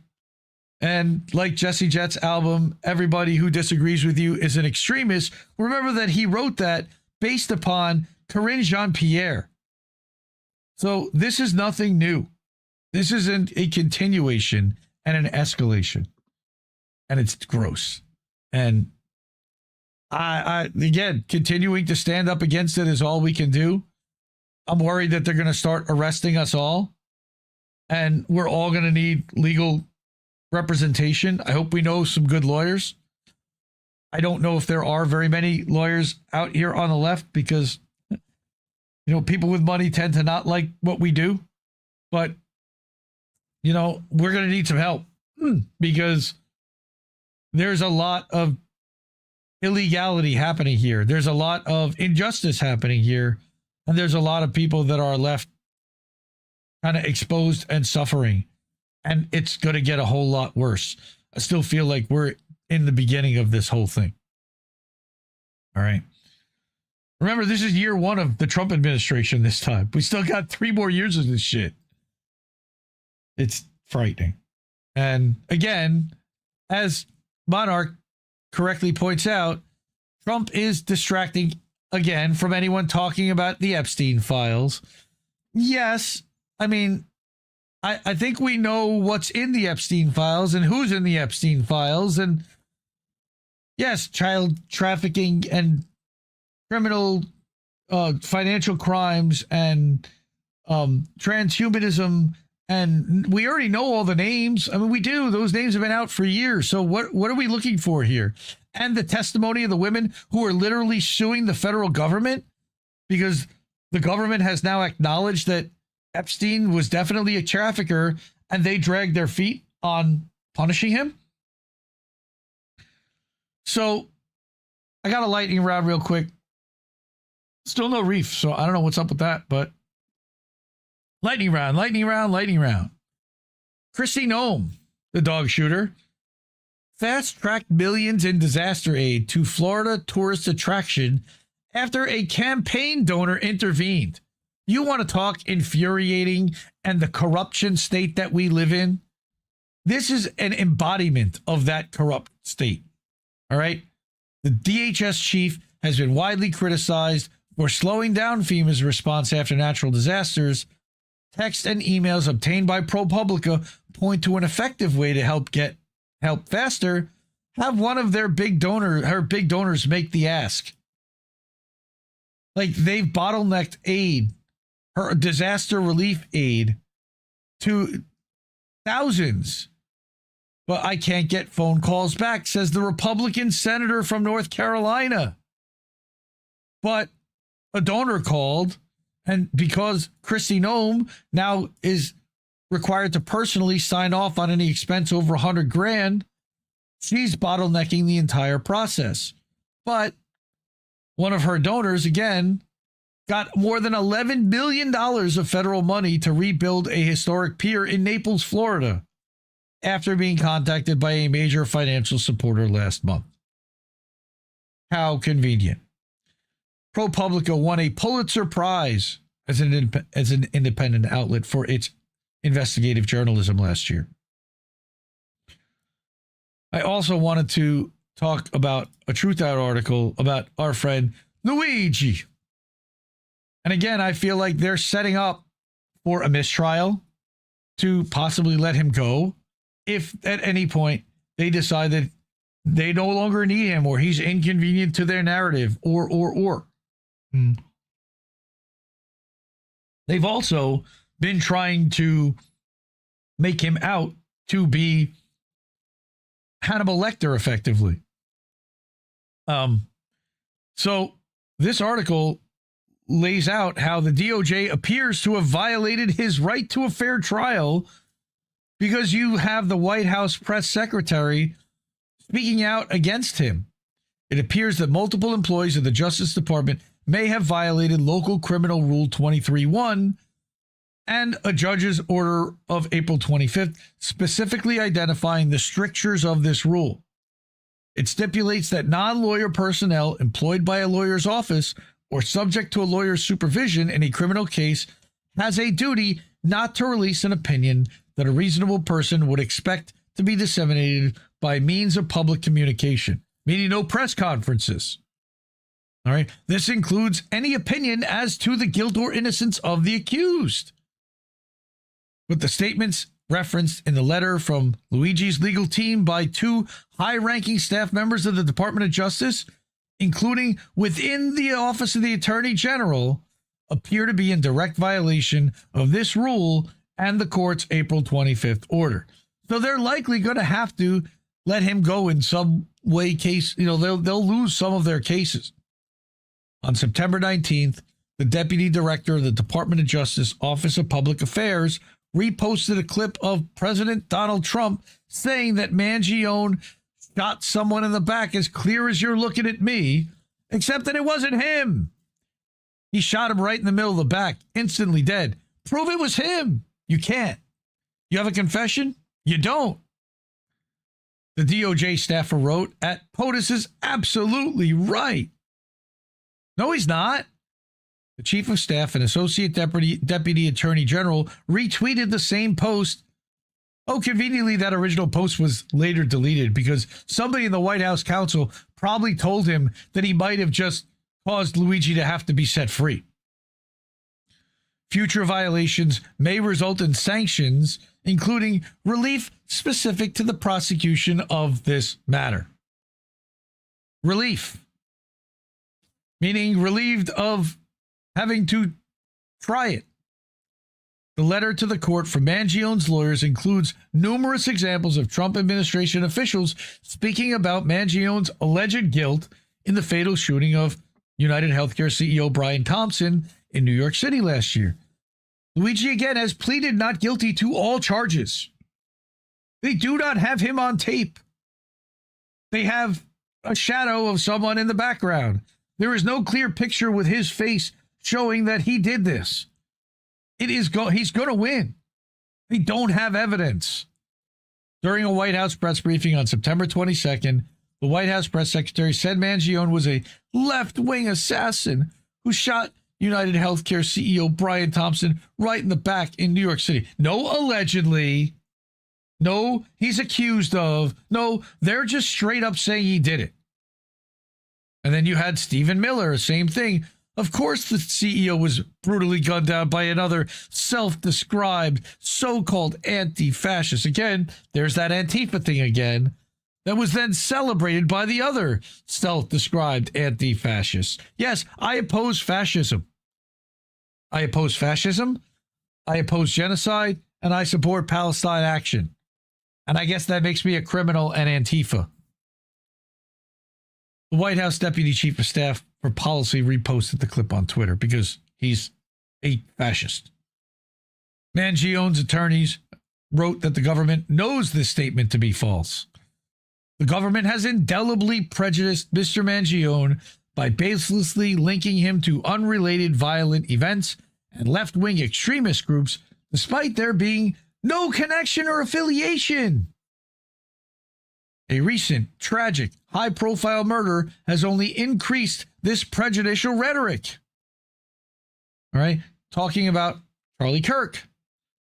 [SPEAKER 6] And like Jesse Jett's album, everybody who disagrees with you is an extremist. Remember that he wrote that based upon Corinne Jean-Pierre. So this is nothing new. This isn't a continuation and an escalation. And it's gross. And I again, continuing to stand up against it is all we can do. I'm worried that they're going to start arresting us all. And we're all going to need legal representation. I hope we know some good lawyers. I don't know if there are very many lawyers out here on the left because, you know, people with money tend to not like what we do. But, you know, we're going to need some help because there's a lot of illegality happening here. There's a lot of injustice happening here. And there's a lot of people that are left kind of exposed and suffering. And it's going to get a whole lot worse. I still feel like we're in the beginning of this whole thing. All right. Remember, this is year one of the Trump administration this time. We still got 3 more years of this shit. It's frightening. And again, as Monarch correctly points out, Trump is distracting again from anyone talking about the Epstein files. Yes, I mean, I think we know what's in the Epstein files and who's in the Epstein files. And yes, child trafficking and criminal financial crimes and transhumanism, and we already know all the names. I mean, we do. Those names have been out for years. So what are we looking for here? And the testimony of the women who are literally suing the federal government because the government has now acknowledged that Epstein was definitely a trafficker and they dragged their feet on punishing him. So I got a lightning round real quick. Still no reef, so I don't know what's up with that, but lightning round. Kristi Noem, the dog shooter, fast-tracked millions in disaster aid to Florida tourist attraction after a campaign donor intervened. You want to talk infuriating and the corruption state that we live in? This is an embodiment of that corrupt state. All right? The DHS chief has been widely criticized for slowing down FEMA's response after natural disasters. Texts and emails obtained by ProPublica point to an effective way to help get help faster. Have one of her big donors make the ask. Like, they've bottlenecked aid, her disaster relief aid, to thousands. But I can't get phone calls back, says the Republican senator from North Carolina. But a donor called, and because Kristi Noem now is required to personally sign off on any expense over $100,000, she's bottlenecking the entire process. But one of her donors, again, got more than $11 billion of federal money to rebuild a historic pier in Naples, Florida, after being contacted by a major financial supporter last month. How convenient. ProPublica won a Pulitzer Prize as an independent outlet for its investigative journalism last year. I also wanted to talk about a Truth Out article about our friend Luigi. And again, I feel like they're setting up for a mistrial to possibly let him go if at any point they decide that they no longer need him or he's inconvenient to their narrative or. They've also been trying to make him out to be Hannibal Lecter effectively. So this article lays out how the DOJ appears to have violated his right to a fair trial because you have the White House press secretary speaking out against him. It appears that multiple employees of the Justice Department may have violated Local Criminal Rule 23.1 and a judge's order of April 25th, specifically identifying the strictures of this rule. It stipulates that non-lawyer personnel employed by a lawyer's office or subject to a lawyer's supervision in a criminal case has a duty not to release an opinion that a reasonable person would expect to be disseminated by means of public communication, meaning no press conferences. All right. This includes any opinion as to the guilt or innocence of the accused. With the statements referenced in the letter from Luigi's legal team by two high-ranking staff members of the Department of Justice, including within the Office of the Attorney General, appear to be in direct violation of this rule and the court's April 25th order. So they're likely going to have to let him go in some way case. They'll lose some of their cases. On September 19th, the deputy director of the Department of Justice Office of Public Affairs reposted a clip of President Donald Trump saying that Mangione shot someone in the back as clear as you're looking at me, except that it wasn't him. He shot him right in the middle of the back, instantly dead. Prove it was him. You can't. You have a confession? You don't. The DOJ staffer wrote, POTUS is absolutely right. No, he's not. The chief of staff and associate deputy attorney general retweeted the same post. Oh, conveniently, that original post was later deleted because somebody in the White House counsel probably told him that he might have just caused Luigi to have to be set free. Future violations may result in sanctions, including relief specific to the prosecution of this matter. Relief, meaning relieved of having to try it. The letter to the court from Mangione's lawyers includes numerous examples of Trump administration officials speaking about Mangione's alleged guilt in the fatal shooting of United Healthcare CEO Brian Thompson in New York City last year. Luigi, again, has pleaded not guilty to all charges. They do not have him on tape. They have a shadow of someone in the background. There is no clear picture with his face showing that he did this. He's going to win. They don't have evidence. During a White House press briefing on September 22nd, the White House press secretary said Mangione was a left-wing assassin who shot United Healthcare CEO Brian Thompson right in the back in New York City. No, allegedly. No, he's accused of. No, they're just straight up saying he did it. And then you had Stephen Miller, same thing. Of course, the CEO was brutally gunned down by another self-described so-called anti-fascist. Again, there's that Antifa thing again. That was then celebrated by the other self-described anti-fascists. Yes, I oppose fascism. I oppose fascism. I oppose genocide. And I support Palestine action. And I guess that makes me a criminal and Antifa. The White House Deputy Chief of Staff for Policy reposted the clip on Twitter because he's a fascist. Mangione's attorneys wrote that the government knows this statement to be false. The government has indelibly prejudiced Mr. Mangione by baselessly linking him to unrelated violent events and left-wing extremist groups, despite there being no connection or affiliation. A recent, tragic, high-profile murder has only increased this prejudicial rhetoric. All right, talking about Charlie Kirk.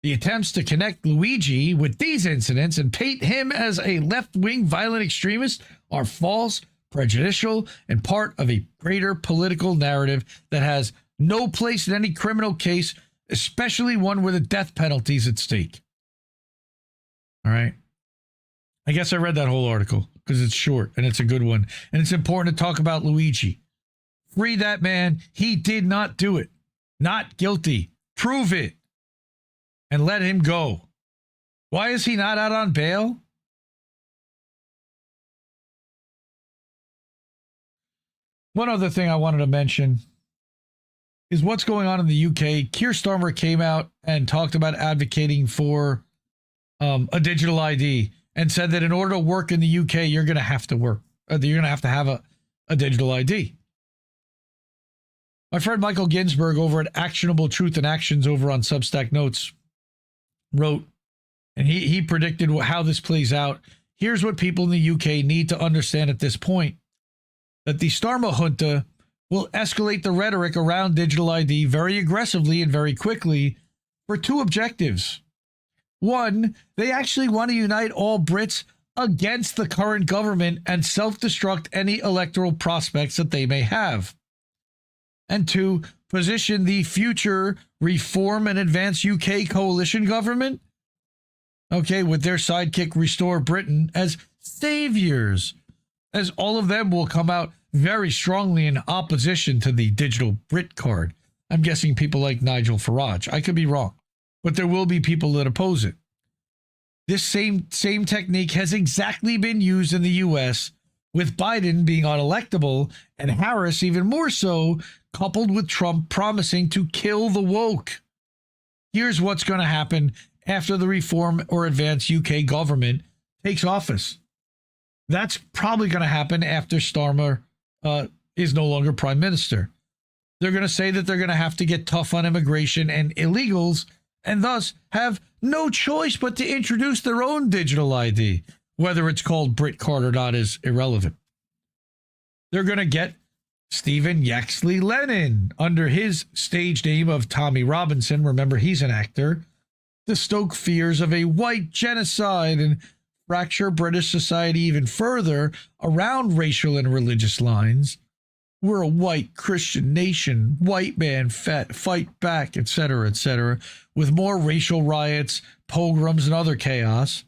[SPEAKER 6] The attempts to connect Luigi with these incidents and paint him as a left-wing violent extremist are false, prejudicial, and part of a greater political narrative that has no place in any criminal case, especially one where the death penalty is at stake. All right. I guess I read that whole article because it's short and it's a good one. And it's important to talk about Luigi. Free that man. He did not do it. Not guilty. Prove it. And let him go. Why is he not out on bail? One other thing I wanted to mention is what's going on in the UK. Keir Starmer came out and talked about advocating for a digital ID and said that in order to work in the UK, you're going to have to work. You're going to have a digital ID. My friend Michael Ginsberg over at Actionable Truth and Actions over on Substack Notes wrote, and he predicted how this plays out. Here's what people in the UK need to understand at this point, that the Starmer junta will escalate the rhetoric around digital ID very aggressively and very quickly for two objectives. One, they actually want to unite all Brits against the current government and self-destruct any electoral prospects that they may have. And two, position the future Reform and Advance UK coalition government, okay, with their sidekick Restore Britain, as saviors, as all of them will come out very strongly in opposition to the digital Brit card. I'm guessing people like Nigel Farage. I could be wrong, but there will be people that oppose it. This same technique has exactly been used in the U.S., with Biden being unelectable and Harris even more so, coupled with Trump promising to kill the woke. Here's what's going to happen after the Reform or Advance UK government takes office. That's probably going to happen after Starmer is no longer prime minister. They're going to say that they're going to have to get tough on immigration and illegals, and thus have no choice but to introduce their own digital ID. Whether it's called Brit card or not is irrelevant. They're going to get Stephen Yaxley Lennon under his stage name of Tommy Robinson. Remember, he's an actor. To stoke fears of a white genocide and fracture British society even further around racial and religious lines. We're a white Christian nation, white man fight back, etc., with more racial riots, pogroms, and other chaos.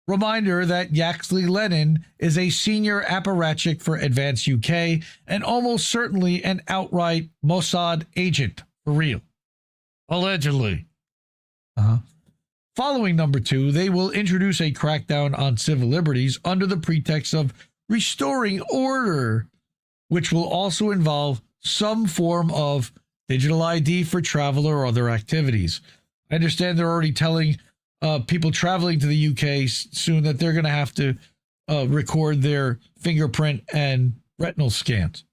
[SPEAKER 6] Reminder that Yaxley Lennon is a senior apparatchik for Advance UK and almost certainly an outright Mossad agent, for real. Allegedly. Following number 2, they will introduce a crackdown on civil liberties under the pretext of restoring order, which will also involve some form of digital ID for travel or other activities. I understand they're already telling people traveling to the UK soon that they're going to have to record their fingerprint and retinal scans.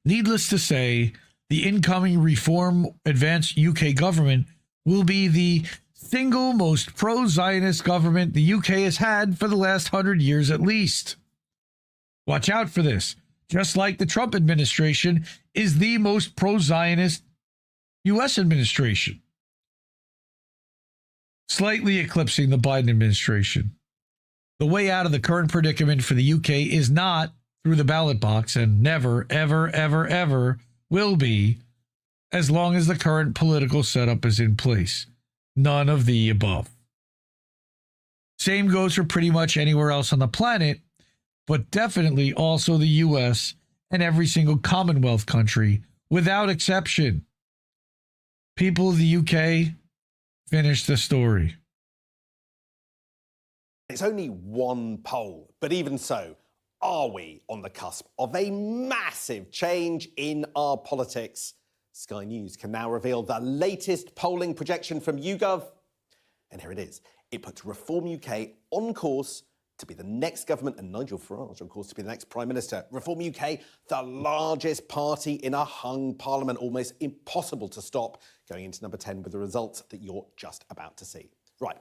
[SPEAKER 6] Needless to say, the incoming Reform Advanced UK government will be the single most pro-Zionist government the UK has had for the last 100 years at least. Watch out for this. Just like the Trump administration is the most pro-Zionist U.S. administration, slightly eclipsing the Biden administration. The way out of the current predicament for the UK is not through the ballot box, and never, ever, ever, ever will be as long as the current political setup is in place. None of the above. Same goes for pretty much anywhere else on the planet, but definitely also the US and every single Commonwealth country, without exception. People of the UK, finish the story.
[SPEAKER 7] It's only one poll, but even so, are we on the cusp of a massive change in our politics? Sky News can now reveal the latest polling projection from YouGov. And here it is. It puts Reform UK on course to be the next government, and Nigel Farage, of course, to be the next Prime Minister. Reform UK, the largest party in a hung parliament, almost impossible to stop, going into number 10 with the results that you're just about to see. Right,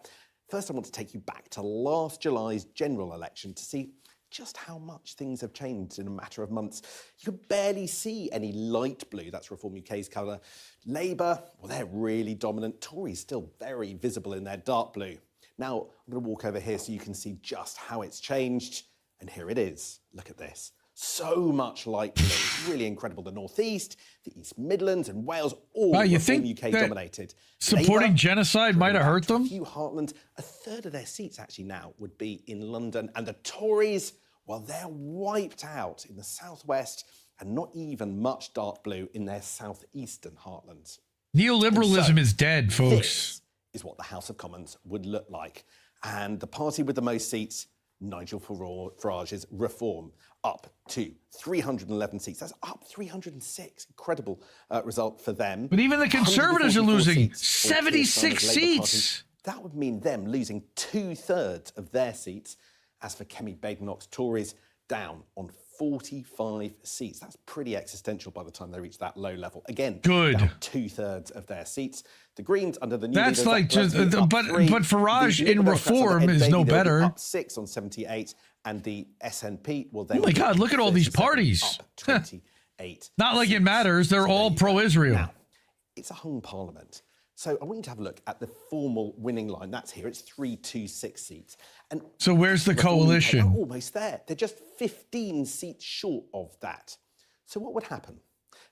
[SPEAKER 7] first I want to take you back to last July's general election to see just how much things have changed in a matter of months. You could barely see any light blue, that's Reform UK's colour. Labour, well, they're really dominant. Tories still very visible in their dark blue. Now, I'm going to walk over here so you can see just how it's changed. And here it is. Look at this. So much light blue. It's really incredible. The North East, the East Midlands and Wales, all Reform UK dominated.
[SPEAKER 6] Supporting
[SPEAKER 7] Labour,
[SPEAKER 6] genocide might have hurt them?
[SPEAKER 7] A few heartlands. A third of their seats actually now would be in London. And the Tories, well, they're wiped out in the southwest and not even much dark blue in their southeastern heartlands.
[SPEAKER 6] Neoliberalism is dead, folks.
[SPEAKER 7] This is what the House of Commons would look like. And the party with the most seats, Nigel Farage's Reform, up to 311 seats. That's up 306. Incredible result for them.
[SPEAKER 6] But even the Conservatives are losing 76 seats.
[SPEAKER 7] That would mean them losing 2/3 of their seats. As for Kemi Badenoch's Tories, down on 45 seats. That's pretty existential by the time they reach that low level. Again, down 2/3 of their seats. The Greens under the new
[SPEAKER 6] That's
[SPEAKER 7] leaders,
[SPEAKER 6] like
[SPEAKER 7] just,
[SPEAKER 6] but Farage in Reform is no better.
[SPEAKER 7] Up 6 on 78, and the SNP will then.
[SPEAKER 6] Oh my God! Look at all these parties.
[SPEAKER 7] Up 28.
[SPEAKER 6] Not like it matters. They're all pro-Israel.
[SPEAKER 7] Now, it's a hung parliament. So I want you to have a look at the formal winning line. That's here. It's 326 seats. And
[SPEAKER 6] so where's the coalition?
[SPEAKER 7] They're almost there. They're just 15 seats short of that. So what would happen?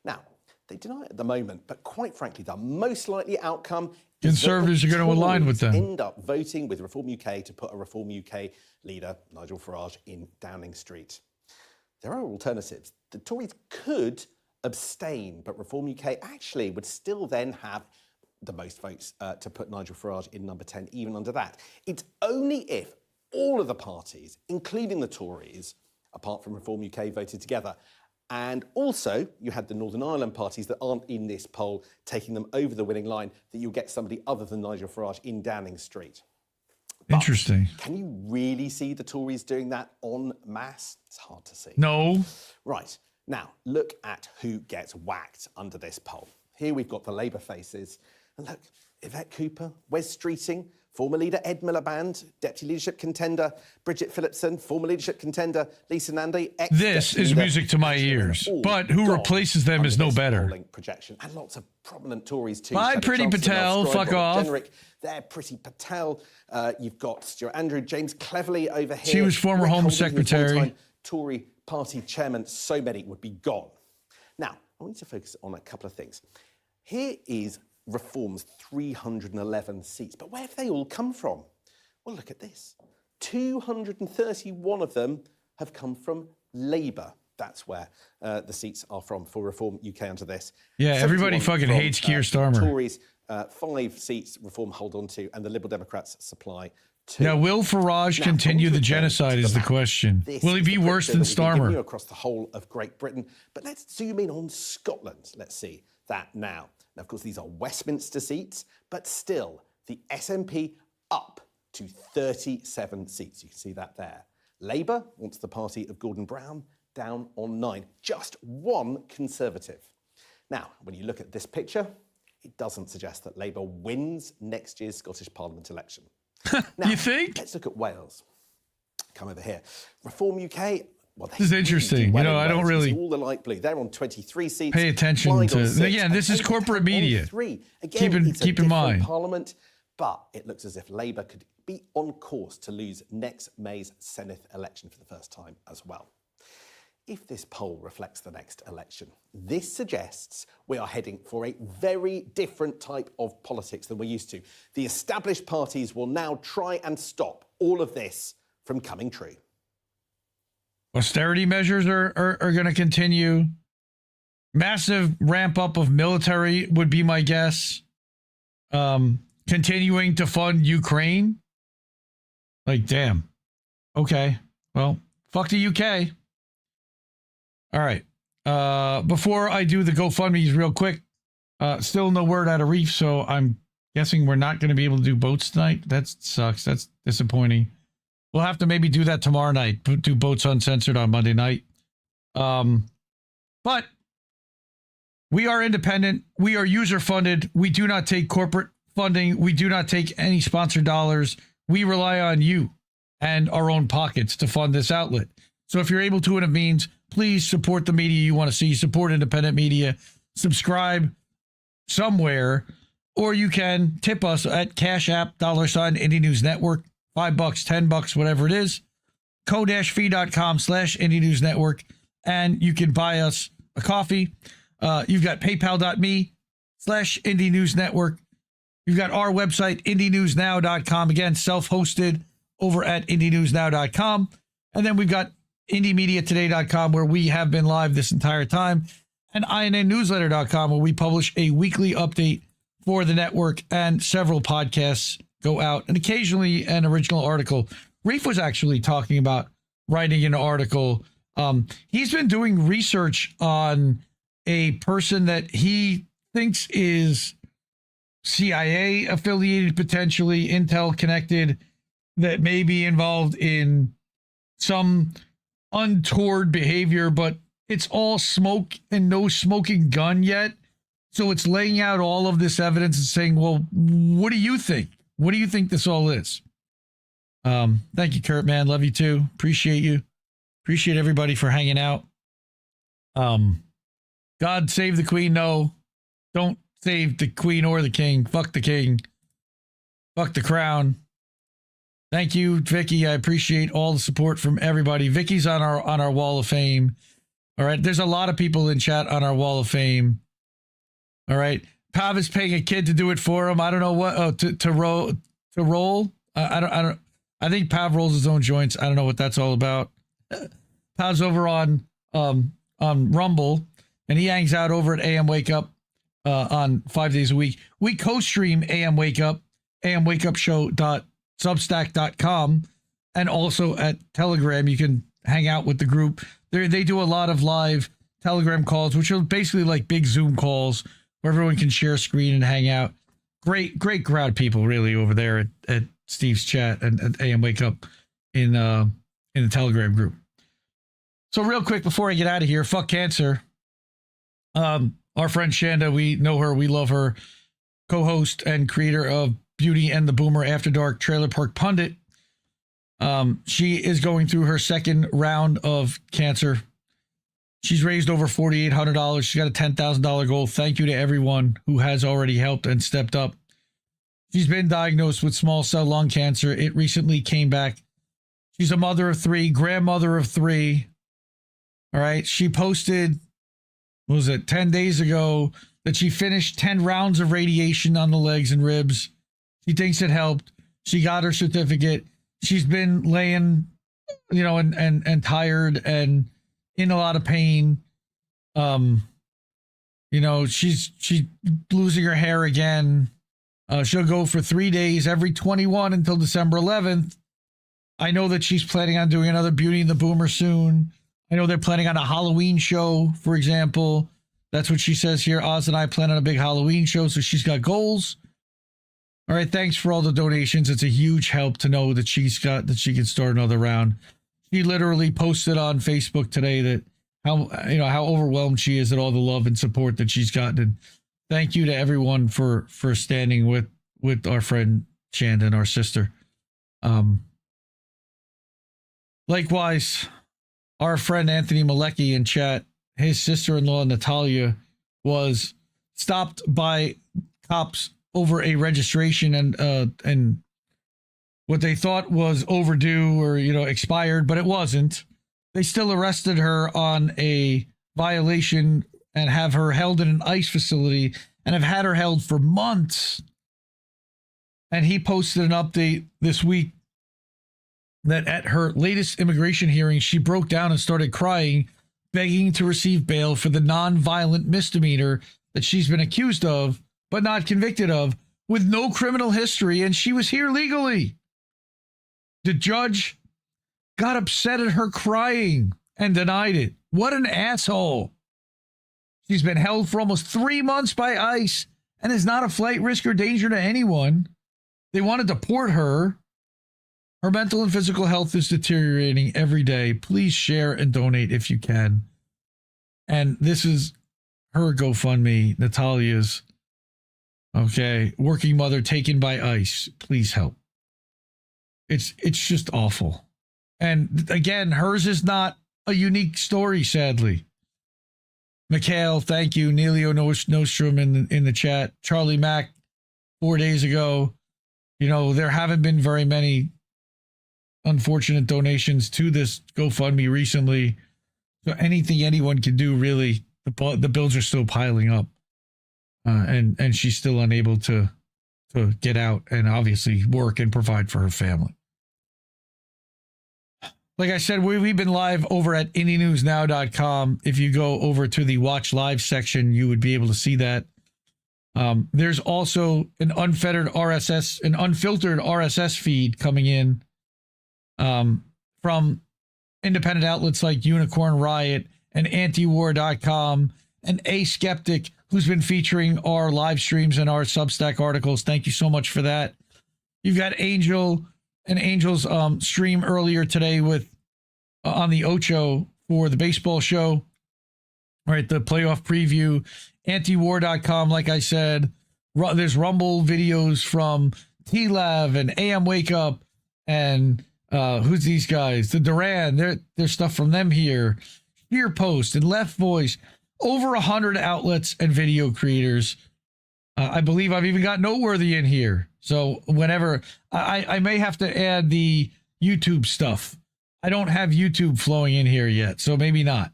[SPEAKER 7] Now, they deny it at the moment, but quite frankly, the most likely outcome is
[SPEAKER 6] Conservatives are going to align with them.
[SPEAKER 7] End up voting with Reform UK to put a Reform UK leader, Nigel Farage, in Downing Street. There are alternatives. The Tories could abstain, but Reform UK actually would still then have the most votes to put Nigel Farage in number 10, even under that. It's only if all of the parties, including the Tories, apart from Reform UK, voted together. And also, you had the Northern Ireland parties that aren't in this poll, taking them over the winning line, that you'll get somebody other than Nigel Farage in Downing Street. But
[SPEAKER 6] interesting.
[SPEAKER 7] Can you really see the Tories doing that en masse? It's hard to see.
[SPEAKER 6] No.
[SPEAKER 7] Right. Now, look at who gets whacked under this poll. Here we've got the Labour faces. And look, Yvette Cooper, Wes Streeting, former leader Ed Miliband, deputy leadership contender Bridget Phillipson, former leadership contender Lisa Nandy.
[SPEAKER 6] This is music to my ears, but who replaces them is no better.
[SPEAKER 7] Projection. And lots of prominent Tories too.
[SPEAKER 6] Bye, Pretty Patel, fuck off.
[SPEAKER 7] They're Pretty Patel. You've got Stuart Andrew, James Cleverly over here.
[SPEAKER 6] She was former Home Secretary.
[SPEAKER 7] Tory party chairman, so many would be gone. Now, I want you to focus on a couple of things. Here is Reform's 311 seats. But where have they all come from? Well, look at this. 231 of them have come from Labour. That's where the seats are from for Reform UK under this.
[SPEAKER 6] Yeah, everybody
[SPEAKER 7] 71
[SPEAKER 6] fucking
[SPEAKER 7] from,
[SPEAKER 6] hates Keir Starmer.
[SPEAKER 7] Tories, 5 seats Reform hold on to, and the Liberal Democrats supply 2.
[SPEAKER 6] Now, will Farage
[SPEAKER 7] Now,
[SPEAKER 6] continue
[SPEAKER 7] on to
[SPEAKER 6] the
[SPEAKER 7] return
[SPEAKER 6] genocide
[SPEAKER 7] to
[SPEAKER 6] is the
[SPEAKER 7] map.
[SPEAKER 6] question.
[SPEAKER 7] This
[SPEAKER 6] Will he
[SPEAKER 7] is
[SPEAKER 6] be
[SPEAKER 7] the
[SPEAKER 6] worse
[SPEAKER 7] picture
[SPEAKER 6] than
[SPEAKER 7] that we've been giving
[SPEAKER 6] Starmer?
[SPEAKER 7] you across the whole of Great Britain. But let's zoom in on Scotland. Let's see that now. Now, of course, these are Westminster seats, but still, the SNP up to 37 seats. You can see that there. Labour wants the party of Gordon Brown down on 9. Just 1 Conservative. Now, when you look at this picture, it doesn't suggest that Labour wins next year's Scottish Parliament election. Now,
[SPEAKER 6] You think?
[SPEAKER 7] Let's look at Wales. Come over here. Reform UK. Well,
[SPEAKER 6] This is interesting. You know, I don't really
[SPEAKER 7] all the light blue. They're on 23 seats.
[SPEAKER 6] pay attention
[SPEAKER 7] Clyde on
[SPEAKER 6] to.
[SPEAKER 7] 6,
[SPEAKER 6] Again, this
[SPEAKER 7] and
[SPEAKER 6] is
[SPEAKER 7] Labour
[SPEAKER 6] corporate
[SPEAKER 7] on
[SPEAKER 6] media.
[SPEAKER 7] 3. Again, it's a
[SPEAKER 6] Keep in
[SPEAKER 7] different
[SPEAKER 6] mind.
[SPEAKER 7] Parliament, but it looks as if Labour could be on course to lose next May's Senedd election for the first time as well. If this poll reflects the next election, this suggests we are heading for a very different type of politics than we're used to. The established parties will now try and stop all of this from coming true.
[SPEAKER 6] Austerity measures are going to continue. Massive ramp up of military would be my guess. Continuing to fund Ukraine. Like, damn. Okay. Well, fuck the UK. All right. Before I do the GoFundMe's real quick, still no word out of Reef, so I'm guessing we're not going to be able to do boats tonight. That sucks. That's disappointing. We'll have to maybe do that tomorrow night. Do Boats Uncensored on Monday night. But we are independent. We are user-funded. We do not take corporate funding. We do not take any sponsored dollars. We rely on you and our own pockets to fund this outlet. So if you're able to and it means, please support the media you want to see. Support independent media. Subscribe somewhere. Or you can tip us at Cash App, $, Indie News Network. $5, $10, whatever it is. ko-fi.com/Indie News Network. And you can buy us a coffee. You've got paypal.me/Indie News Network. You've got our website, indienewsnow.com. Again, self-hosted over at indienewsnow.com. And then we've got indiemediatoday.com, where we have been live this entire time. And INNnewsletter.com, where we publish a weekly update for the network, and several podcasts go out, and occasionally an original article. Reef was actually talking about writing an article. He's been doing research on a person that he thinks is CIA affiliated, potentially Intel connected, that may be involved in some untoward behavior, but it's all smoke and no smoking gun yet. So it's laying out all of this evidence and saying, well, what do you think? What do you think this all is? Thank you, Kurt, man. Love you too. Appreciate you. Appreciate everybody for hanging out. God save the queen. No, don't save the queen or the king. Fuck the king. Fuck the crown. Thank you, Vicky. I appreciate all the support from everybody. Vicky's on our wall of fame. All right. There's a lot of people in chat on our wall of fame. All right. Pav is paying a kid to do it for him. I don't know what to roll. I think Pav rolls his own joints. I don't know what that's all about. Pav's over on Rumble, and he hangs out over at AM Wake Up on 5 days a week. We co-stream AM Wake Up, amwakeupshow.substack.com, and also at Telegram. You can hang out with the group. They do a lot of live Telegram calls, which are basically like big Zoom calls where everyone can share a screen and hang out. Great crowd of people really over there at Steve's chat and AM Wake Up in the Telegram group. So real quick before I get out of here, fuck cancer. Our friend Shanda, we know her, we love her, co-host and creator of Beauty and the Boomer After Dark Trailer Park Pundit. She is going through her second round of cancer. She's raised over $4,800. She's got a $10,000 goal. Thank you to everyone who has already helped and stepped up. She's been diagnosed with small cell lung cancer. It recently came back. She's a mother of 3, grandmother of 3. All right. She posted, 10 days ago, that she finished 10 rounds of radiation on the legs and ribs. She thinks it helped. She got her certificate. She's been laying, and tired and in a lot of pain. You know, she's losing her hair again. She'll go for 3 days every 21 until December 11th. I know that she's planning on doing another Beauty and the Boomer soon. I know they're planning on a Halloween show, for example. That's what she says here. Oz and I plan on a big Halloween show, so she's got goals. All right, thanks for all the donations. It's a huge help to know that she can start another round. She literally posted on Facebook today that how overwhelmed she is at all the love and support that she's gotten. And thank you to everyone for standing with our friend Shandon, our sister. Likewise, our friend Anthony Malecki in chat, his sister-in-law Natalia was stopped by cops over a registration and what they thought was overdue or expired, but it wasn't. They still arrested her on a violation and have her held in an ICE facility and have had her held for months. And he posted an update this week that at her latest immigration hearing, she broke down and started crying, begging to receive bail for the non-violent misdemeanor that she's been accused of, but not convicted of, with no criminal history, and she was here legally. The judge got upset at her crying and denied it. What an asshole. She's been held for almost 3 months by ICE and is not a flight risk or danger to anyone. They want to deport her. Her mental and physical health is deteriorating every day. Please share and donate if you can. And this is her GoFundMe, Natalia's. Okay, working mother taken by ICE. Please help. It's just awful. And again, hers is not a unique story, sadly. Mikhail, thank you. Nelio Nostrum in the chat. Charlie Mack, 4 days ago. There haven't been very many unfortunate donations to this GoFundMe recently. So anything anyone can do, really, the bills are still piling up. And she's still unable to get out and obviously work and provide for her family. Like I said, we've been live over at IndieNewsNow.com. If you go over to the Watch Live section, you would be able to see that. There's also an unfiltered RSS feed coming in from independent outlets like Unicorn Riot and Antiwar.com and A Skeptic, who's been featuring our live streams and our Substack articles. Thank you so much for that. You've got Angel and Angel's stream earlier today with on the Ocho for the baseball show. All right, the playoff preview. Antiwar.com, like I said. There's Rumble videos from T-Lav and AM Wake Up and who's these guys? The Duran. There's stuff from them here. Spear Post and Left Voice. Over 100 outlets and video creators. I believe I've even got Noteworthy in here. So whenever I may have to add the YouTube stuff. I don't have YouTube flowing in here yet, so maybe not.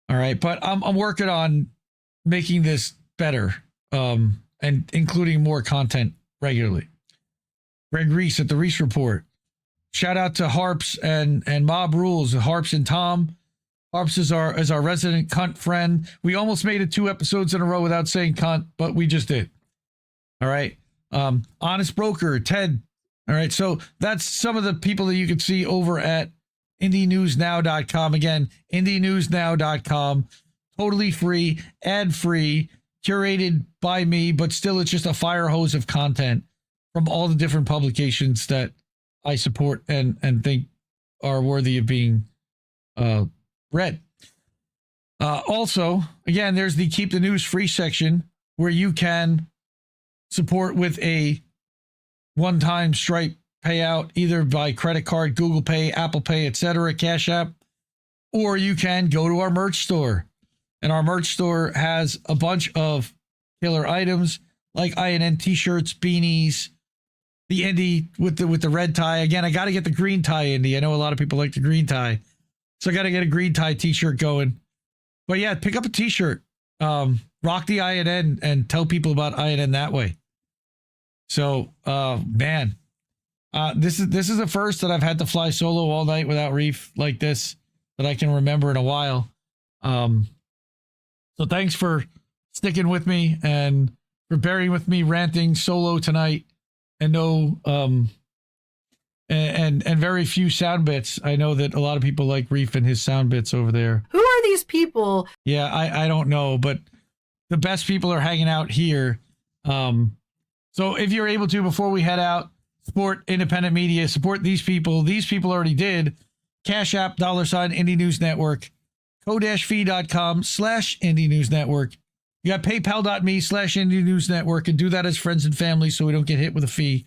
[SPEAKER 6] All right, but I'm working on making this better and including more content regularly. Greg Reese at the Reese Report. Shout out to Harps and Mob Rules, Harps and Tom. Harps is our resident cunt friend. We almost made it 2 episodes in a row without saying cunt, but we just did. All right. Honest Broker, Ted. All right. So that's some of the people that you can see over at IndieNewsNow.com. Again, IndieNewsNow.com. Totally free, ad-free, curated by me, but still it's just a fire hose of content from all the different publications that I support and think are worthy of being read. Also, again, there's the Keep the News Free section where you can support with a one-time Stripe payout, either by credit card, Google Pay, Apple Pay, etc., Cash App, or you can go to our merch store. And our merch store has a bunch of killer items like INN t-shirts, beanies, the Indy with the red tie. Again, I got to get the green tie Indy. I know a lot of people like the green tie. So I got to get a green tie t-shirt going. But yeah, pick up a t-shirt. Rock the INN and tell people about INN that way. So, man, this is the first that I've had to fly solo all night without Reef like this. that I can remember in a while. So thanks for sticking with me and for bearing with me ranting solo tonight, and no and very few sound bits. I know that a lot of people like Reef and his sound bits over there.
[SPEAKER 8] Who are these people?
[SPEAKER 6] Yeah, I don't know, but the best people are hanging out here. So if you're able to, before we head out, support independent media, support these people. These people already did. Cash App, $, Indie News Network, ko-fi.com/Indie News Network. You got paypal.me/Indie News Network, and do that as friends and family so we don't get hit with a fee.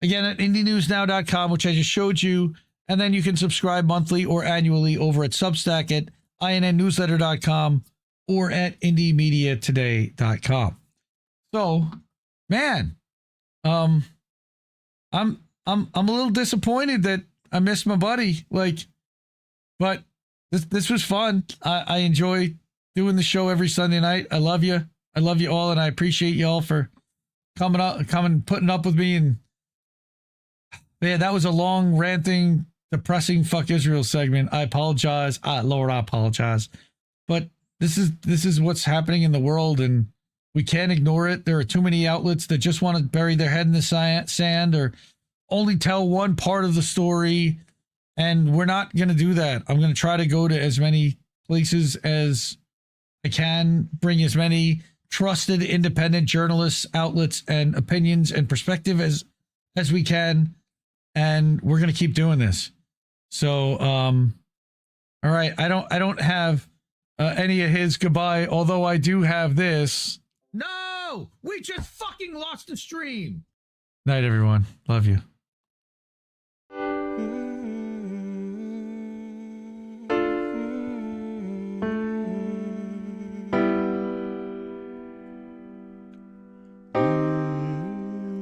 [SPEAKER 6] Again, at indienewsnow.com, which I just showed you. And then you can subscribe monthly or annually over at Substack at innnewsletter.com or at indiemediatoday.com. So, man, I'm a little disappointed that I missed my buddy. But this was fun. I enjoy doing the show every Sunday night. I love you. I love you all, and I appreciate you all for putting up with me. And man, that was a long, ranting, depressing fuck Israel segment. I apologize. Lord, I apologize. But this is what's happening in the world, and we can't ignore it. There are too many outlets that just want to bury their head in the sand or only tell one part of the story, and we're not going to do that. I'm going to try to go to as many places as I can, bring as many trusted independent journalists, outlets, and opinions and perspective as we can, and we're going to keep doing this. So, all right, I don't have any of his goodbye, although I do have this. No, we just fucking lost the stream. Night, everyone. Love you.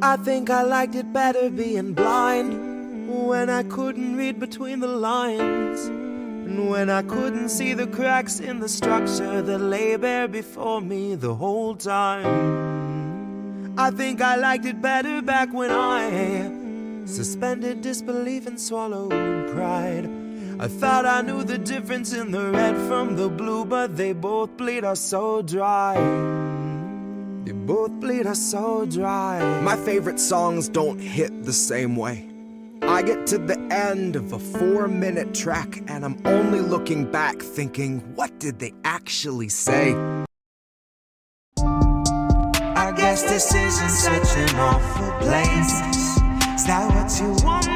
[SPEAKER 3] I think I liked it better being blind, when I couldn't read between the lines, and when I couldn't see the cracks in the structure that lay bare before me the whole time. I think I liked it better back when I suspended disbelief and swallowed pride. I thought I knew the difference in the red from the blue, but they both bleed us so dry. They both bleed us so dry.
[SPEAKER 1] My favorite songs don't hit the same way. I get to the end of a 4-minute track and I'm only looking back thinking, what did they actually say?
[SPEAKER 3] I guess this isn't such an awful place. Is that what you want